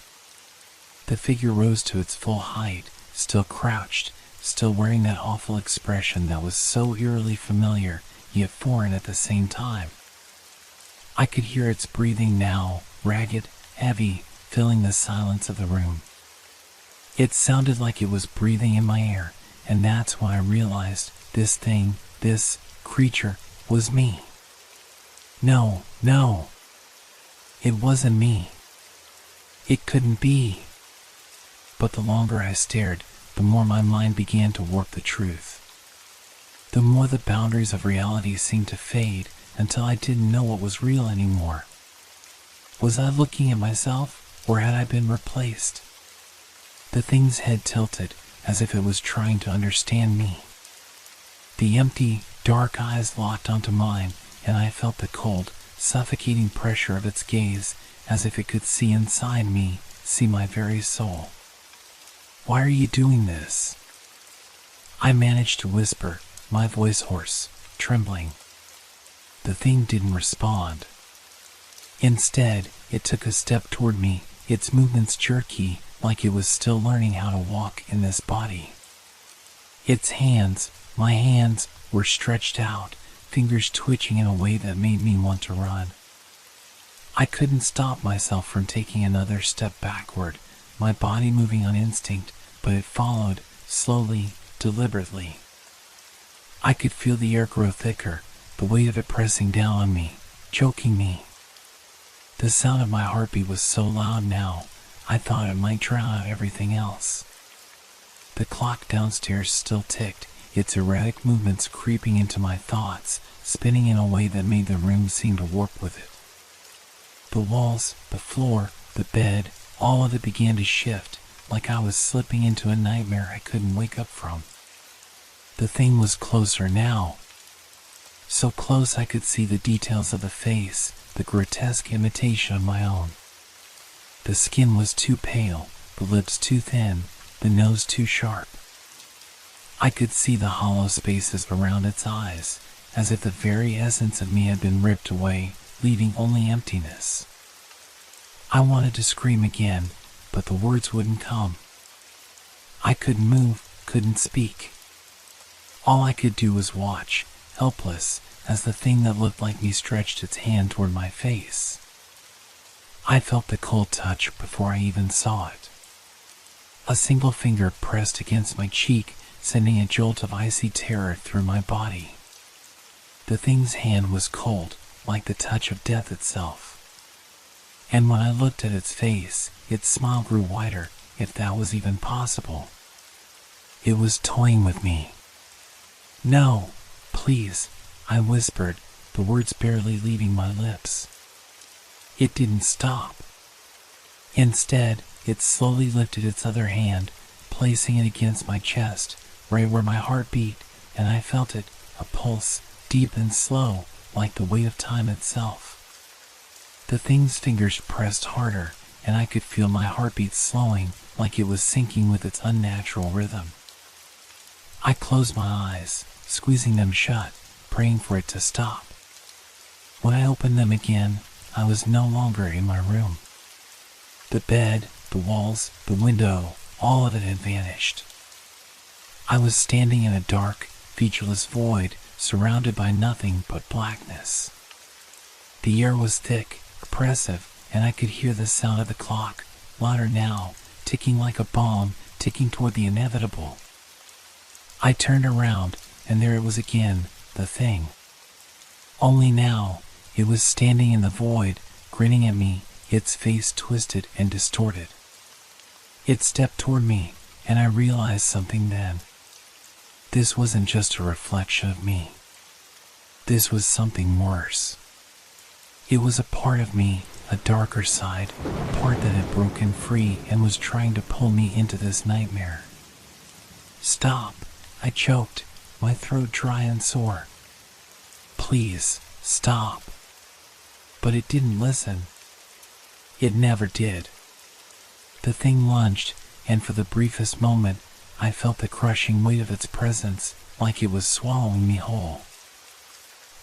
The figure rose to its full height, still crouched, still wearing that awful expression that was so eerily familiar, yet foreign at the same time. I could hear its breathing now, ragged, heavy, filling the silence of the room. It sounded like it was breathing in my ear, and that's when I realized this thing, this creature, was me. No, it wasn't me. It couldn't be. But the longer I stared, the more my mind began to warp the truth. The more the boundaries of reality seemed to fade until I didn't know what was real anymore. Was I looking at myself, or had I been replaced? The thing's head tilted, as if it was trying to understand me. The empty, dark eyes locked onto mine, and I felt the cold, suffocating pressure of its gaze, as if it could see inside me, see my very soul. "Why are you doing this?" I managed to whisper, my voice hoarse, trembling. The thing didn't respond. Instead, it took a step toward me, its movements jerky, like it was still learning how to walk in this body. Its hands, my hands, were stretched out, fingers twitching in a way that made me want to run. I couldn't stop myself from taking another step backward, my body moving on instinct, but it followed, slowly, deliberately. I could feel the air grow thicker, the weight of it pressing down on me, choking me. The sound of my heartbeat was so loud now, I thought it might drown out everything else. The clock downstairs still ticked, its erratic movements creeping into my thoughts, spinning in a way that made the room seem to warp with it. The walls, the floor, the bed, all of it began to shift, like I was slipping into a nightmare I couldn't wake up from. The thing was closer now. So close I could see the details of the face, the grotesque imitation of my own. The skin was too pale, the lips too thin, the nose too sharp. I could see the hollow spaces around its eyes, as if the very essence of me had been ripped away, leaving only emptiness. I wanted to scream again, but the words wouldn't come. I couldn't move, couldn't speak. All I could do was watch, helpless, as the thing that looked like me stretched its hand toward my face. I felt the cold touch before I even saw it. A single finger pressed against my cheek, sending a jolt of icy terror through my body. The thing's hand was cold, like the touch of death itself. And when I looked at its face, its smile grew wider, if that was even possible. It was toying with me. "No, please," I whispered, the words barely leaving my lips. It didn't stop. Instead, it slowly lifted its other hand, placing it against my chest, right where my heart beat, and I felt it, a pulse, deep and slow, like the weight of time itself. The thing's fingers pressed harder, and I could feel my heartbeat slowing, like it was syncing with its unnatural rhythm. I closed my eyes, squeezing them shut, praying for it to stop. When I opened them again, I was no longer in my room. The bed, the walls, the window, all of it had vanished. I was standing in a dark, featureless void, surrounded by nothing but blackness. The air was thick, oppressive, and I could hear the sound of the clock, louder now, ticking like a bomb, ticking toward the inevitable. I turned around, and there it was again, the thing. Only now, it was standing in the void, grinning at me, its face twisted and distorted. It stepped toward me, and I realized something then. This wasn't just a reflection of me. This was something worse. It was a part of me, a darker side, a part that had broken free and was trying to pull me into this nightmare. "Stop," I choked, my throat dry and sore. "Please, stop." But it didn't listen. It never did. The thing lunged, and for the briefest moment, I felt the crushing weight of its presence, like it was swallowing me whole.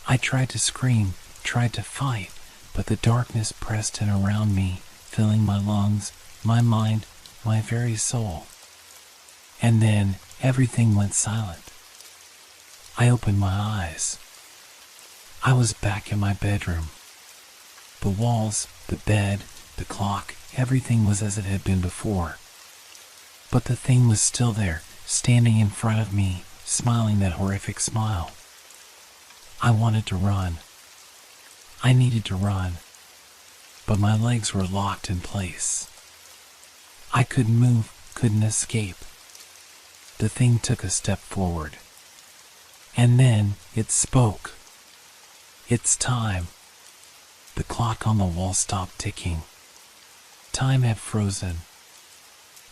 I tried to scream, tried to fight, but the darkness pressed in around me, filling my lungs, my mind, my very soul. And then, everything went silent. I opened my eyes. I was back in my bedroom. The walls, the bed, the clock, everything was as it had been before. But the thing was still there, standing in front of me, smiling that horrific smile. I wanted to run. I needed to run. But my legs were locked in place. I couldn't move, couldn't escape. The thing took a step forward. And then it spoke. "It's time." The clock on the wall stopped ticking. Time had frozen.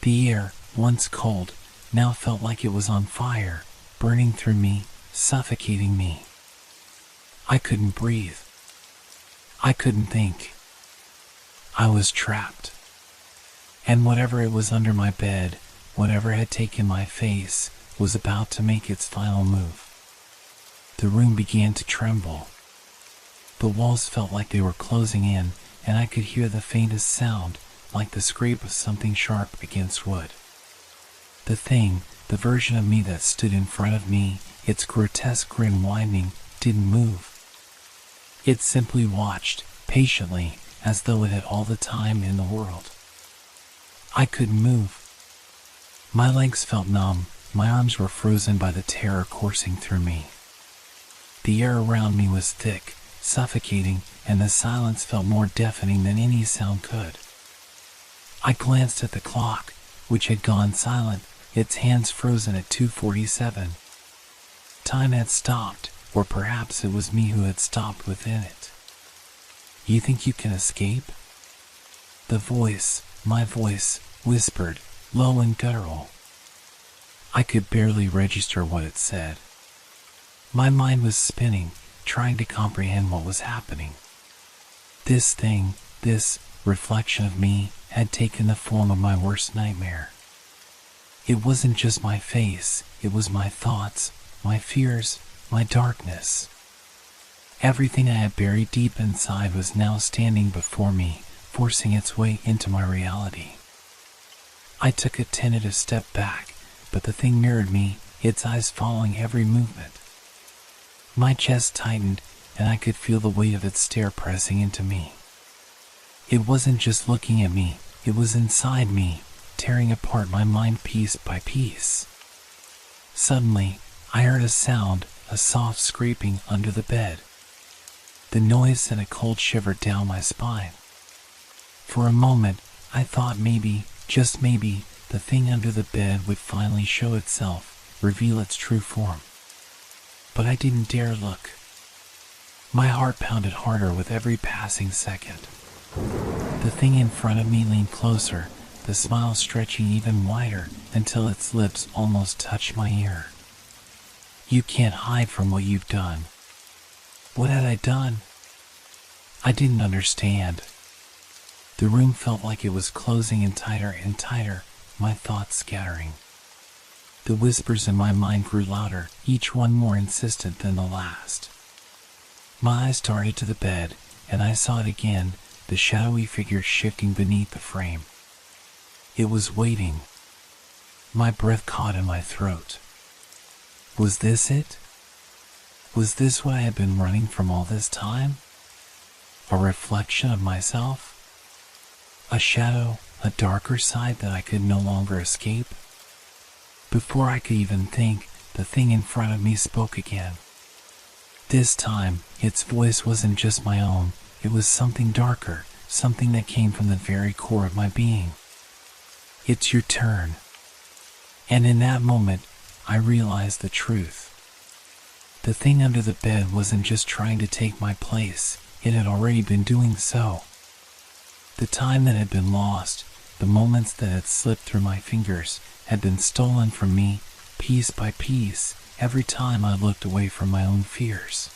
The air, once cold, now felt like it was on fire, burning through me, suffocating me. I couldn't breathe. I couldn't think. I was trapped. And whatever it was under my bed, whatever had taken my face, was about to make its final move. The room began to tremble. The walls felt like they were closing in, and I could hear the faintest sound, like the scrape of something sharp against wood. The thing, the version of me that stood in front of me, its grotesque grin widening, didn't move. It simply watched, patiently, as though it had all the time in the world. I couldn't move. My legs felt numb, my arms were frozen by the terror coursing through me. The air around me was thick, suffocating, and the silence felt more deafening than any sound could. I glanced at the clock, which had gone silent, its hands frozen at 2:47. Time had stopped, or perhaps it was me who had stopped within it. "You think you can escape?" The voice, my voice, whispered, low and guttural. I could barely register what it said. My mind was spinning, trying to comprehend what was happening. This thing, this reflection of me, had taken the form of my worst nightmare. It wasn't just my face, it was my thoughts, my fears, my darkness. Everything I had buried deep inside was now standing before me, forcing its way into my reality. I took a tentative step back, but the thing mirrored me, its eyes following every movement. My chest tightened, and I could feel the weight of its stare pressing into me. It wasn't just looking at me, it was inside me, tearing apart my mind piece by piece. Suddenly, I heard a sound, a soft scraping under the bed. The noise sent a cold shiver down my spine. For a moment, I thought maybe, just maybe, the thing under the bed would finally show itself, reveal its true form. But I didn't dare look. My heart pounded harder with every passing second. The thing in front of me leaned closer, the smile stretching even wider until its lips almost touched my ear. "You can't hide from what you've done." What had I done? I didn't understand. The room felt like it was closing in tighter and tighter, my thoughts scattering. The whispers in my mind grew louder, each one more insistent than the last. My eyes darted to the bed, and I saw it again, the shadowy figure shifting beneath the frame. It was waiting. My breath caught in my throat. Was this it? Was this what I had been running from all this time? A reflection of myself? A shadow, a darker side that I could no longer escape? Before I could even think, the thing in front of me spoke again. This time, its voice wasn't just my own, it was something darker, something that came from the very core of my being. It's your turn. And in that moment, I realized the truth. The thing under the bed wasn't just trying to take my place, it had already been doing so. The time that had been lost, the moments that had slipped through my fingers, had been stolen from me, piece by piece, every time I looked away from my own fears.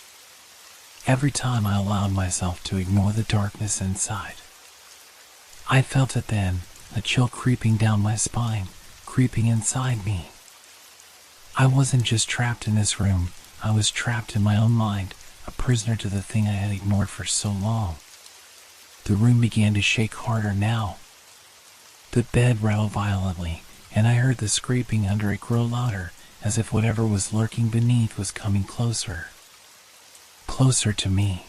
Every time I allowed myself to ignore the darkness inside. I felt it then, a chill creeping down my spine, creeping inside me. I wasn't just trapped in this room, I was trapped in my own mind, a prisoner to the thing I had ignored for so long. The room began to shake harder now. The bed rattled violently, and I heard the scraping under it grow louder, as if whatever was lurking beneath was coming closer. Closer to me.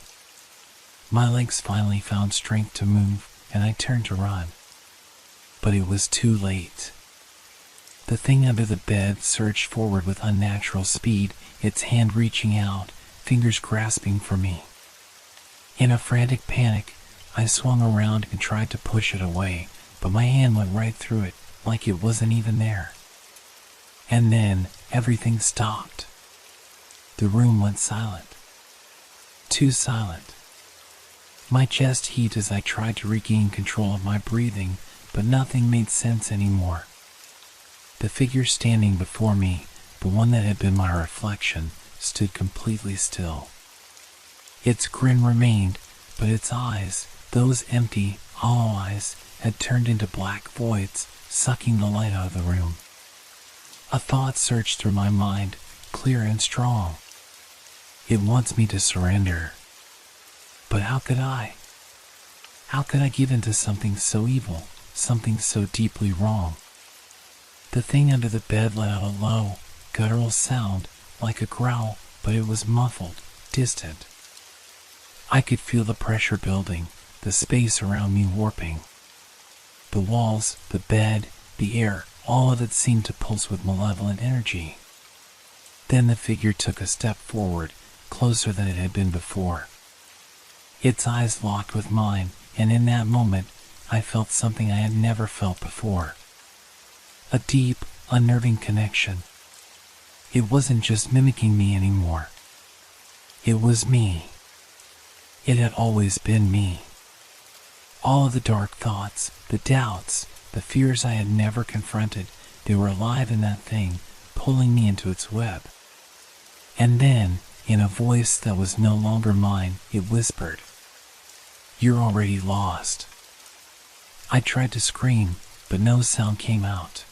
My legs finally found strength to move, and I turned to run. But it was too late. The thing under the bed surged forward with unnatural speed, its hand reaching out, fingers grasping for me. In a frantic panic, I swung around and tried to push it away, but my hand went right through it, like it wasn't even there. And then, everything stopped. The room went silent. Too silent. My chest heaved as I tried to regain control of my breathing, but nothing made sense anymore. The figure standing before me, the one that had been my reflection, stood completely still. Its grin remained, but its eyes, those empty, hollow eyes, had turned into black voids, sucking the light out of the room. A thought surged through my mind, clear and strong. It wants me to surrender. But how could I? How could I give in to something so evil, something so deeply wrong? The thing under the bed let out a low, guttural sound, like a growl, but it was muffled, distant. I could feel the pressure building, the space around me warping. The walls, the bed, the air, all of it seemed to pulse with malevolent energy. Then the figure took a step forward, closer than it had been before. Its eyes locked with mine, and in that moment, I felt something I had never felt before. A deep, unnerving connection. It wasn't just mimicking me anymore. It was me. It had always been me. All of the dark thoughts, the doubts, the fears I had never confronted, they were alive in that thing, pulling me into its web. And then, in a voice that was no longer mine, it whispered, "You're already lost." I tried to scream, but no sound came out.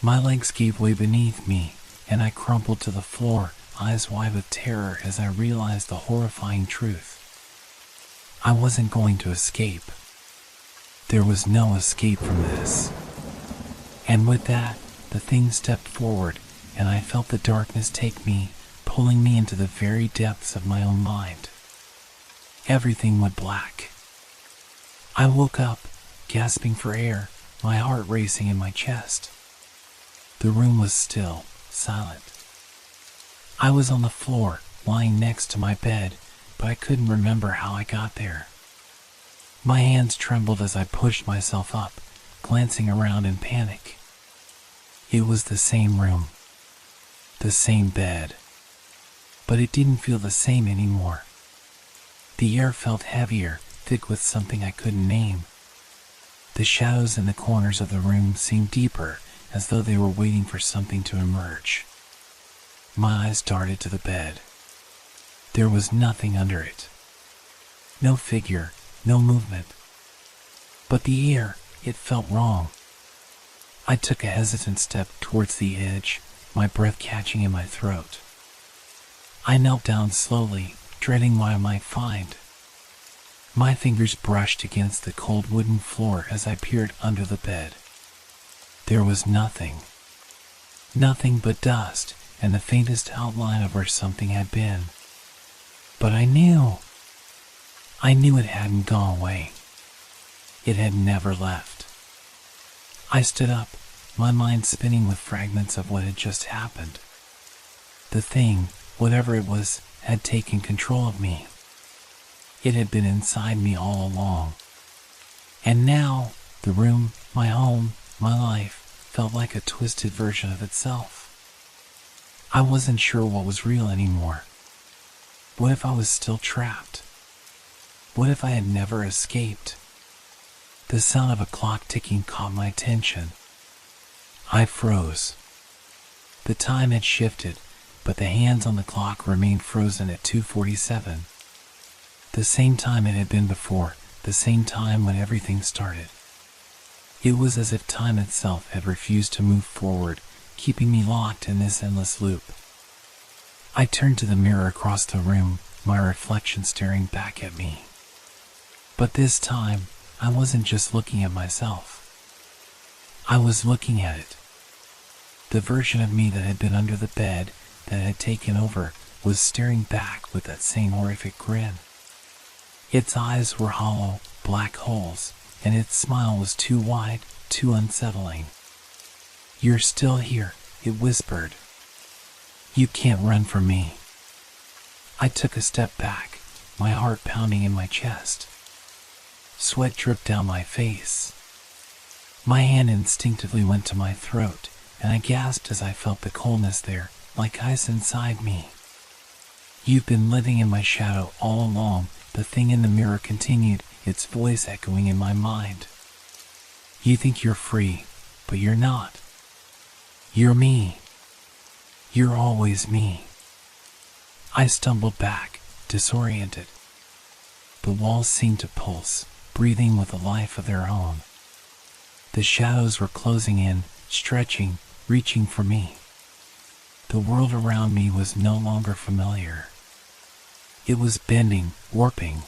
My legs gave way beneath me, and I crumpled to the floor, eyes wide with terror as I realized the horrifying truth. I wasn't going to escape. There was no escape from this. And with that, the thing stepped forward, and I felt the darkness take me, pulling me into the very depths of my own mind. Everything went black. I woke up, gasping for air, my heart racing in my chest. The room was still, silent. I was on the floor, lying next to my bed, but I couldn't remember how I got there. My hands trembled as I pushed myself up, glancing around in panic. It was the same room, the same bed, but it didn't feel the same anymore. The air felt heavier, thick with something I couldn't name. The shadows in the corners of the room seemed deeper, as though they were waiting for something to emerge. My eyes darted to the bed. There was nothing under it. No figure, no movement. But the air, it felt wrong. I took a hesitant step towards the edge, my breath catching in my throat. I knelt down slowly, dreading what I might find. My fingers brushed against the cold wooden floor as I peered under the bed. There was nothing. Nothing but dust and the faintest outline of where something had been. But I knew it hadn't gone away. It had never left. I stood up, my mind spinning with fragments of what had just happened. The thing, whatever it was, had taken control of me. It had been inside me all along. And now, the room, my home, my life, felt like a twisted version of itself. I wasn't sure what was real anymore. What if I was still trapped? What if I had never escaped? The sound of a clock ticking caught my attention. I froze. The time had shifted, but the hands on the clock remained frozen at 2:47. The same time it had been before, the same time when everything started. It was as if time itself had refused to move forward, keeping me locked in this endless loop. I turned to the mirror across the room, my reflection staring back at me. But this time, I wasn't just looking at myself. I was looking at it. The version of me that had been under the bed, that had taken over, was staring back with that same horrific grin. Its eyes were hollow, black holes, and its smile was too wide, too unsettling. "You're still here," it whispered. "You can't run from me." I took a step back, my heart pounding in my chest. Sweat dripped down my face. My hand instinctively went to my throat, and I gasped as I felt the coldness there, like ice inside me. "You've been living in my shadow all along," the thing in the mirror continued, its voice echoing in my mind. "You think you're free, but you're not. You're me. You're always me." I stumbled back, disoriented. The walls seemed to pulse, breathing with a life of their own. The shadows were closing in, stretching, reaching for me. The world around me was no longer familiar. It was bending, warping.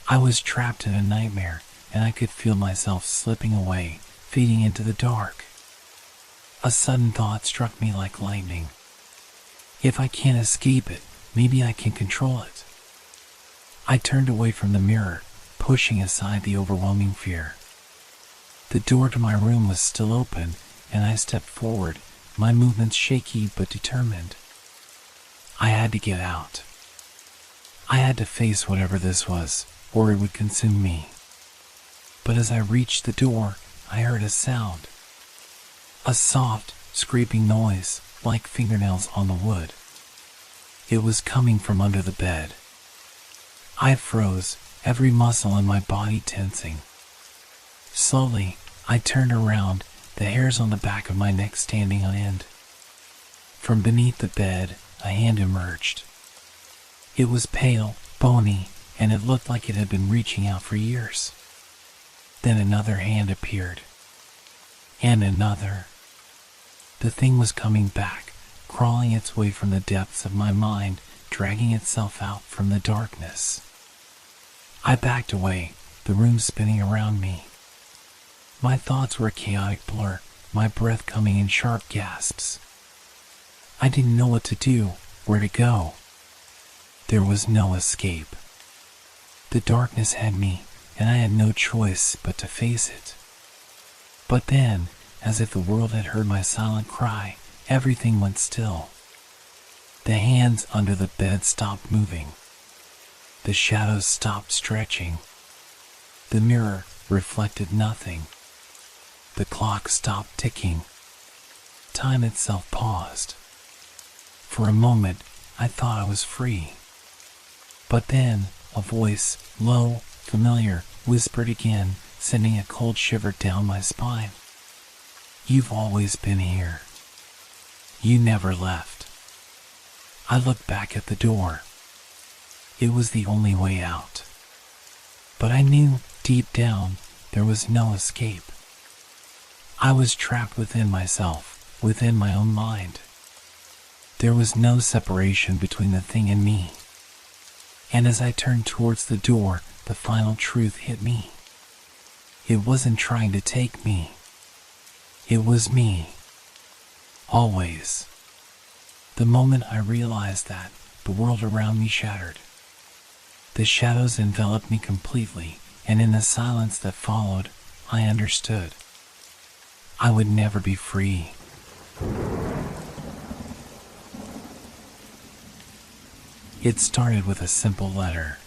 I was trapped in a nightmare, and I could feel myself slipping away, fading into the dark. A sudden thought struck me like lightning. If I can't escape it, maybe I can control it. I turned away from the mirror, pushing aside the overwhelming fear. The door to my room was still open, and I stepped forward, my movements shaky but determined. I had to get out. I had to face whatever this was, or it would consume me. But as I reached the door, I heard a sound. A soft, scraping noise, like fingernails on the wood. It was coming from under the bed. I froze, every muscle in my body tensing. Slowly, I turned around, the hairs on the back of my neck standing on end. From beneath the bed, a hand emerged. It was pale, bony, and it looked like it had been reaching out for years. Then another hand appeared. And another. The thing was coming back, crawling its way from the depths of my mind, dragging itself out from the darkness. I backed away, the room spinning around me. My thoughts were a chaotic blur, my breath coming in sharp gasps. I didn't know what to do, where to go. There was no escape. The darkness had me, and I had no choice but to face it. But then, as if the world had heard my silent cry, everything went still. The hands under the bed stopped moving. The shadows stopped stretching. The mirror reflected nothing. The clock stopped ticking. Time itself paused. For a moment, I thought I was free. But then, a voice, low, familiar, whispered again, sending a cold shiver down my spine. "You've always been here. You never left." I looked back at the door. It was the only way out. But I knew, deep down, there was no escape. I was trapped within myself, within my own mind. There was no separation between the thing and me. And as I turned towards the door, the final truth hit me. It wasn't trying to take me. It was me. Always. The moment I realized that, the world around me shattered. The shadows enveloped me completely, and in the silence that followed, I understood. I would never be free. It started with a simple letter.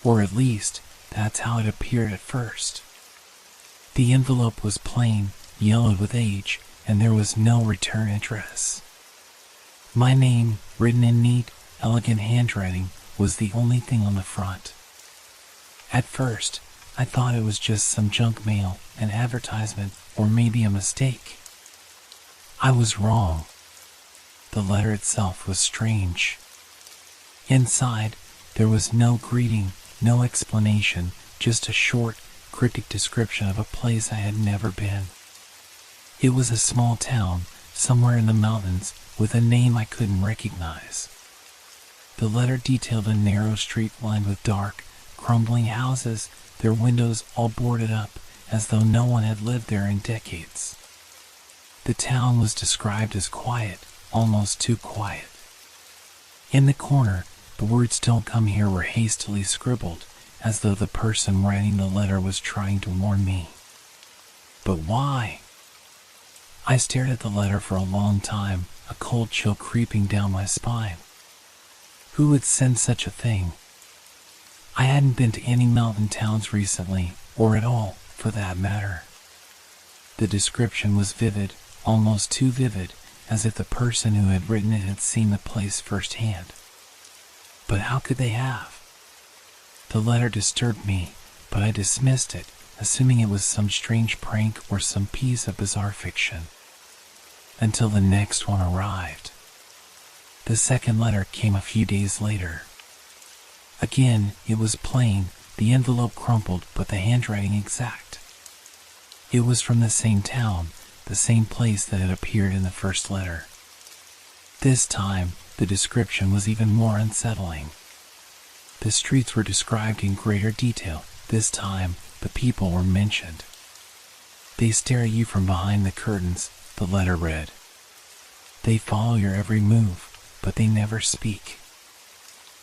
Or at least, that's how it appeared at first. The envelope was plain, yellowed with age, and there was no return address. My name, written in neat, elegant handwriting, was the only thing on the front. At first, I thought it was just some junk mail, an advertisement, or maybe a mistake. I was wrong. The letter itself was strange. Inside, there was no greeting, no explanation, just a short, cryptic description of a place I had never been. It was a small town, somewhere in the mountains, with a name I couldn't recognize. The letter detailed a narrow street lined with dark, crumbling houses, their windows all boarded up, as though no one had lived there in decades. The town was described as quiet, almost too quiet. In the corner, the words "Don't come here" were hastily scribbled, as though the person writing the letter was trying to warn me. But why? I stared at the letter for a long time, a cold chill creeping down my spine. Who would send such a thing? I hadn't been to any mountain towns recently, or at all, for that matter. The description was vivid, almost too vivid, as if the person who had written it had seen the place firsthand. But how could they have? The letter disturbed me, but I dismissed it, assuming it was some strange prank or some piece of bizarre fiction. Until the next one arrived. The second letter came a few days later. Again, it was plain, the envelope crumpled, but the handwriting exact. It was from the same town, the same place that had appeared in the first letter. This time, the description was even more unsettling. The streets were described in greater detail. This time, the people were mentioned. They stare at you from behind the curtains, the letter read. They follow your every move, but they never speak.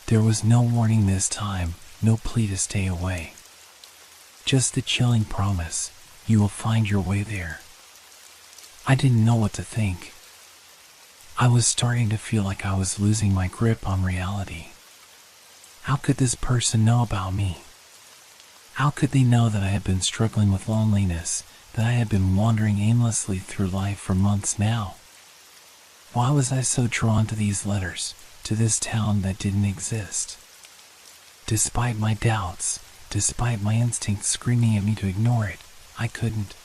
There was no warning this time, no plea to stay away. Just the chilling promise, you will find your way there. I didn't know what to think. I was starting to feel like I was losing my grip on reality. How could this person know about me? How could they know that I had been struggling with loneliness, that I had been wandering aimlessly through life for months now? Why was I so drawn to these letters, to this town that didn't exist? Despite my doubts, despite my instincts screaming at me to ignore it, I couldn't.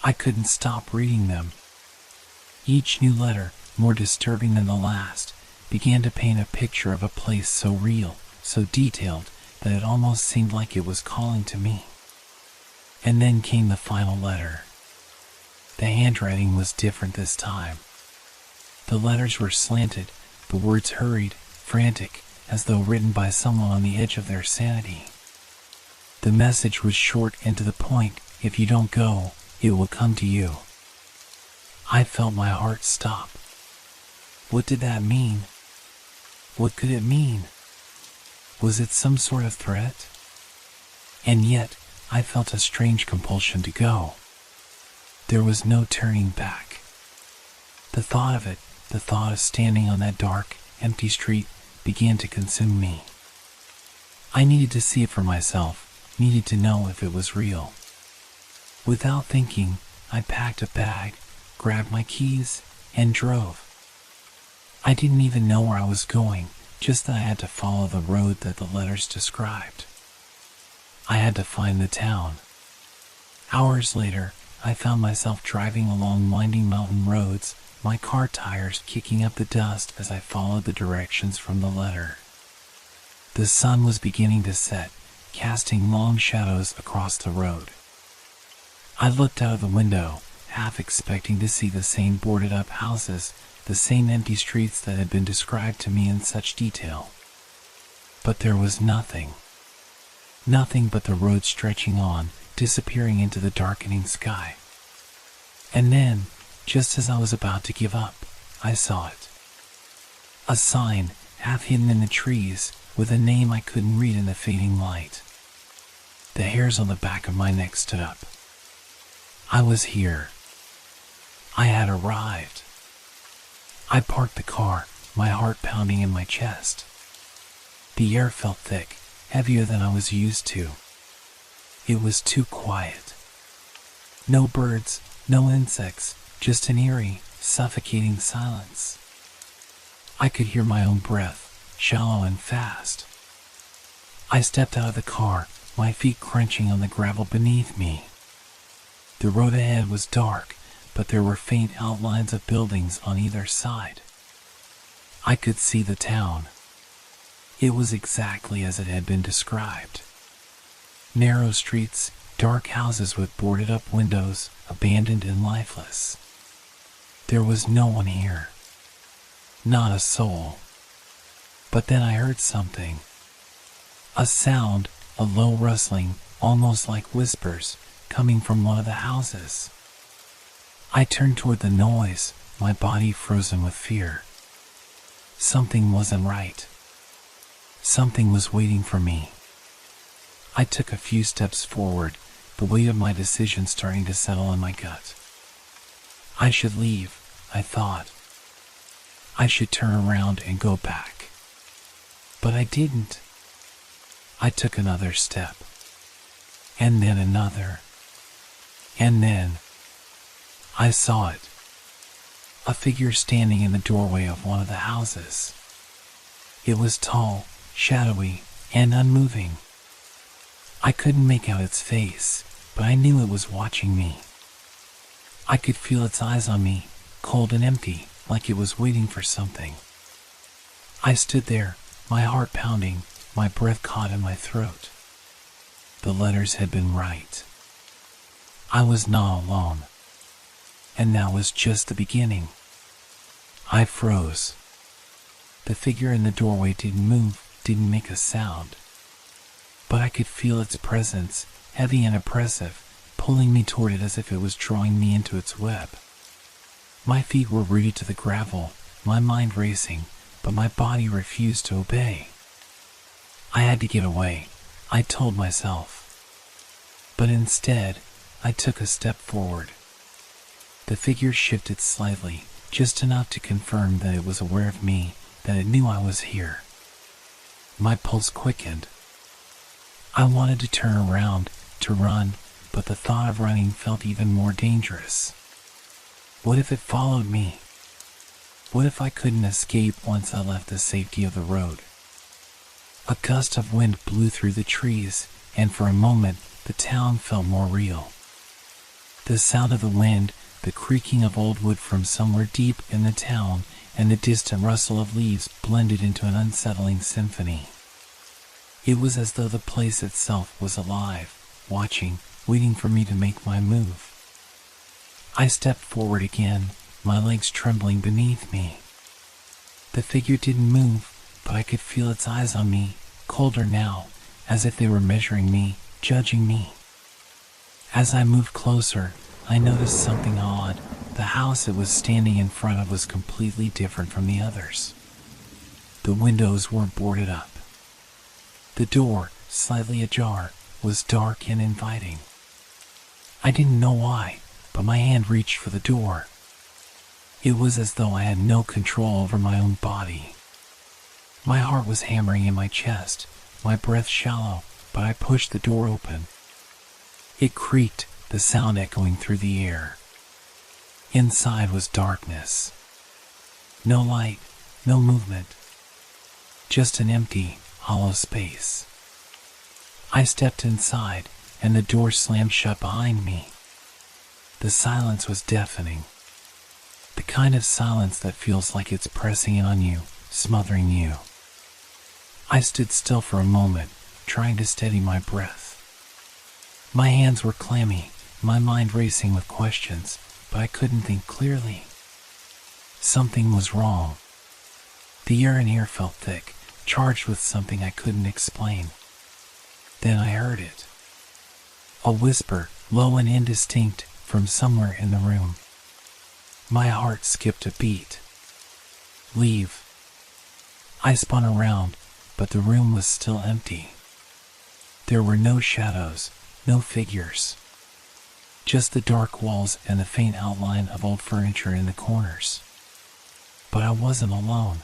I couldn't stop reading them. Each new letter, more disturbing than the last, began to paint a picture of a place so real, so detailed, that it almost seemed like it was calling to me. And then came the final letter. The handwriting was different this time. The letters were slanted, the words hurried, frantic, as though written by someone on the edge of their sanity. The message was short and to the point: if you don't go, it will come to you. I felt my heart stop. What did that mean? What could it mean? Was it some sort of threat? And yet, I felt a strange compulsion to go. There was no turning back. The thought of it, the thought of standing on that dark, empty street, began to consume me. I needed to see it for myself, needed to know if it was real. Without thinking, I packed a bag, grabbed my keys, and drove. I didn't even know where I was going, just that I had to follow the road that the letters described. I had to find the town. Hours later, I found myself driving along winding mountain roads, my car tires kicking up the dust as I followed the directions from the letter. The sun was beginning to set, casting long shadows across the road. I looked out of the window, half expecting to see the same boarded-up houses, the same empty streets that had been described to me in such detail. But there was nothing. Nothing but the road stretching on, disappearing into the darkening sky. And then, just as I was about to give up, I saw it. A sign, half hidden in the trees, with a name I couldn't read in the fading light. The hairs on the back of my neck stood up. I was here. I had arrived. I parked the car, my heart pounding in my chest. The air felt thick, heavier than I was used to. It was too quiet. No birds, no insects, just an eerie, suffocating silence. I could hear my own breath, shallow and fast. I stepped out of the car, my feet crunching on the gravel beneath me. The road ahead was dark, but there were faint outlines of buildings on either side. I could see the town. It was exactly as it had been described. Narrow streets, dark houses with boarded-up windows, abandoned and lifeless. There was no one here. Not a soul. But then I heard something. A sound, a low rustling, almost like whispers, coming from one of the houses. I turned toward the noise, my body frozen with fear. Something wasn't right. Something was waiting for me. I took a few steps forward, the weight of my decision starting to settle in my gut. I should leave, I thought. I should turn around and go back. But I didn't. I took another step. And then another. And then I saw it. A figure standing in the doorway of one of the houses. It was tall, shadowy, and unmoving. I couldn't make out its face, but I knew it was watching me. I could feel its eyes on me, cold and empty, like it was waiting for something. I stood there, my heart pounding, my breath caught in my throat. The letters had been right. I was not alone. And that was just the beginning. I froze. The figure in the doorway didn't move, didn't make a sound. But I could feel its presence, heavy and oppressive, pulling me toward it as if it was drawing me into its web. My feet were rooted to the gravel, my mind racing, but my body refused to obey. I had to get away, I told myself. But instead, I took a step forward. The figure shifted slightly, just enough to confirm that it was aware of me, that it knew I was here. My pulse quickened. I wanted to turn around, to run, but the thought of running felt even more dangerous. What if it followed me? What if I couldn't escape once I left the safety of the road? A gust of wind blew through the trees, and for a moment, the town felt more real. The sound of the wind, the creaking of old wood from somewhere deep in the town, and the distant rustle of leaves blended into an unsettling symphony. It was as though the place itself was alive, watching, waiting for me to make my move. I stepped forward again, my legs trembling beneath me. The figure didn't move, but I could feel its eyes on me, colder now, as if they were measuring me, judging me. As I moved closer, I noticed something odd. The house it was standing in front of was completely different from the others. The windows weren't boarded up. The door, slightly ajar, was dark and inviting. I didn't know why, but my hand reached for the door. It was as though I had no control over my own body. My heart was hammering in my chest, my breath shallow, but I pushed the door open. It creaked, the sound echoing through the air. Inside was darkness. No light, no movement. Just an empty, hollow space. I stepped inside, and the door slammed shut behind me. The silence was deafening. The kind of silence that feels like it's pressing in on you, smothering you. I stood still for a moment, trying to steady my breath. My hands were clammy, my mind racing with questions, but I couldn't think clearly. Something was wrong. The air in here felt thick, charged with something I couldn't explain. Then I heard it. A whisper, low and indistinct, from somewhere in the room. My heart skipped a beat. Leave. I spun around, but the room was still empty. There were no shadows, no figures. Just the dark walls and the faint outline of old furniture in the corners. But I wasn't alone.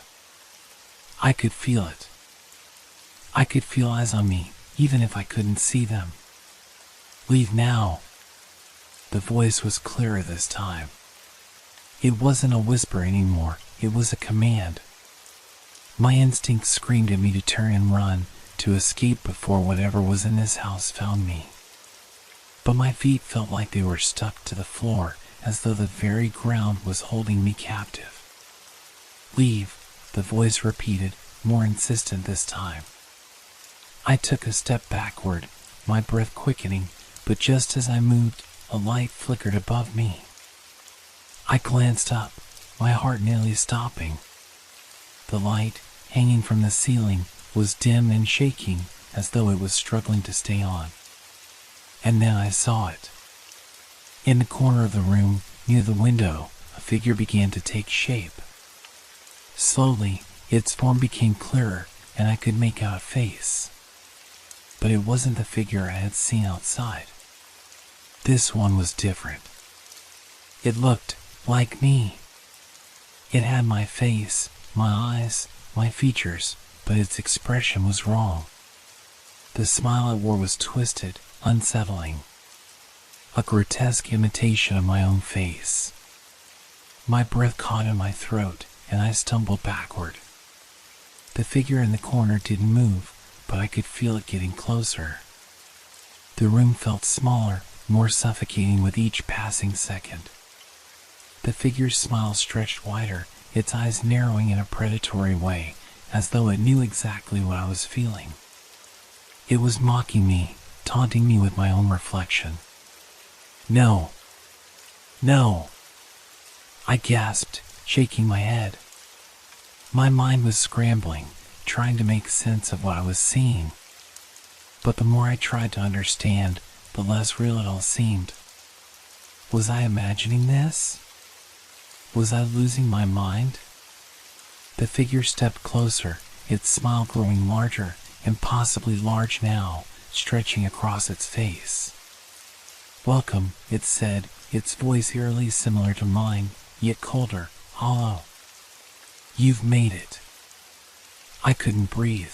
I could feel it. I could feel eyes on me, even if I couldn't see them. Leave now. The voice was clearer this time. It wasn't a whisper anymore, it was a command. My instinct screamed at me to turn and run, to escape before whatever was in this house found me. But my feet felt like they were stuck to the floor, as though the very ground was holding me captive. Leave, the voice repeated, more insistent this time. I took a step backward, my breath quickening, but just as I moved, a light flickered above me. I glanced up, my heart nearly stopping. The light, hanging from the ceiling, was dim and shaking, as though it was struggling to stay on. And then I saw it. In the corner of the room, near the window, a figure began to take shape. Slowly, its form became clearer, and I could make out a face. But it wasn't the figure I had seen outside. This one was different. It looked like me. It had my face, my eyes, my features, but its expression was wrong. The smile it wore was twisted, unsettling. A grotesque imitation of my own face. My breath caught in my throat, and I stumbled backward. The figure in the corner didn't move, but I could feel it getting closer. The room felt smaller, more suffocating with each passing second. The figure's smile stretched wider, its eyes narrowing in a predatory way, as though it knew exactly what I was feeling. It was mocking me, taunting me with my own reflection. No. No. I gasped, shaking my head. My mind was scrambling, trying to make sense of what I was seeing. But the more I tried to understand, the less real it all seemed. Was I imagining this? Was I losing my mind? The figure stepped closer, its smile growing larger, impossibly large now, stretching across its face. Welcome, it said, its voice eerily similar to mine, yet colder, hollow. You've made it. I couldn't breathe.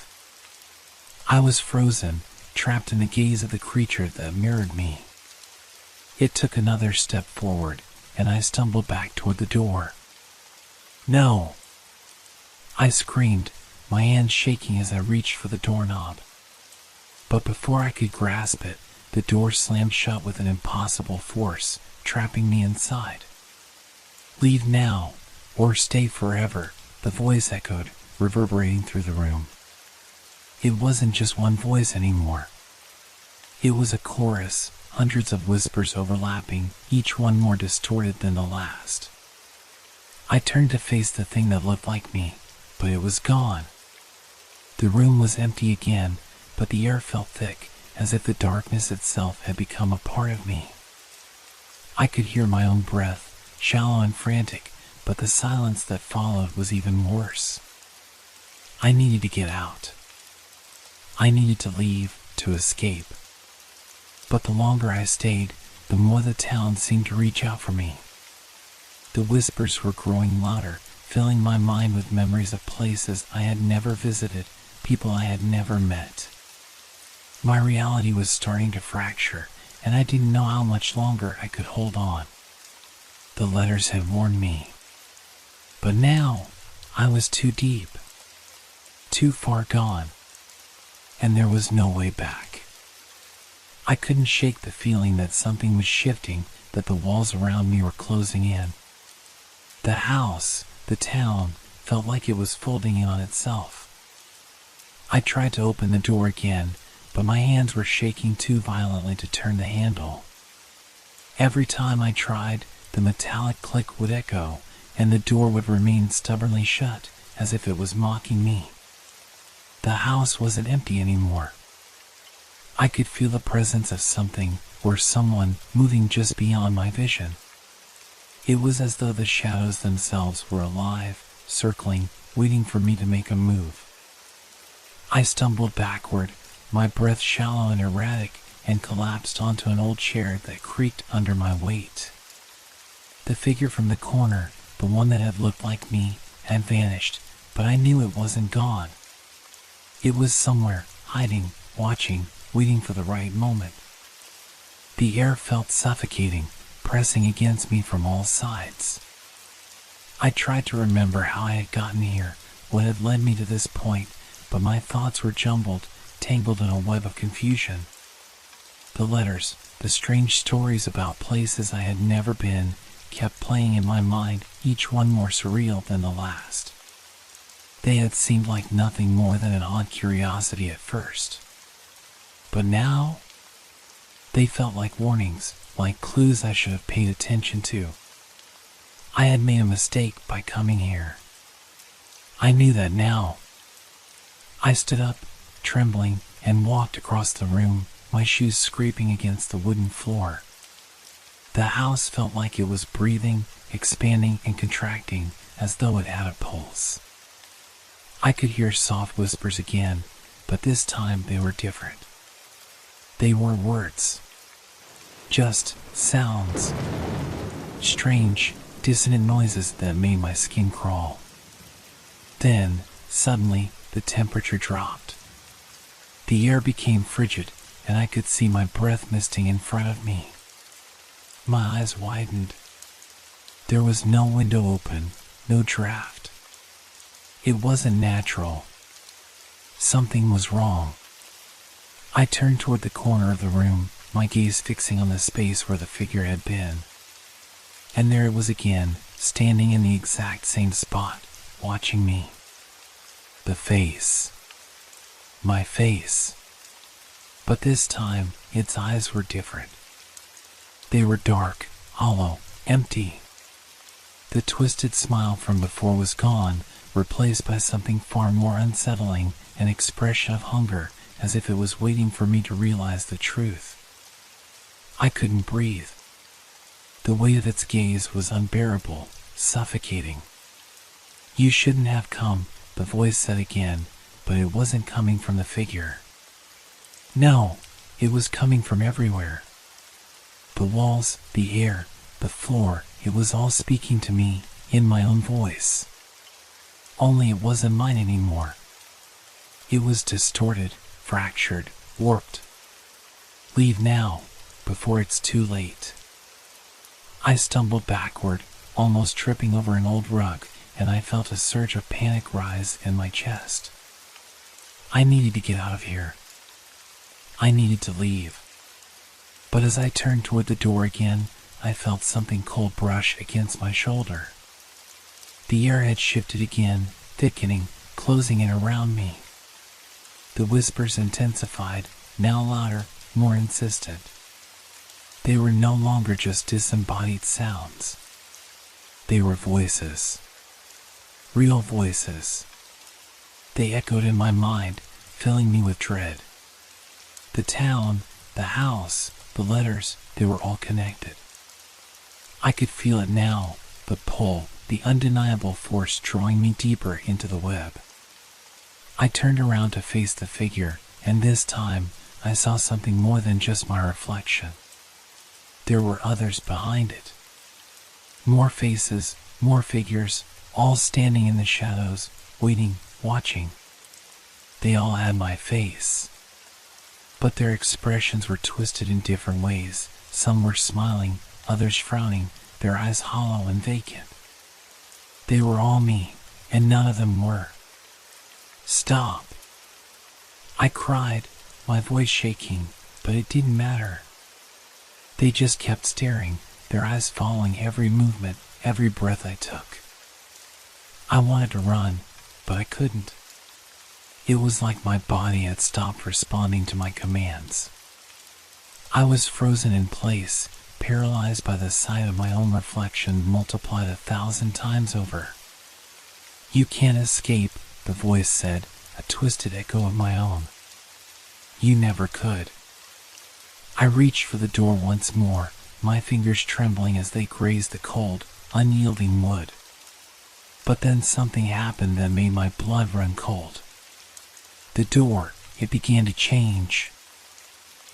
I was frozen, trapped in the gaze of the creature that mirrored me. It took another step forward, and I stumbled back toward the door. No! I screamed, my hands shaking as I reached for the doorknob. But before I could grasp it, the door slammed shut with an impossible force, trapping me inside. Leave now, or stay forever, the voice echoed, reverberating through the room. It wasn't just one voice anymore. It was a chorus, hundreds of whispers overlapping, each one more distorted than the last. I turned to face the thing that looked like me, but it was gone. The room was empty again, but the air felt thick, as if the darkness itself had become a part of me. I could hear my own breath, shallow and frantic, but the silence that followed was even worse. I needed to get out. I needed to leave, to escape. But the longer I stayed, the more the town seemed to reach out for me. The whispers were growing louder, filling my mind with memories of places I had never visited, people I had never met. My reality was starting to fracture, and I didn't know how much longer I could hold on. The letters had warned me. But now, I was too deep, too far gone, and there was no way back. I couldn't shake the feeling that something was shifting, that the walls around me were closing in. The house, the town, felt like it was folding in on itself. I tried to open the door again, but my hands were shaking too violently to turn the handle. Every time I tried, the metallic click would echo, and the door would remain stubbornly shut, as if it was mocking me. The house wasn't empty anymore. I could feel the presence of something or someone moving just beyond my vision. It was as though the shadows themselves were alive, circling, waiting for me to make a move. I stumbled backward, my breath shallow and erratic, and collapsed onto an old chair that creaked under my weight. The figure from the corner, the one that had looked like me, had vanished, but I knew it wasn't gone. It was somewhere, hiding, watching, waiting for the right moment. The air felt suffocating, pressing against me from all sides. I tried to remember how I had gotten here, what had led me to this point, but my thoughts were jumbled, tangled in a web of confusion. The letters, the strange stories about places I had never been, kept playing in my mind, each one more surreal than the last. They had seemed like nothing more than an odd curiosity at first. But now, they felt like warnings, like clues I should have paid attention to. I had made a mistake by coming here. I knew that now. I stood up, trembling, and walked across the room, my shoes scraping against the wooden floor. The house felt like it was breathing, expanding, and contracting, as though it had a pulse. I could hear soft whispers again, but this time they were different. They weren't words. Just sounds. Strange, dissonant noises that made my skin crawl. Then, suddenly, the temperature dropped. The air became frigid, and I could see my breath misting in front of me. My eyes widened. There was no window open, no draft. It wasn't natural. Something was wrong. I turned toward the corner of the room, my gaze fixing on the space where the figure had been. And there it was again, standing in the exact same spot, watching me. The face. My face. But this time, its eyes were different. They were dark, hollow, empty. The twisted smile from before was gone, replaced by something far more unsettling, an expression of hunger, as if it was waiting for me to realize the truth. I couldn't breathe. The weight of its gaze was unbearable, suffocating. "You shouldn't have come," the voice said again, but it wasn't coming from the figure. No, it was coming from everywhere. The walls, the air, the floor, it was all speaking to me, in my own voice. Only it wasn't mine anymore. It was distorted, fractured, warped. Leave now, before it's too late. I stumbled backward, almost tripping over an old rug, and I felt a surge of panic rise in my chest. I needed to get out of here. I needed to leave. But as I turned toward the door again, I felt something cold brush against my shoulder. The air had shifted again, thickening, closing in around me. The whispers intensified, now louder, more insistent. They were no longer just disembodied sounds. They were voices. Real voices. They echoed in my mind, filling me with dread. The town, the house, the letters, they were all connected. I could feel it now, the pull, the undeniable force drawing me deeper into the web. I turned around to face the figure, and this time, I saw something more than just my reflection. There were others behind it. More faces, more figures, all standing in the shadows, waiting, watching. They all had my face. But their expressions were twisted in different ways. Some were smiling, others frowning, their eyes hollow and vacant. They were all me, and none of them were. "Stop!" I cried, my voice shaking, but it didn't matter. They just kept staring, their eyes following every movement, every breath I took. I wanted to run, but I couldn't. It was like my body had stopped responding to my commands. I was frozen in place, paralyzed by the sight of my own reflection multiplied 1,000 times over. "You can't escape," the voice said, a a twisted echo of my own. You never could. I reached for the door once more, my fingers trembling as they grazed the cold, unyielding wood. But then something happened that made my blood run cold. The door, it began to change.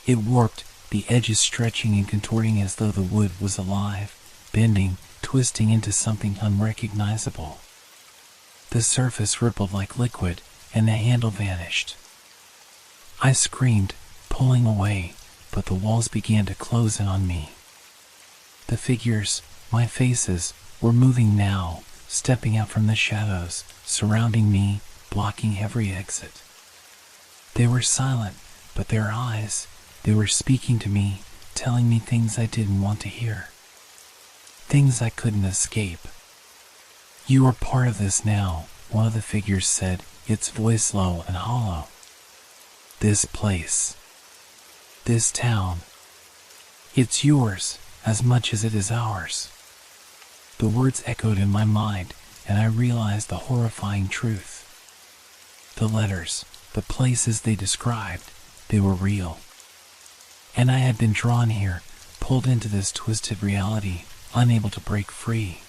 It warped, the edges stretching and contorting as though the wood was alive, bending, twisting into something unrecognizable. The surface rippled like liquid, and the handle vanished. I screamed, pulling away, but the walls began to close in on me. The figures, my faces, were moving now, stepping out from the shadows, surrounding me, blocking every exit. They were silent, but their eyes, they were speaking to me, telling me things I didn't want to hear. Things I couldn't escape. You are part of this now, one of the figures said, its voice low and hollow. This place. This town. It's yours, as much as it is ours. The words echoed in my mind, and I realized the horrifying truth. The letters, the places they described, they were real. And I had been drawn here, pulled into this twisted reality, unable to break free.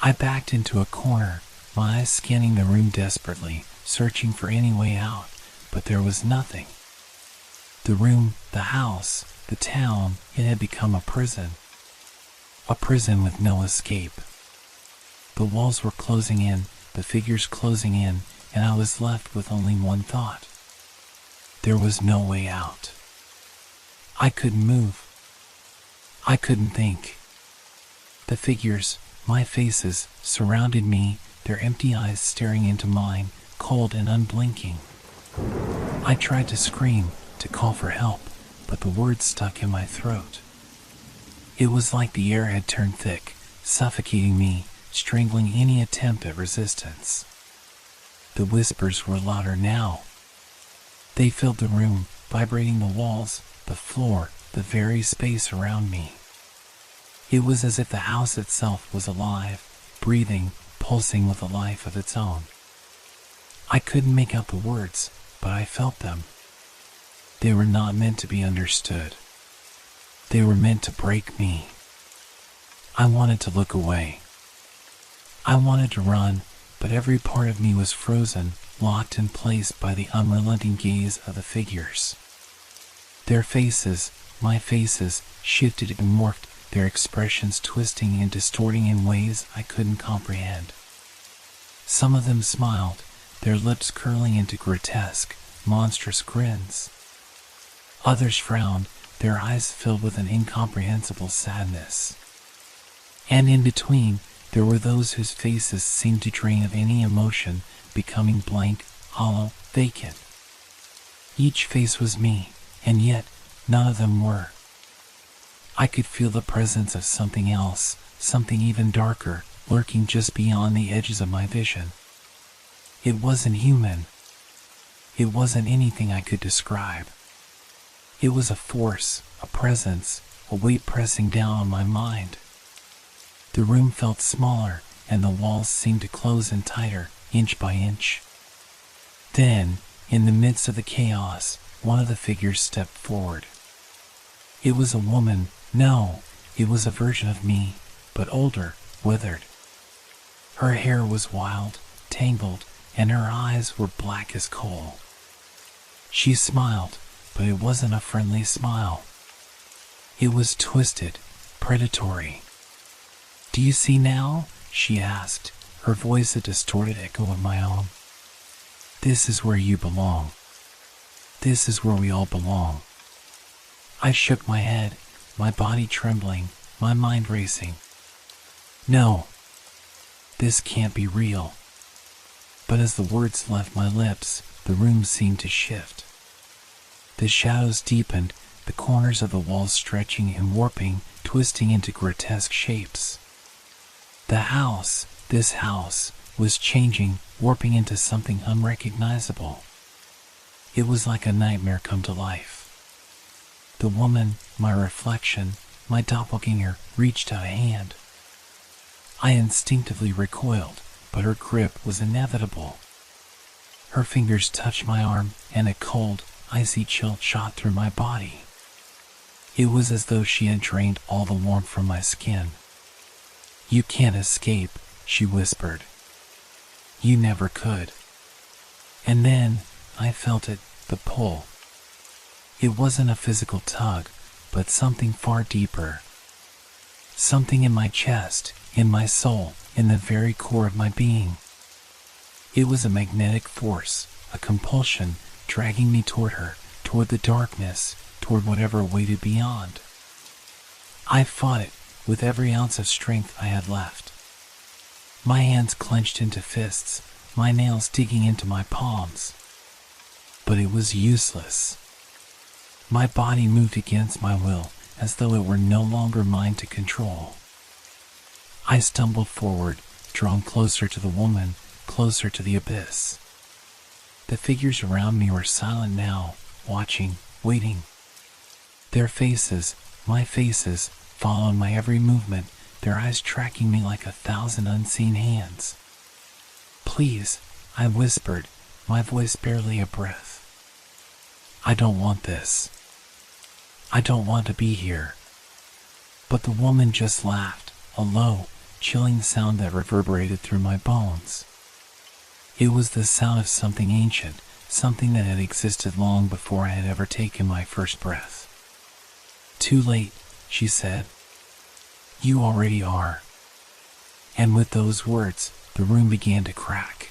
I backed into a corner, my eyes scanning the room desperately, searching for any way out, but there was nothing. The room, the house, the town, it had become a prison. A prison with no escape. The walls were closing in, the figures closing in, and I was left with only one thought. There was no way out. I couldn't move. I couldn't think. The figures, my faces, surrounded me, their empty eyes staring into mine, cold and unblinking. I tried to scream, to call for help, but the words stuck in my throat. It was like the air had turned thick, suffocating me, strangling any attempt at resistance. The whispers were louder now. They filled the room, vibrating the walls, the floor, the very space around me. It was as if the house itself was alive, breathing, pulsing with a life of its own. I couldn't make out the words, but I felt them. They were not meant to be understood. They were meant to break me. I wanted to look away. I wanted to run, but every part of me was frozen, locked in place by the unrelenting gaze of the figures. Their faces, my faces, shifted and morphed, their expressions twisting and distorting in ways I couldn't comprehend. Some of them smiled, their lips curling into grotesque, monstrous grins. Others frowned, their eyes filled with an incomprehensible sadness. And in between, there were those whose faces seemed to drain of any emotion, becoming blank, hollow, vacant. Each face was me, and yet none of them were. I could feel the presence of something else, something even darker, lurking just beyond the edges of my vision. It wasn't human. It wasn't anything I could describe. It was a force, a presence, a weight pressing down on my mind. The room felt smaller, and the walls seemed to close in tighter, inch by inch. Then, in the midst of the chaos, one of the figures stepped forward. It was a woman. No, it was a version of me, but older, withered. Her hair was wild, tangled, and her eyes were black as coal. She smiled, but it wasn't a friendly smile. It was twisted, predatory. "Do you see now?" she asked, her voice a distorted echo of my own. "This is where you belong. This is where we all belong." I shook my head, my body trembling, my mind racing. No, this can't be real. But as the words left my lips, the room seemed to shift. The shadows deepened, the corners of the walls stretching and warping, twisting into grotesque shapes. The house, this house, was changing, warping into something unrecognizable. It was like a nightmare come to life. The woman, my reflection, my doppelganger, reached out a hand. I instinctively recoiled, but her grip was inevitable. Her fingers touched my arm, and a cold, icy chill shot through my body. It was as though she had drained all the warmth from my skin. "You can't escape," she whispered. "You never could." And then I felt it, the pull. It wasn't a physical tug, but something far deeper. Something in my chest, in my soul, in the very core of my being. It was a magnetic force, a compulsion, dragging me toward her, toward the darkness, toward whatever waited beyond. I fought it with every ounce of strength I had left. My hands clenched into fists, my nails digging into my palms. But it was useless. My body moved against my will, as though it were no longer mine to control. I stumbled forward, drawn closer to the woman, closer to the abyss. The figures around me were silent now, watching, waiting. Their faces, my faces, followed my every movement, their eyes tracking me like 1,000 unseen hands. "Please," I whispered, my voice barely a breath. "I don't want this. I don't want to be here." But the woman just laughed, a low, chilling sound that reverberated through my bones. It was the sound of something ancient, something that had existed long before I had ever taken my first breath. "Too late," she said. "You already are." And with those words, the room began to crack.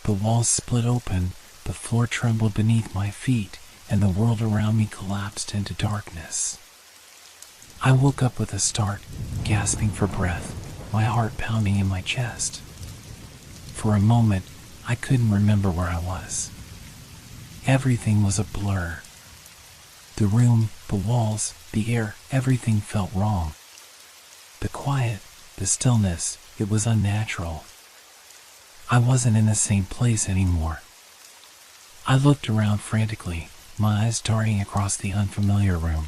The walls split open, the floor trembled beneath my feet, and the world around me collapsed into darkness. I woke up with a start, gasping for breath, my heart pounding in my chest. For a moment, I couldn't remember where I was. Everything was a blur. The room, the walls, the air, everything felt wrong. The quiet, the stillness, it was unnatural. I wasn't in the same place anymore. I looked around frantically, my eyes darting across the unfamiliar room.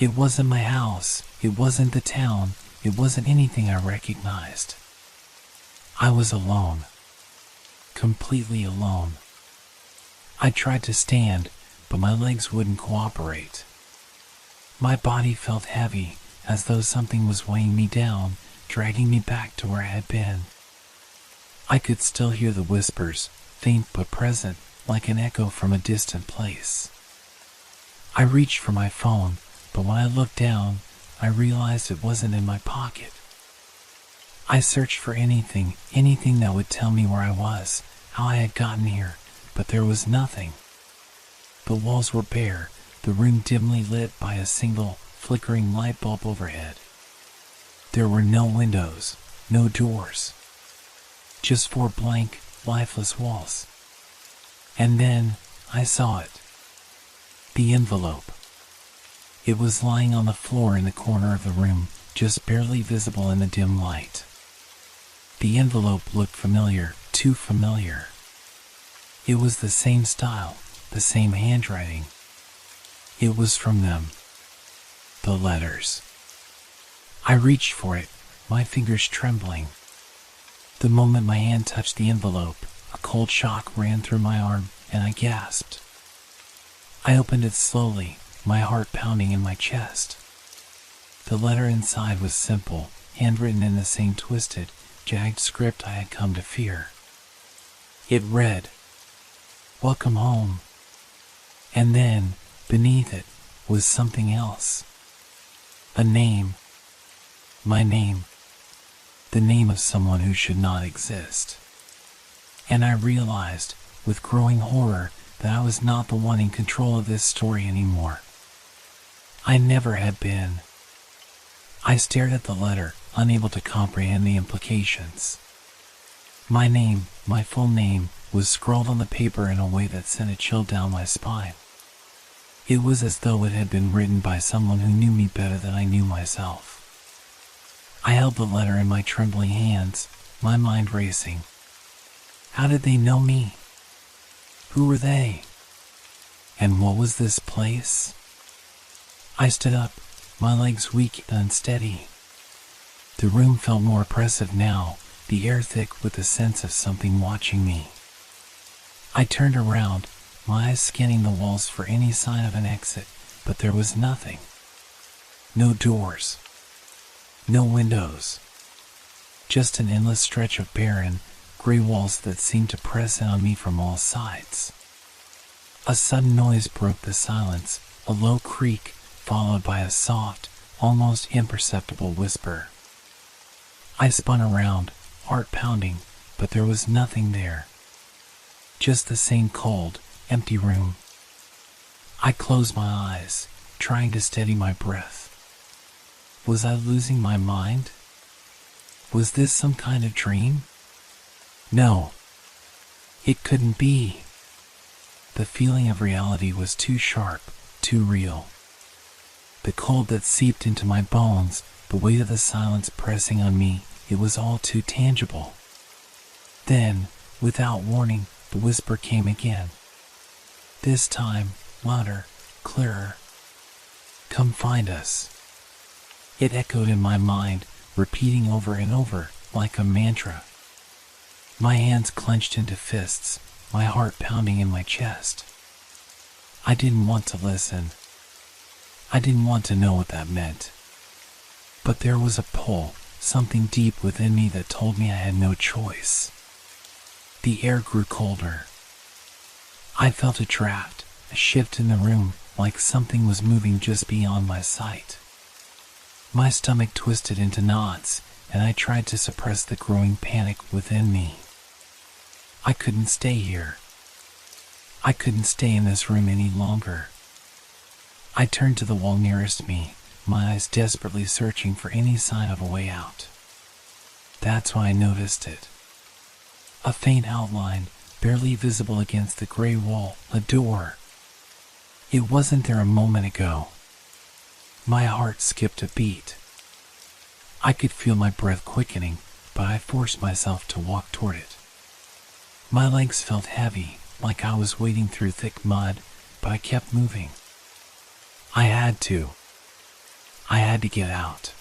It wasn't my house, it wasn't the town, it wasn't anything I recognized. I was alone. Completely alone. I tried to stand, but my legs wouldn't cooperate. My body felt heavy, as though something was weighing me down, dragging me back to where I had been. I could still hear the whispers, faint but present, like an echo from a distant place. I reached for my phone, but when I looked down, I realized it wasn't in my pocket. I searched for anything that would tell me where I was, how I had gotten here, but there was nothing. The walls were bare, the room dimly lit by a single, flickering light bulb overhead. There were no windows, no doors. Just 4 blank, lifeless walls. And then, I saw it. The envelope. It was lying on the floor in the corner of the room, just barely visible in the dim light. The envelope looked familiar, too familiar. It was the same style, the same handwriting. It was from them. The letters. I reached for it, my fingers trembling. The moment my hand touched the envelope, a cold shock ran through my arm, and I gasped. I opened it slowly, my heart pounding in my chest. The letter inside was simple, handwritten in the same twisted, jagged script I had come to fear. It read, "Welcome home." And then, beneath it, was something else. A name. My name. The name of someone who should not exist. And I realized, with growing horror, that I was not the one in control of this story anymore. I never had been. I stared at the letter, unable to comprehend the implications. My name, my full name, was scrawled on the paper in a way that sent a chill down my spine. It was as though it had been written by someone who knew me better than I knew myself. I held the letter in my trembling hands, my mind racing. How did they know me? Who were they? And what was this place? I stood up, my legs weak and unsteady. The room felt more oppressive now, the air thick with the sense of something watching me. I turned around, my eyes scanning the walls for any sign of an exit, but there was nothing. No doors. No windows. Just an endless stretch of barren, gray walls that seemed to press in on me from all sides. A sudden noise broke the silence, a low creak, followed by a soft, almost imperceptible whisper. I spun around, heart pounding, but there was nothing there. Just the same cold, empty room. I closed my eyes, trying to steady my breath. Was I losing my mind? Was this some kind of dream? No. It couldn't be. The feeling of reality was too sharp, too real. The cold that seeped into my bones, the weight of the silence pressing on me, it was all too tangible. Then, without warning, the whisper came again. This time, louder, clearer. Come find us. It echoed in my mind, repeating over and over, like a mantra. My hands clenched into fists, my heart pounding in my chest. I didn't want to listen. I didn't want to know what that meant. But there was a pull, something deep within me that told me I had no choice. The air grew colder. I felt a draft, a shift in the room, like something was moving just beyond my sight. My stomach twisted into knots, and I tried to suppress the growing panic within me. I couldn't stay here. I couldn't stay in this room any longer. I turned to the wall nearest me, my eyes desperately searching for any sign of a way out. That's when I noticed it. A faint outline, barely visible against the gray wall, a door. It wasn't there a moment ago. My heart skipped a beat. I could feel my breath quickening, but I forced myself to walk toward it. My legs felt heavy, like I was wading through thick mud, but I kept moving. I had to. I had to get out.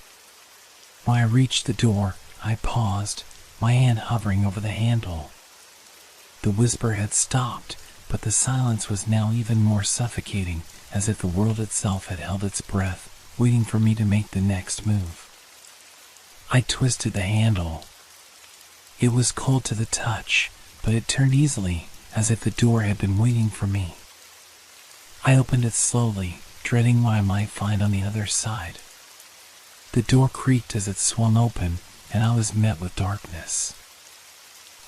When I reached the door, I paused, my hand hovering over the handle. The whisper had stopped, but the silence was now even more suffocating, as if the world itself had held its breath, waiting for me to make the next move. I twisted the handle. It was cold to the touch, but it turned easily, as if the door had been waiting for me. I opened it slowly, dreading what I might find on the other side. The door creaked as it swung open, and I was met with darkness.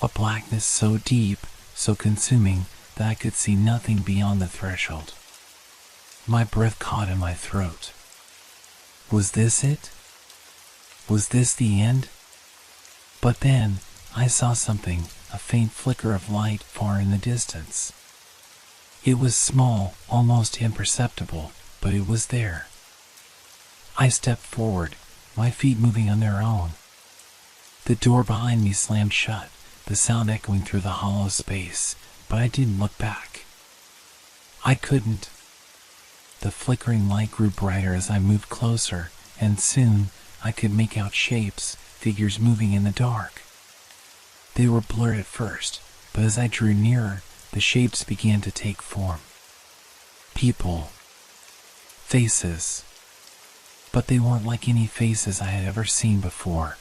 A blackness so deep, so consuming, that I could see nothing beyond the threshold. My breath caught in my throat. Was this it? Was this the end? But then, I saw something, a faint flicker of light far in the distance. It was small, almost imperceptible, but it was there. I stepped forward, my feet moving on their own. The door behind me slammed shut, the sound echoing through the hollow space, but I didn't look back. I couldn't. The flickering light grew brighter as I moved closer, and soon I could make out shapes, figures moving in the dark. They were blurred at first, but as I drew nearer, the shapes began to take form. People. Faces. But they weren't like any faces I had ever seen before.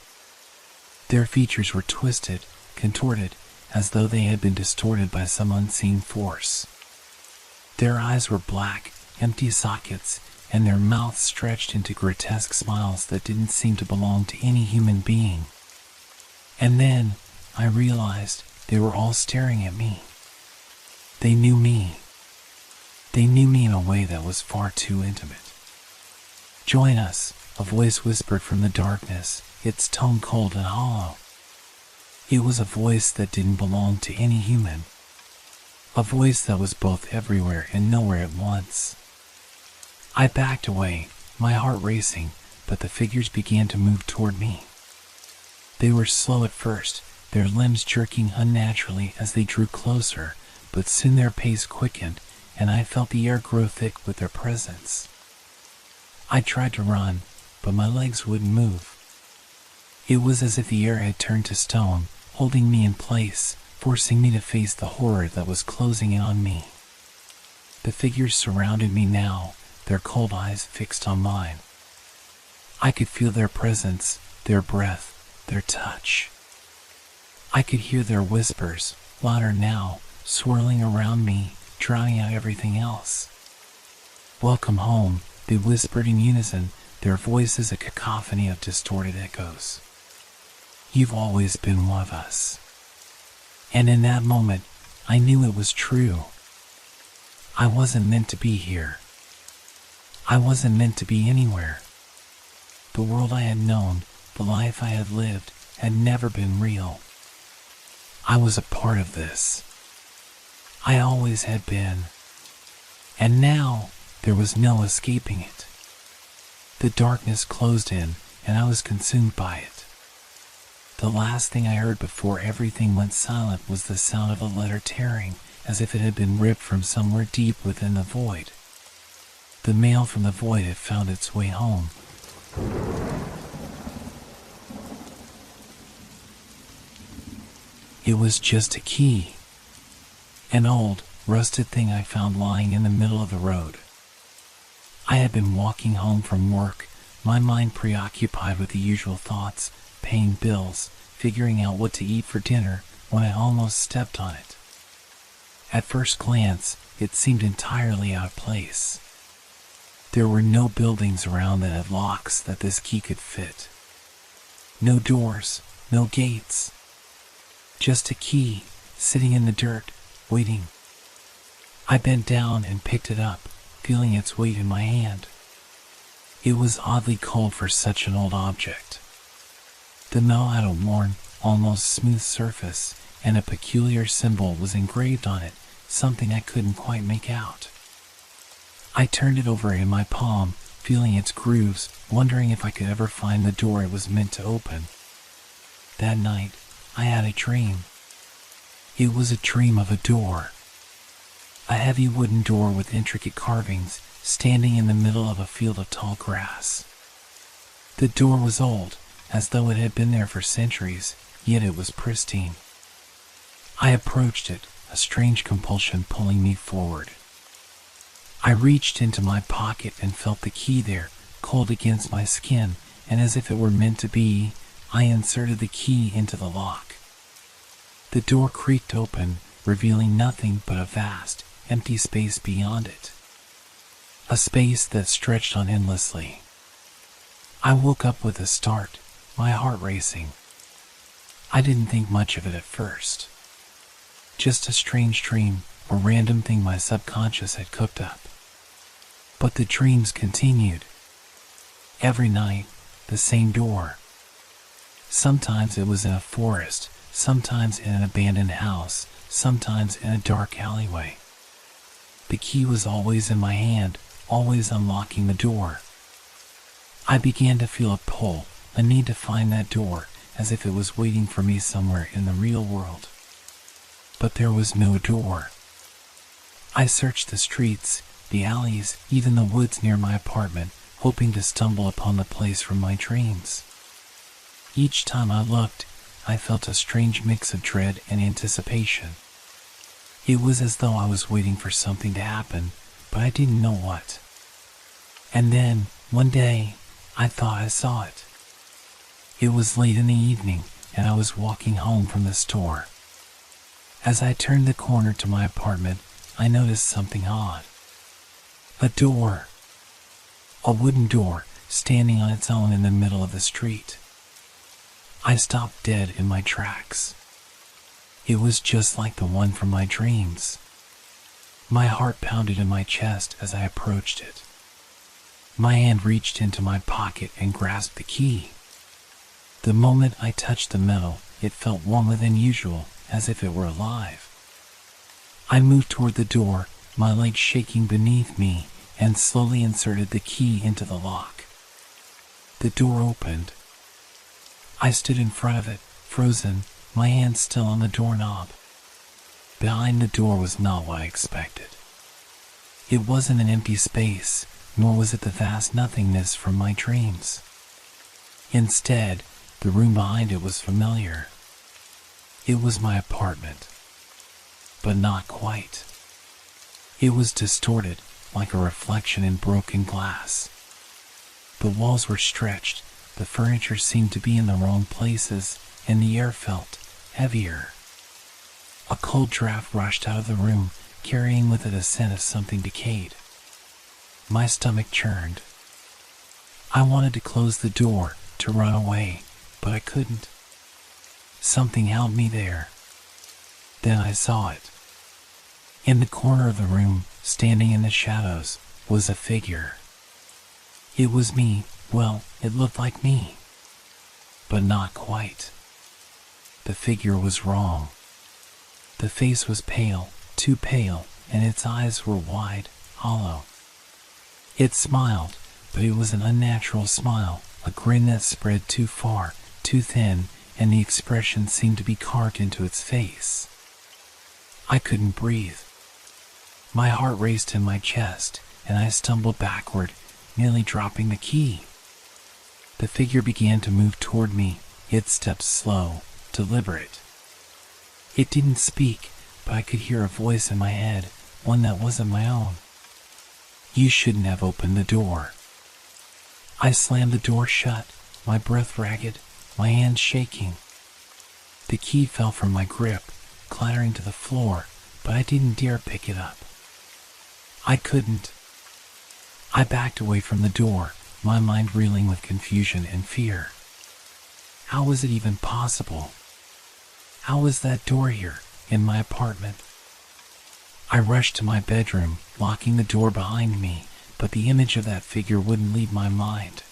Their features were twisted, contorted, as though they had been distorted by some unseen force. Their eyes were black, empty sockets, and their mouths stretched into grotesque smiles that didn't seem to belong to any human being. And then, I realized they were all staring at me. They knew me. They knew me in a way that was far too intimate. Join us, a voice whispered from the darkness, its tone cold and hollow. It was a voice that didn't belong to any human. A voice that was both everywhere and nowhere at once. I backed away, my heart racing, but the figures began to move toward me. They were slow at first, their limbs jerking unnaturally as they drew closer, but soon their pace quickened, and I felt the air grow thick with their presence. I tried to run, but my legs wouldn't move. It was as if the air had turned to stone, holding me in place, forcing me to face the horror that was closing in on me. The figures surrounded me now, their cold eyes fixed on mine. I could feel their presence, their breath, their touch. I could hear their whispers, louder now, swirling around me, drowning out everything else. "Welcome home," they whispered in unison, their voices a cacophony of distorted echoes. "You've always been one of us." And in that moment, I knew it was true. I wasn't meant to be here. I wasn't meant to be anywhere. The world I had known, the life I had lived, had never been real. I was a part of this. I always had been. And now, there was no escaping it. The darkness closed in, and I was consumed by it. The last thing I heard before everything went silent was the sound of a letter tearing, as if it had been ripped from somewhere deep within the void. The mail from the void had found its way home. It was just a key. An old, rusted thing I found lying in the middle of the road. I had been walking home from work, my mind preoccupied with the usual thoughts, paying bills, figuring out what to eat for dinner, when I almost stepped on it. At first glance, it seemed entirely out of place. There were no buildings around that had locks that this key could fit. No doors, no gates. Just a key, sitting in the dirt, waiting. I bent down and picked it up, feeling its weight in my hand. It was oddly cold for such an old object. The metal had a worn, almost smooth surface, and a peculiar symbol was engraved on it, something I couldn't quite make out. I turned it over in my palm, feeling its grooves, wondering if I could ever find the door it was meant to open. That night, I had a dream. It was a dream of a door. A heavy wooden door with intricate carvings, standing in the middle of a field of tall grass. The door was old, as though it had been there for centuries, yet it was pristine. I approached it, a strange compulsion pulling me forward. I reached into my pocket and felt the key there, cold against my skin, and as if it were meant to be, I inserted the key into the lock. The door creaked open, revealing nothing but a vast, empty space beyond it. A space that stretched on endlessly. I woke up with a start, my heart racing. I didn't think much of it at first. Just a strange dream, a random thing my subconscious had cooked up. But the dreams continued. Every night, the same door. Sometimes it was in a forest, sometimes in an abandoned house, sometimes in a dark alleyway. The key was always in my hand, always unlocking the door. I began to feel a pull, a need to find that door, as if it was waiting for me somewhere in the real world. But there was no door. I searched the streets, the alleys, even the woods near my apartment, hoping to stumble upon the place from my dreams. Each time I looked, I felt a strange mix of dread and anticipation. It was as though I was waiting for something to happen, but I didn't know what. And then, one day, I thought I saw it. It was late in the evening, and I was walking home from the store. As I turned the corner to my apartment, I noticed something odd. A door. A wooden door, standing on its own in the middle of the street. I stopped dead in my tracks. It was just like the one from my dreams. My heart pounded in my chest as I approached it. My hand reached into my pocket and grasped the key. The moment I touched the metal, it felt warmer than usual, as if it were alive. I moved toward the door, my legs shaking beneath me, and slowly inserted the key into the lock. The door opened. I stood in front of it, frozen, my hand still on the doorknob. Behind the door was not what I expected. It wasn't an empty space, nor was it the vast nothingness from my dreams. Instead, the room behind it was familiar. It was my apartment. but not quite. It was distorted, like a reflection in broken glass. The walls were stretched, the furniture seemed to be in the wrong places, and the air felt heavier. A cold draft rushed out of the room, carrying with it a scent of something decayed. My stomach churned. I wanted to close the door, to run away, but I couldn't. Something held me there. Then I saw it. In the corner of the room, standing in the shadows, was a figure. It was me. Well, it looked like me. But not quite. The figure was wrong. The face was pale, too pale, and its eyes were wide, hollow. It smiled, but it was an unnatural smile, a grin that spread too far, too thin, and the expression seemed to be carved into its face. I couldn't breathe. My heart raced in my chest, and I stumbled backward, nearly dropping the key. The figure began to move toward me, its steps slow, deliberate. It didn't speak, but I could hear a voice in my head, one that wasn't my own. You shouldn't have opened the door. I slammed the door shut, my breath ragged, my hands shaking. The key fell from my grip, clattering to the floor, but I didn't dare pick it up. I couldn't. I backed away from the door, my mind reeling with confusion and fear. How was it even possible? How was that door here, in my apartment? I rushed to my bedroom, locking the door behind me, but the image of that figure wouldn't leave my mind.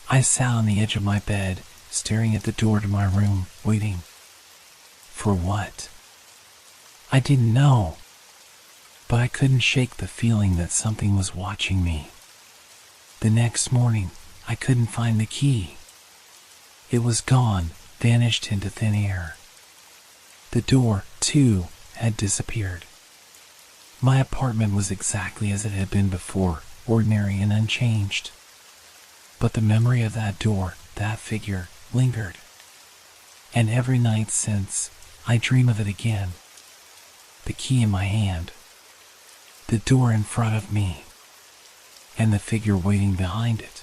I sat on the edge of my bed, staring at the door to my room, waiting. For what? I didn't know. But I couldn't shake the feeling that something was watching me. The next morning, I couldn't find the key. It was gone, vanished into thin air. The door, too, had disappeared. My apartment was exactly as it had been before, ordinary and unchanged. But the memory of that door, that figure, lingered. And every night since, I dream of it again. The key in my hand. The door in front of me. And the figure waiting behind it.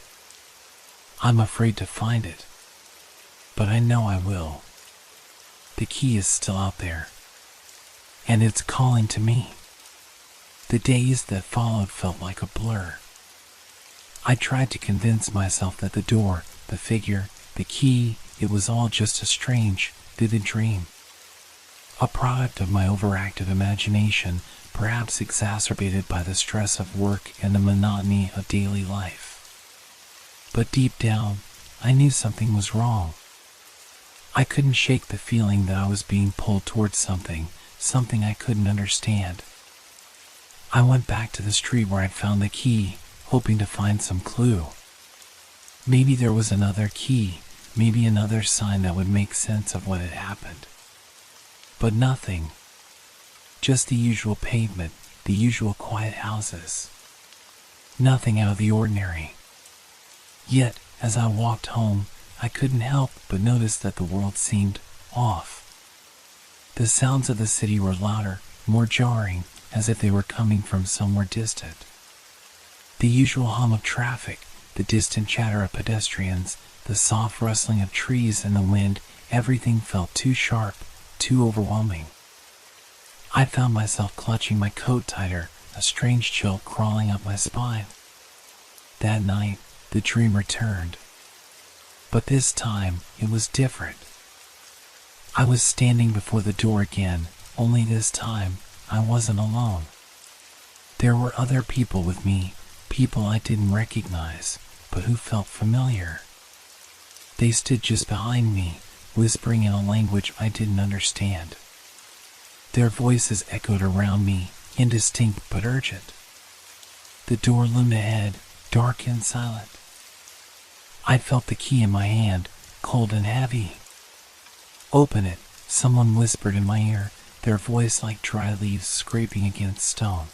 I'm afraid to find it. But I know I will. The key is still out there. And it's calling to me. The days that followed felt like a blur. I tried to convince myself that the door, the figure, the key, it was all just a strange, vivid dream. A product of my overactive imagination, perhaps exacerbated by the stress of work and the monotony of daily life. But deep down, I knew something was wrong. I couldn't shake the feeling that I was being pulled towards something I couldn't understand. I went back to the street where I'd found the key, hoping to find some clue. Maybe there was another key, maybe another sign that would make sense of what had happened. But nothing. Just the usual pavement, the usual quiet houses. Nothing out of the ordinary. Yet, as I walked home, I couldn't help but notice that the world seemed off. The sounds of the city were louder, more jarring, as if they were coming from somewhere distant. The usual hum of traffic, the distant chatter of pedestrians, the soft rustling of trees in the wind, everything felt too sharp, too overwhelming. I found myself clutching my coat tighter, a strange chill crawling up my spine. That night, the dream returned. But this time, it was different. I was standing before the door again, only this time, I wasn't alone. There were other people with me, people I didn't recognize, but who felt familiar. They stood just behind me, whispering in a language I didn't understand. Their voices echoed around me, indistinct but urgent. The door loomed ahead, dark and silent. I felt the key in my hand, cold and heavy. Open it, someone whispered in my ear, their voice like dry leaves scraping against stone.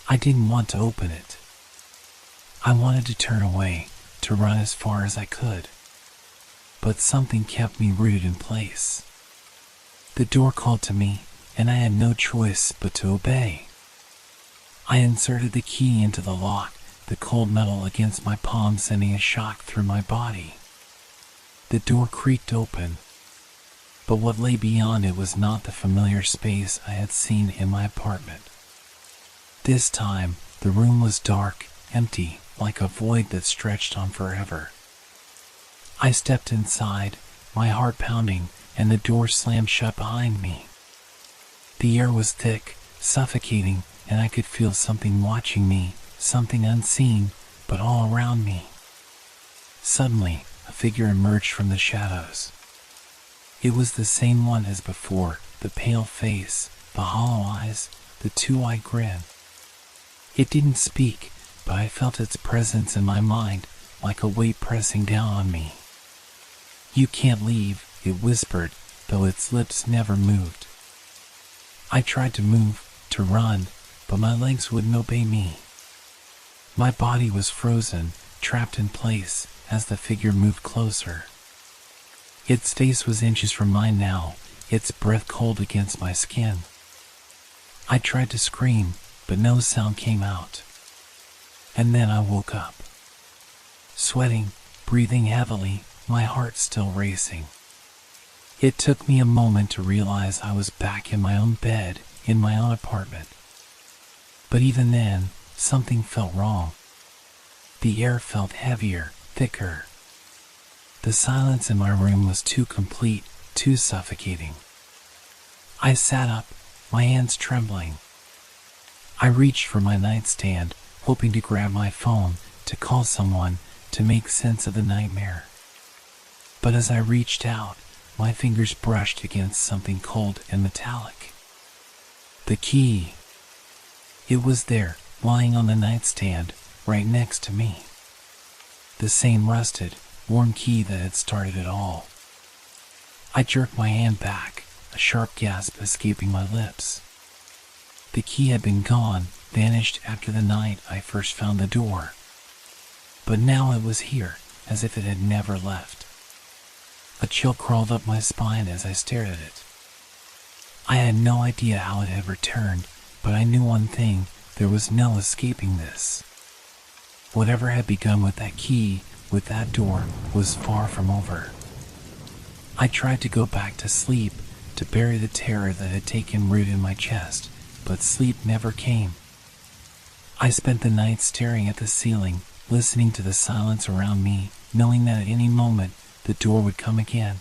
I didn't want to open it. I wanted to turn away, to run as far as I could. But something kept me rooted in place. The door called to me, and I had no choice but to obey. I inserted the key into the lock, the cold metal against my palm sending a shock through my body. The door creaked open, but what lay beyond it was not the familiar space I had seen in my apartment. This time, the room was dark, empty, like a void that stretched on forever. I stepped inside, my heart pounding, and the door slammed shut behind me. The air was thick, suffocating, and I could feel something watching me, something unseen, but all around me. Suddenly, a figure emerged from the shadows. It was the same one as before, the pale face, the hollow eyes, the two-eyed grin. It didn't speak, but I felt its presence in my mind, like a weight pressing down on me. "You can't leave," it whispered, though its lips never moved. I tried to move, to run, but my legs wouldn't obey me. My body was frozen, trapped in place, as the figure moved closer. Its face was inches from mine now, its breath cold against my skin. I tried to scream, but no sound came out. And then I woke up. Sweating, breathing heavily, my heart still racing. It took me a moment to realize I was back in my own bed, in my own apartment. But even then, something felt wrong. The air felt heavier, thicker. The silence in my room was too complete, too suffocating. I sat up, my hands trembling. I reached for my nightstand, hoping to grab my phone, to call someone, to make sense of the nightmare. But as I reached out, my fingers brushed against something cold and metallic. The key. It was there, lying on the nightstand, right next to me. The same rusted, worn key that had started it all. I jerked my hand back, a sharp gasp escaping my lips. The key had been gone, vanished after the night I first found the door. But now it was here, as if it had never left. A chill crawled up my spine as I stared at it. I had no idea how it had returned, but I knew one thing: there was no escaping this. Whatever had begun with that key, with that door, was far from over. I tried to go back to sleep, to bury the terror that had taken root in my chest, but sleep never came. I spent the night staring at the ceiling, listening to the silence around me, knowing that at any moment the door would come again.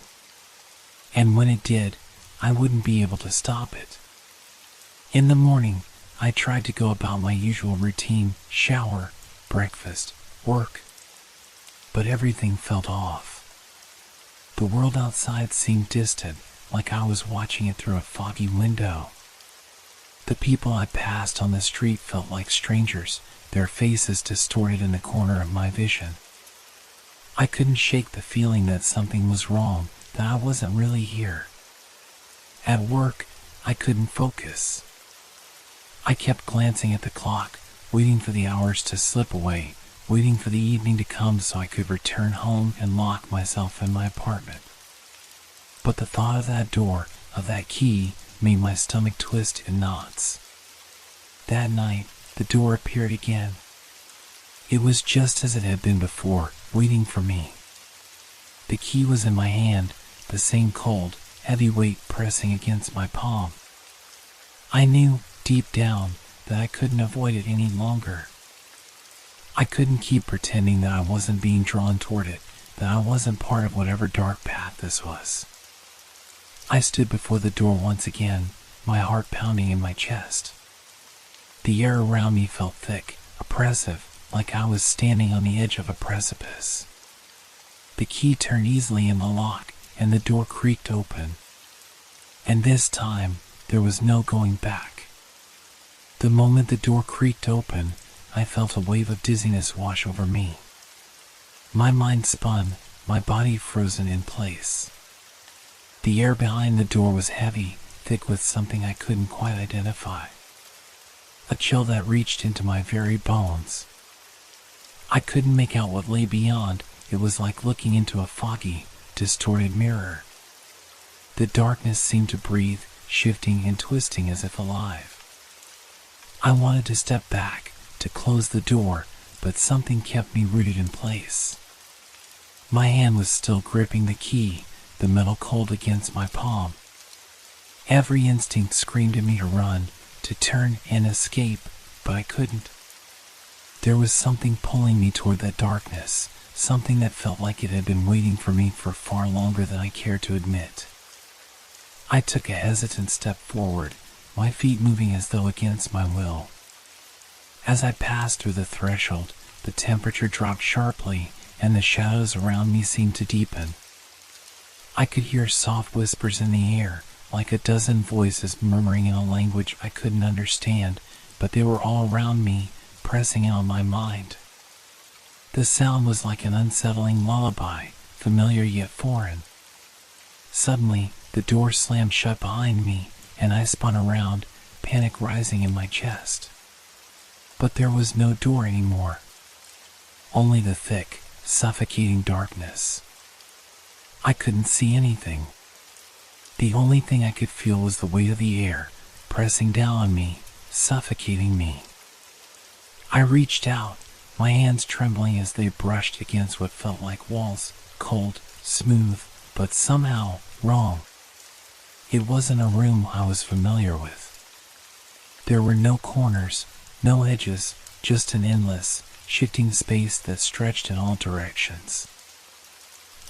And when it did, I wouldn't be able to stop it. In the morning, I tried to go about my usual routine: shower, breakfast, work. But everything felt off. The world outside seemed distant, like I was watching it through a foggy window. The people I passed on the street felt like strangers, their faces distorted in the corner of my vision. I couldn't shake the feeling that something was wrong, that I wasn't really here. At work, I couldn't focus. I kept glancing at the clock, waiting for the hours to slip away, waiting for the evening to come so I could return home and lock myself in my apartment. But the thought of that door, of that key, made my stomach twist in knots. That night, the door appeared again. It was just as it had been before, waiting for me. The key was in my hand, the same cold, heavy weight pressing against my palm. I knew, deep down, that I couldn't avoid it any longer. I couldn't keep pretending that I wasn't being drawn toward it, that I wasn't part of whatever dark path this was. I stood before the door once again, my heart pounding in my chest. The air around me felt thick, oppressive, like I was standing on the edge of a precipice. The key turned easily in the lock, and the door creaked open. And this time, there was no going back. The moment the door creaked open, I felt a wave of dizziness wash over me. My mind spun, my body frozen in place. The air behind the door was heavy, thick with something I couldn't quite identify. A chill that reached into my very bones. I couldn't make out what lay beyond. It was like looking into a foggy, distorted mirror. The darkness seemed to breathe, shifting and twisting as if alive. I wanted to step back, to close the door, but something kept me rooted in place. My hand was still gripping the key, the metal cold against my palm. Every instinct screamed at me to run, to turn and escape, but I couldn't. There was something pulling me toward that darkness, something that felt like it had been waiting for me for far longer than I cared to admit. I took a hesitant step forward, my feet moving as though against my will. As I passed through the threshold, the temperature dropped sharply, and the shadows around me seemed to deepen. I could hear soft whispers in the air, like a dozen voices murmuring in a language I couldn't understand, but they were all around me, pressing in on my mind. The sound was like an unsettling lullaby, familiar yet foreign. Suddenly, the door slammed shut behind me, and I spun around, panic rising in my chest. But there was no door anymore. Only the thick, suffocating darkness. I couldn't see anything. The only thing I could feel was the weight of the air, pressing down on me, suffocating me. I reached out, my hands trembling as they brushed against what felt like walls, cold, smooth, but somehow wrong. It wasn't a room I was familiar with. There were no corners, no edges, just an endless, shifting space that stretched in all directions.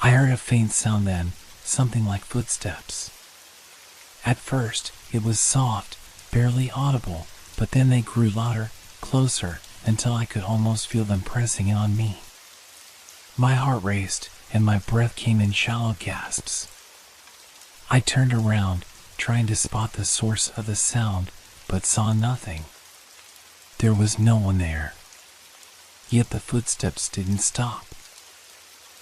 I heard a faint sound then, something like footsteps. At first, it was soft, barely audible, but then they grew louder, closer, until I could almost feel them pressing in on me. My heart raced, and my breath came in shallow gasps. I turned around, trying to spot the source of the sound, but saw nothing. There was no one there. Yet the footsteps didn't stop.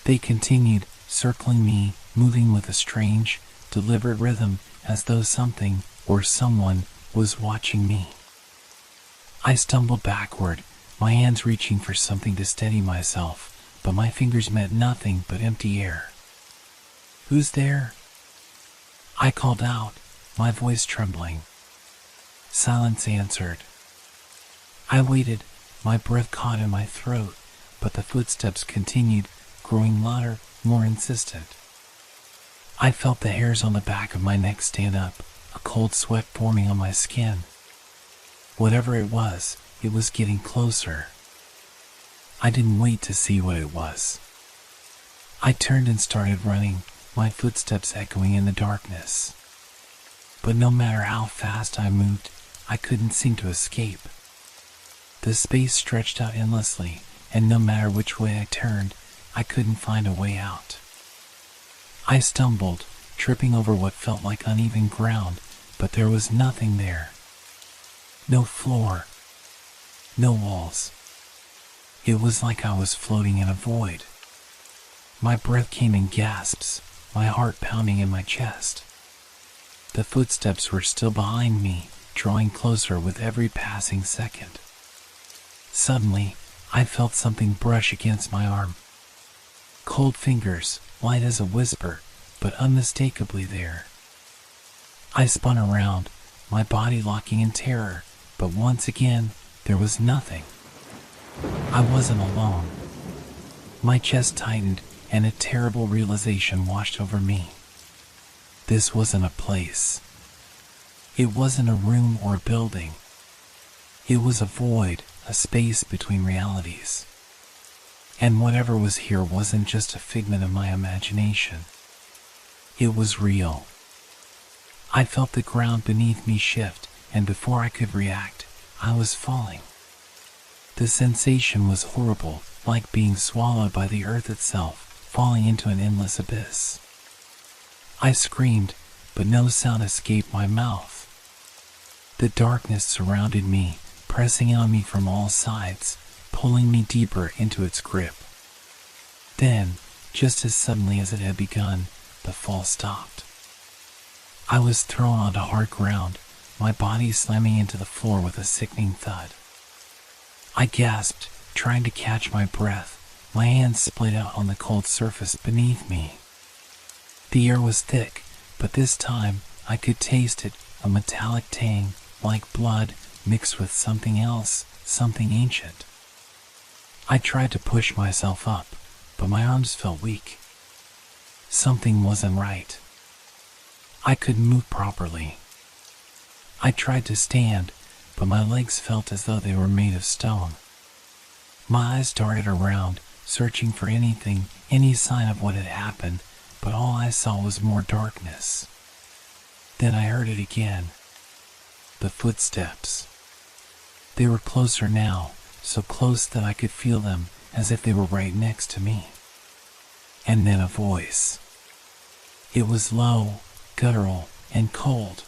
They continued, circling me, moving with a strange, deliberate rhythm, as though something, or someone, was watching me. I stumbled backward, my hands reaching for something to steady myself, but my fingers met nothing but empty air. "Who's there?" I called out, my voice trembling. Silence answered. I waited, my breath caught in my throat, but the footsteps continued, growing louder, more insistent. I felt the hairs on the back of my neck stand up, a cold sweat forming on my skin. Whatever it was getting closer. I didn't wait to see what it was. I turned and started running, my footsteps echoing in the darkness. But no matter how fast I moved, I couldn't seem to escape. The space stretched out endlessly, and no matter which way I turned, I couldn't find a way out. I stumbled, tripping over what felt like uneven ground, but there was nothing there. No floor. No walls. It was like I was floating in a void. My breath came in gasps, my heart pounding in my chest. The footsteps were still behind me, drawing closer with every passing second. Suddenly, I felt something brush against my arm. Cold fingers, light as a whisper, but unmistakably there. I spun around, my body locking in terror, but once again, there was nothing. I wasn't alone. My chest tightened, and a terrible realization washed over me. This wasn't a place. It wasn't a room or a building. It was a void, a space between realities. And whatever was here wasn't just a figment of my imagination. It was real. I felt the ground beneath me shift, and before I could react, I was falling. The sensation was horrible, like being swallowed by the earth itself, falling into an endless abyss. I screamed, but no sound escaped my mouth. The darkness surrounded me, pressing on me from all sides, pulling me deeper into its grip. Then, just as suddenly as it had begun, the fall stopped. I was thrown onto hard ground, my body slamming into the floor with a sickening thud. I gasped, trying to catch my breath, my hands split out on the cold surface beneath me. The air was thick, but this time I could taste it, a metallic tang, like blood, mixed with something else, something ancient. I tried to push myself up, but my arms felt weak. Something wasn't right. I couldn't move properly. I tried to stand, but my legs felt as though they were made of stone. My eyes darted around, searching for anything, any sign of what had happened, but all I saw was more darkness. Then I heard it again. The footsteps. They were closer now, so close that I could feel them, as if they were right next to me. And then a voice. It was low, guttural, and cold.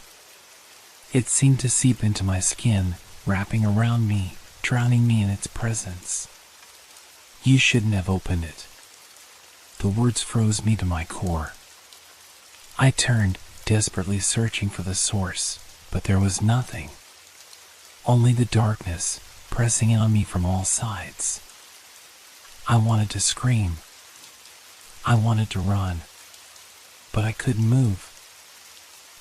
It seemed to seep into my skin, wrapping around me, drowning me in its presence. You shouldn't have opened it. The words froze me to my core. I turned, desperately searching for the source, but there was nothing. Only the darkness, pressing in on me from all sides. I wanted to scream. I wanted to run. But I couldn't move.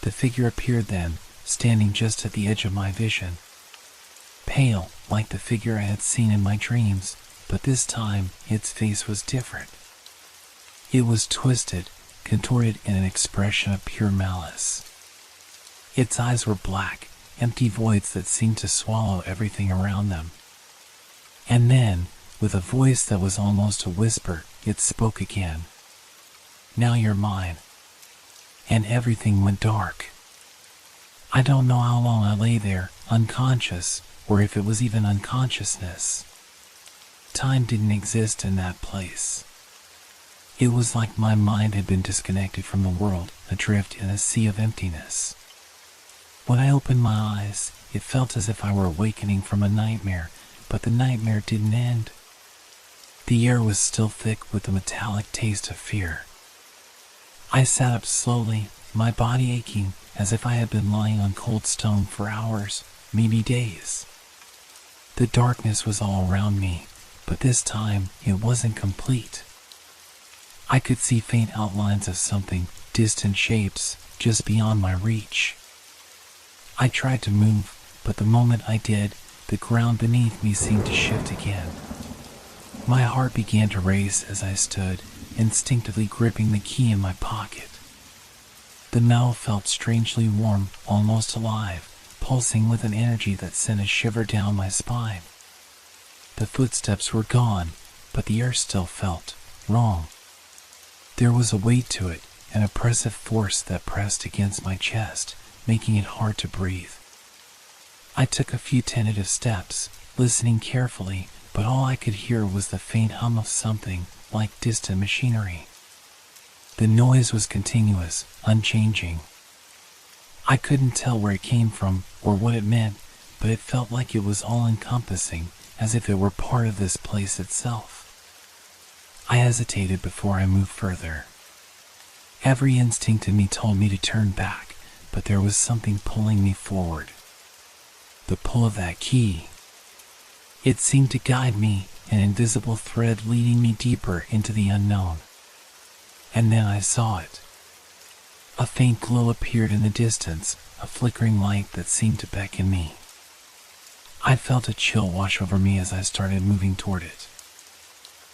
The figure appeared then, standing just at the edge of my vision. Pale, like the figure I had seen in my dreams, but this time its face was different. It was twisted, contorted in an expression of pure malice. Its eyes were black, empty voids that seemed to swallow everything around them. And then, with a voice that was almost a whisper, it spoke again. Now you're mine. And everything went dark. I don't know how long I lay there, unconscious, or if it was even unconsciousness. Time didn't exist in that place. It was like my mind had been disconnected from the world, adrift in a sea of emptiness. When I opened my eyes, it felt as if I were awakening from a nightmare, but the nightmare didn't end. The air was still thick with the metallic taste of fear. I sat up slowly, my body aching, as if I had been lying on cold stone for hours, maybe days. The darkness was all around me, but this time it wasn't complete. I could see faint outlines of something, distant shapes, just beyond my reach. I tried to move, but the moment I did, the ground beneath me seemed to shift again. My heart began to race as I stood, instinctively gripping the key in my pocket. The metal felt strangely warm, almost alive, pulsing with an energy that sent a shiver down my spine. The footsteps were gone, but the air still felt wrong. There was a weight to it, an oppressive force that pressed against my chest, making it hard to breathe. I took a few tentative steps, listening carefully, but all I could hear was the faint hum of something, like distant machinery. The noise was continuous, unchanging. I couldn't tell where it came from or what it meant, but it felt like it was all-encompassing, as if it were part of this place itself. I hesitated before I moved further. Every instinct in me told me to turn back, but there was something pulling me forward. The pull of that key. It seemed to guide me, an invisible thread leading me deeper into the unknown. And then I saw it. A faint glow appeared in the distance, a flickering light that seemed to beckon me. I felt a chill wash over me as I started moving toward it.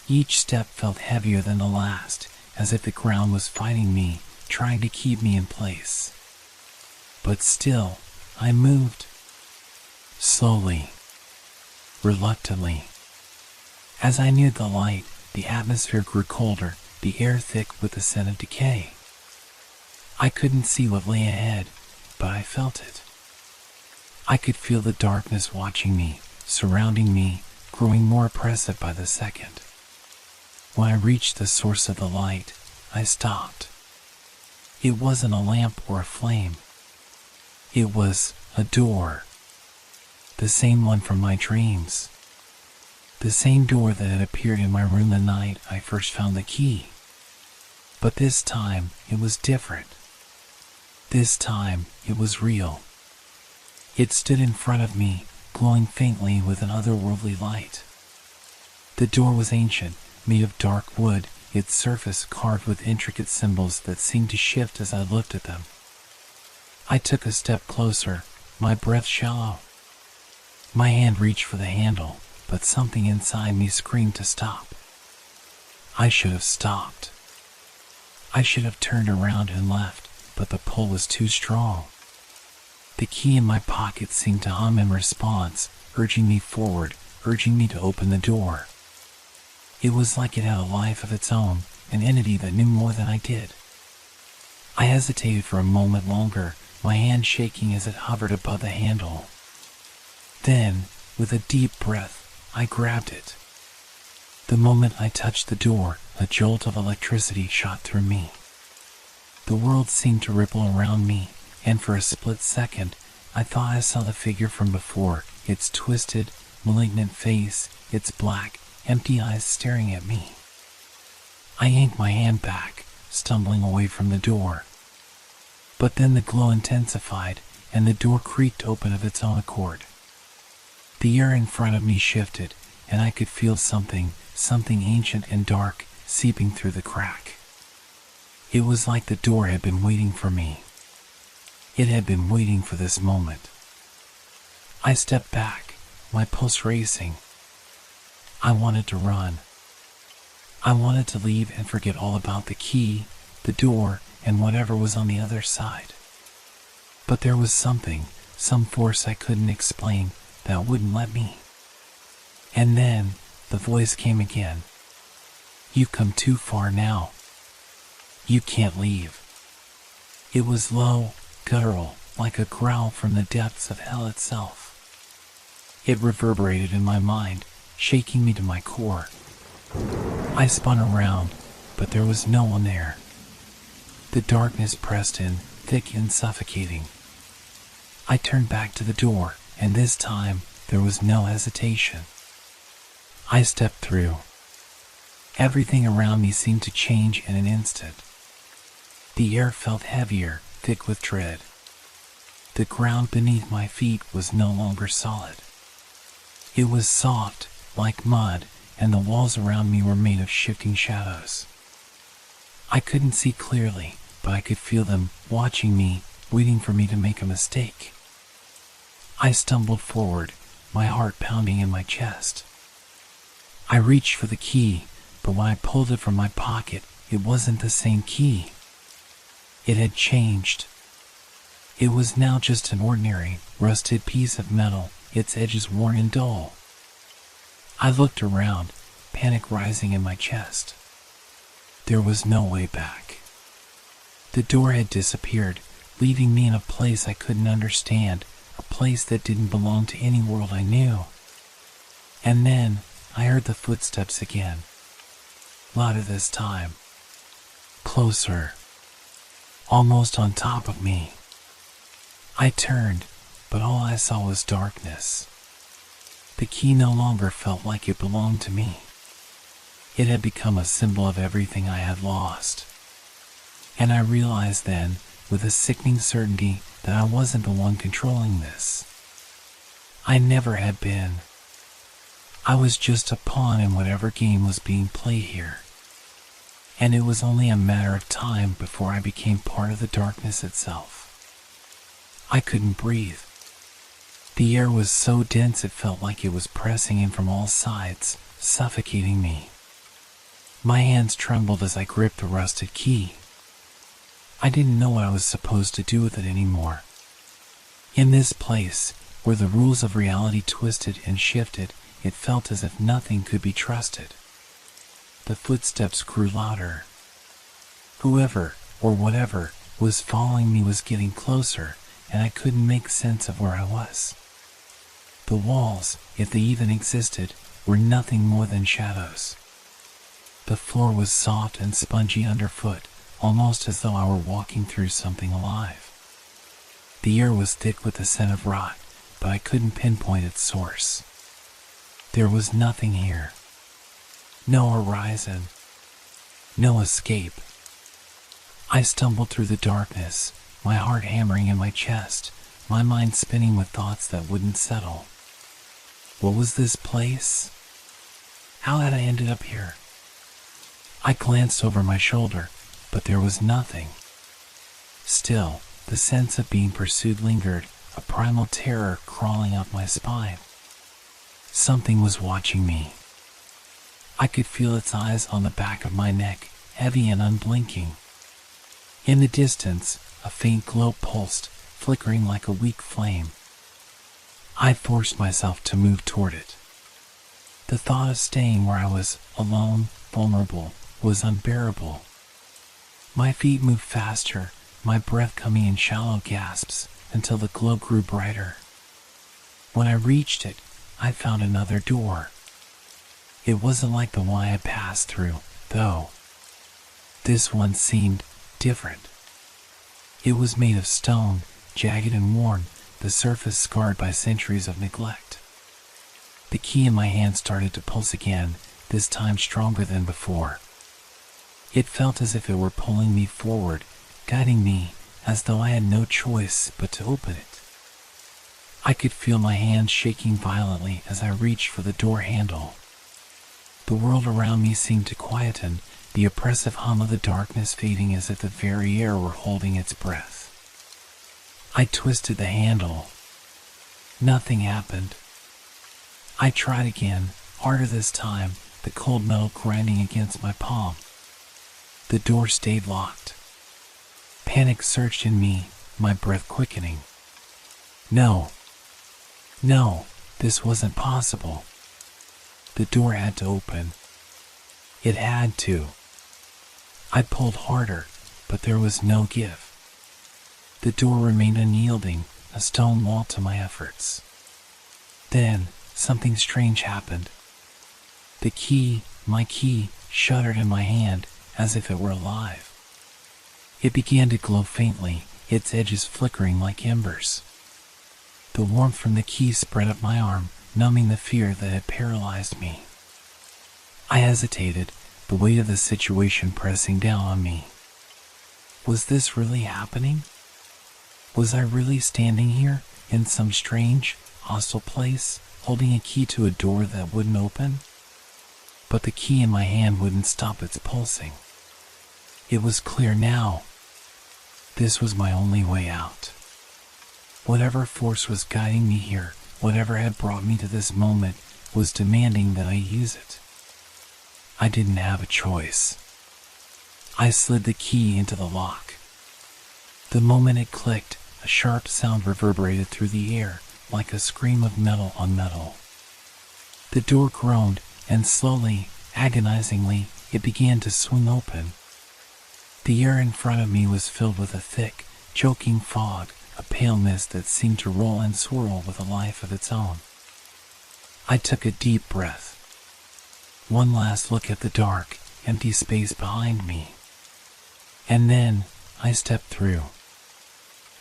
Each step felt heavier than the last, as if the ground was fighting me, trying to keep me in place. But still, I moved. Slowly. Reluctantly. As I neared the light, the atmosphere grew colder, the air thick with the scent of decay. I couldn't see what lay ahead, but I felt it. I could feel the darkness watching me, surrounding me, growing more oppressive by the second. When I reached the source of the light, I stopped. It wasn't a lamp or a flame. It was a door. The same one from my dreams. The same door that had appeared in my room the night I first found the key. But this time, it was different. This time, it was real. It stood in front of me, glowing faintly with an otherworldly light. The door was ancient, made of dark wood, its surface carved with intricate symbols that seemed to shift as I looked at them. I took a step closer, my breath shallow. My hand reached for the handle, but something inside me screamed to stop. I should have stopped. I should have turned around and left, but the pull was too strong. The key in my pocket seemed to hum in response, urging me forward, urging me to open the door. It was like it had a life of its own, an entity that knew more than I did. I hesitated for a moment longer, my hand shaking as it hovered above the handle. Then, with a deep breath, I grabbed it. The moment I touched the door, a jolt of electricity shot through me. The world seemed to ripple around me, and for a split second, I thought I saw the figure from before, its twisted, malignant face, its black, empty eyes staring at me. I yanked my hand back, stumbling away from the door. But then the glow intensified, and the door creaked open of its own accord. The air in front of me shifted, and I could feel something ancient and dark, seeping through the crack. It was like the door had been waiting for me. It had been waiting for this moment. I stepped back, my pulse racing. I wanted to run. I wanted to leave and forget all about the key, the door, and whatever was on the other side. But there was something, some force I couldn't explain, that wouldn't let me. And then, the voice came again. You've come too far now. You can't leave. It was low, guttural, like a growl from the depths of hell itself. It reverberated in my mind, shaking me to my core. I spun around, but there was no one there. The darkness pressed in, thick and suffocating. I turned back to the door, and this time, there was no hesitation. I stepped through. Everything around me seemed to change in an instant. The air felt heavier, thick with dread. The ground beneath my feet was no longer solid. It was soft, like mud, and the walls around me were made of shifting shadows. I couldn't see clearly, but I could feel them, watching me, waiting for me to make a mistake. I stumbled forward, my heart pounding in my chest. I reached for the key, but when I pulled it from my pocket, it wasn't the same key. It had changed. It was now just an ordinary, rusted piece of metal, its edges worn and dull. I looked around, panic rising in my chest. There was no way back. The door had disappeared, leaving me in a place I couldn't understand, a place that didn't belong to any world I knew. And then, I heard the footsteps again. Louder this time. Closer. Almost on top of me. I turned, but all I saw was darkness. The key no longer felt like it belonged to me. It had become a symbol of everything I had lost. And I realized then, with a sickening certainty, that I wasn't the one controlling this. I never had been. I was just a pawn in whatever game was being played here. And it was only a matter of time before I became part of the darkness itself. I couldn't breathe. The air was so dense it felt like it was pressing in from all sides, suffocating me. My hands trembled as I gripped the rusted key. I didn't know what I was supposed to do with it anymore. In this place, where the rules of reality twisted and shifted, it felt as if nothing could be trusted. The footsteps grew louder. Whoever, or whatever, was following me was getting closer, and I couldn't make sense of where I was. The walls, if they even existed, were nothing more than shadows. The floor was soft and spongy underfoot, almost as though I were walking through something alive. The air was thick with the scent of rot, but I couldn't pinpoint its source. There was nothing here. No horizon. No escape. I stumbled through the darkness, my heart hammering in my chest, my mind spinning with thoughts that wouldn't settle. What was this place? How had I ended up here? I glanced over my shoulder, but there was nothing. Still, The sense of being pursued lingered, a primal terror crawling up my spine. Something was watching me. I could feel its eyes on the back of my neck, heavy and unblinking. In the distance, a faint glow pulsed, flickering like a weak flame. I forced myself to move toward it. The thought of staying where I was, alone, vulnerable, was unbearable. My feet moved faster, my breath coming in shallow gasps, until the glow grew brighter. When I reached it, I found another door. It wasn't like the one I had passed through, though. This one seemed different. It was made of stone, jagged and worn, the surface scarred by centuries of neglect. The key in my hand started to pulse again, this time stronger than before. It felt as if it were pulling me forward, guiding me, as though I had no choice but to open it. I could feel my hands shaking violently as I reached for the door handle. The world around me seemed to quieten, the oppressive hum of the darkness fading as if the very air were holding its breath. I twisted the handle. Nothing happened. I tried again, harder this time, the cold metal grinding against my palm. The door stayed locked. Panic surged in me, my breath quickening. No, this wasn't possible. The door had to open. It had to. I pulled harder, but there was no give. The door remained unyielding, a stone wall to my efforts. Then, something strange happened. The key, my key, shuddered in my hand, as if it were alive. It began to glow faintly, its edges flickering like embers. The warmth from the key spread up my arm, numbing the fear that had paralyzed me. I hesitated, the weight of the situation pressing down on me. Was this really happening? Was I really standing here, in some strange, hostile place, holding a key to a door that wouldn't open? But the key in my hand wouldn't stop its pulsing. It was clear now. This was my only way out. Whatever force was guiding me here, whatever had brought me to this moment, was demanding that I use it. I didn't have a choice. I slid the key into the lock. The moment it clicked, a sharp sound reverberated through the air, like a scream of metal on metal. The door groaned, and slowly, agonizingly, it began to swing open. The air in front of me was filled with a thick, choking fog, a pale mist that seemed to roll and swirl with a life of its own. I took a deep breath. One last look at the dark, empty space behind me. And then, I stepped through.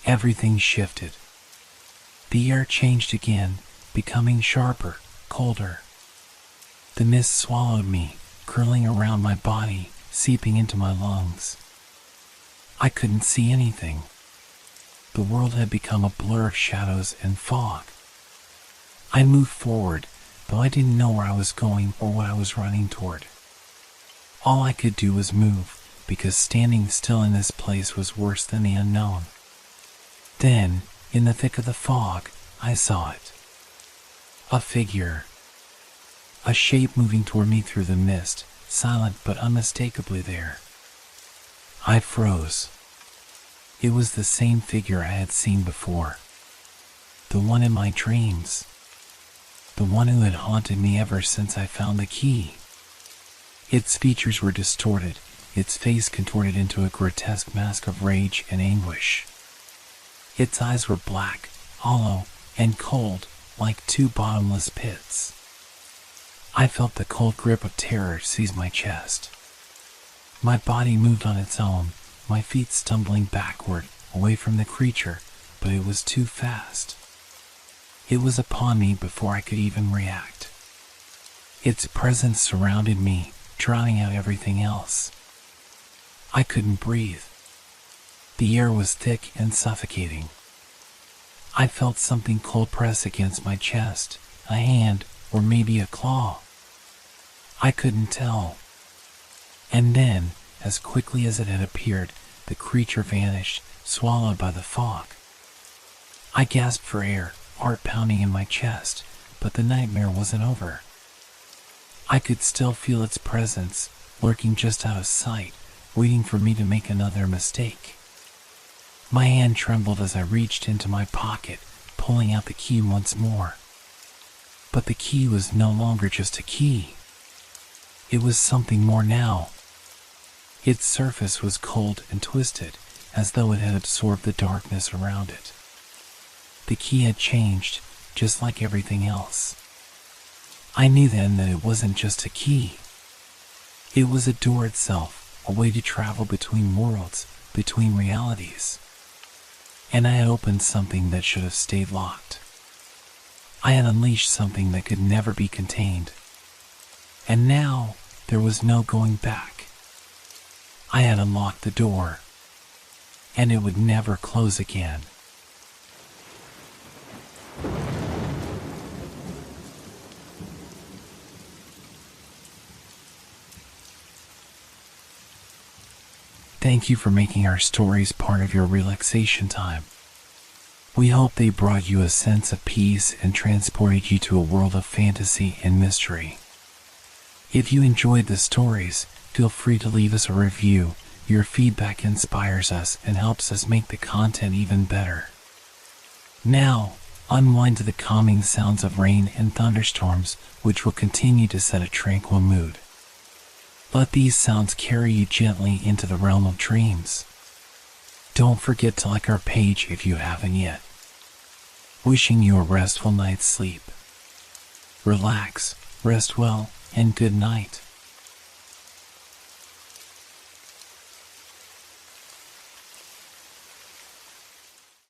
Everything shifted. The air changed again, becoming sharper, colder. The mist swallowed me, curling around my body, seeping into my lungs. I couldn't see anything. The world had become a blur of shadows and fog. I moved forward, though I didn't know where I was going or what I was running toward. All I could do was move, because standing still in this place was worse than the unknown. Then, in the thick of the fog, I saw it. A figure. A shape moving toward me through the mist, silent but unmistakably there. I froze. It was the same figure I had seen before. The one in my dreams. The one who had haunted me ever since I found the key. Its features were distorted, its face contorted into a grotesque mask of rage and anguish. Its eyes were black, hollow, and cold, like two bottomless pits. I felt the cold grip of terror seize my chest. My body moved on its own, my feet stumbling backward, away from the creature, but it was too fast. It was upon me before I could even react. Its presence surrounded me, drowning out everything else. I couldn't breathe. The air was thick and suffocating. I felt something cold press against my chest, a hand, or maybe a claw. I couldn't tell. And then, as quickly as it had appeared, the creature vanished, swallowed by the fog. I gasped for air, heart pounding in my chest, but the nightmare wasn't over. I could still feel its presence, lurking just out of sight, waiting for me to make another mistake. My hand trembled as I reached into my pocket, pulling out the key once more. But the key was no longer just a key. It was something more now. Its surface was cold and twisted, as though it had absorbed the darkness around it. The key had changed, just like everything else. I knew then that it wasn't just a key. It was a door itself, a way to travel between worlds, between realities. And I had opened something that should have stayed locked. I had unleashed something that could never be contained. And now, there was no going back. I had unlocked the door, and it would never close again. Thank you for making our stories part of your relaxation time. We hope they brought you a sense of peace and transported you to a world of fantasy and mystery. If you enjoyed the stories, feel free to leave us a review. Your feedback inspires us and helps us make the content even better. Now, unwind to the calming sounds of rain and thunderstorms, which will continue to set a tranquil mood. Let these sounds carry you gently into the realm of dreams. Don't forget to like our page if you haven't yet. Wishing you a restful night's sleep. Relax, rest well, and good night.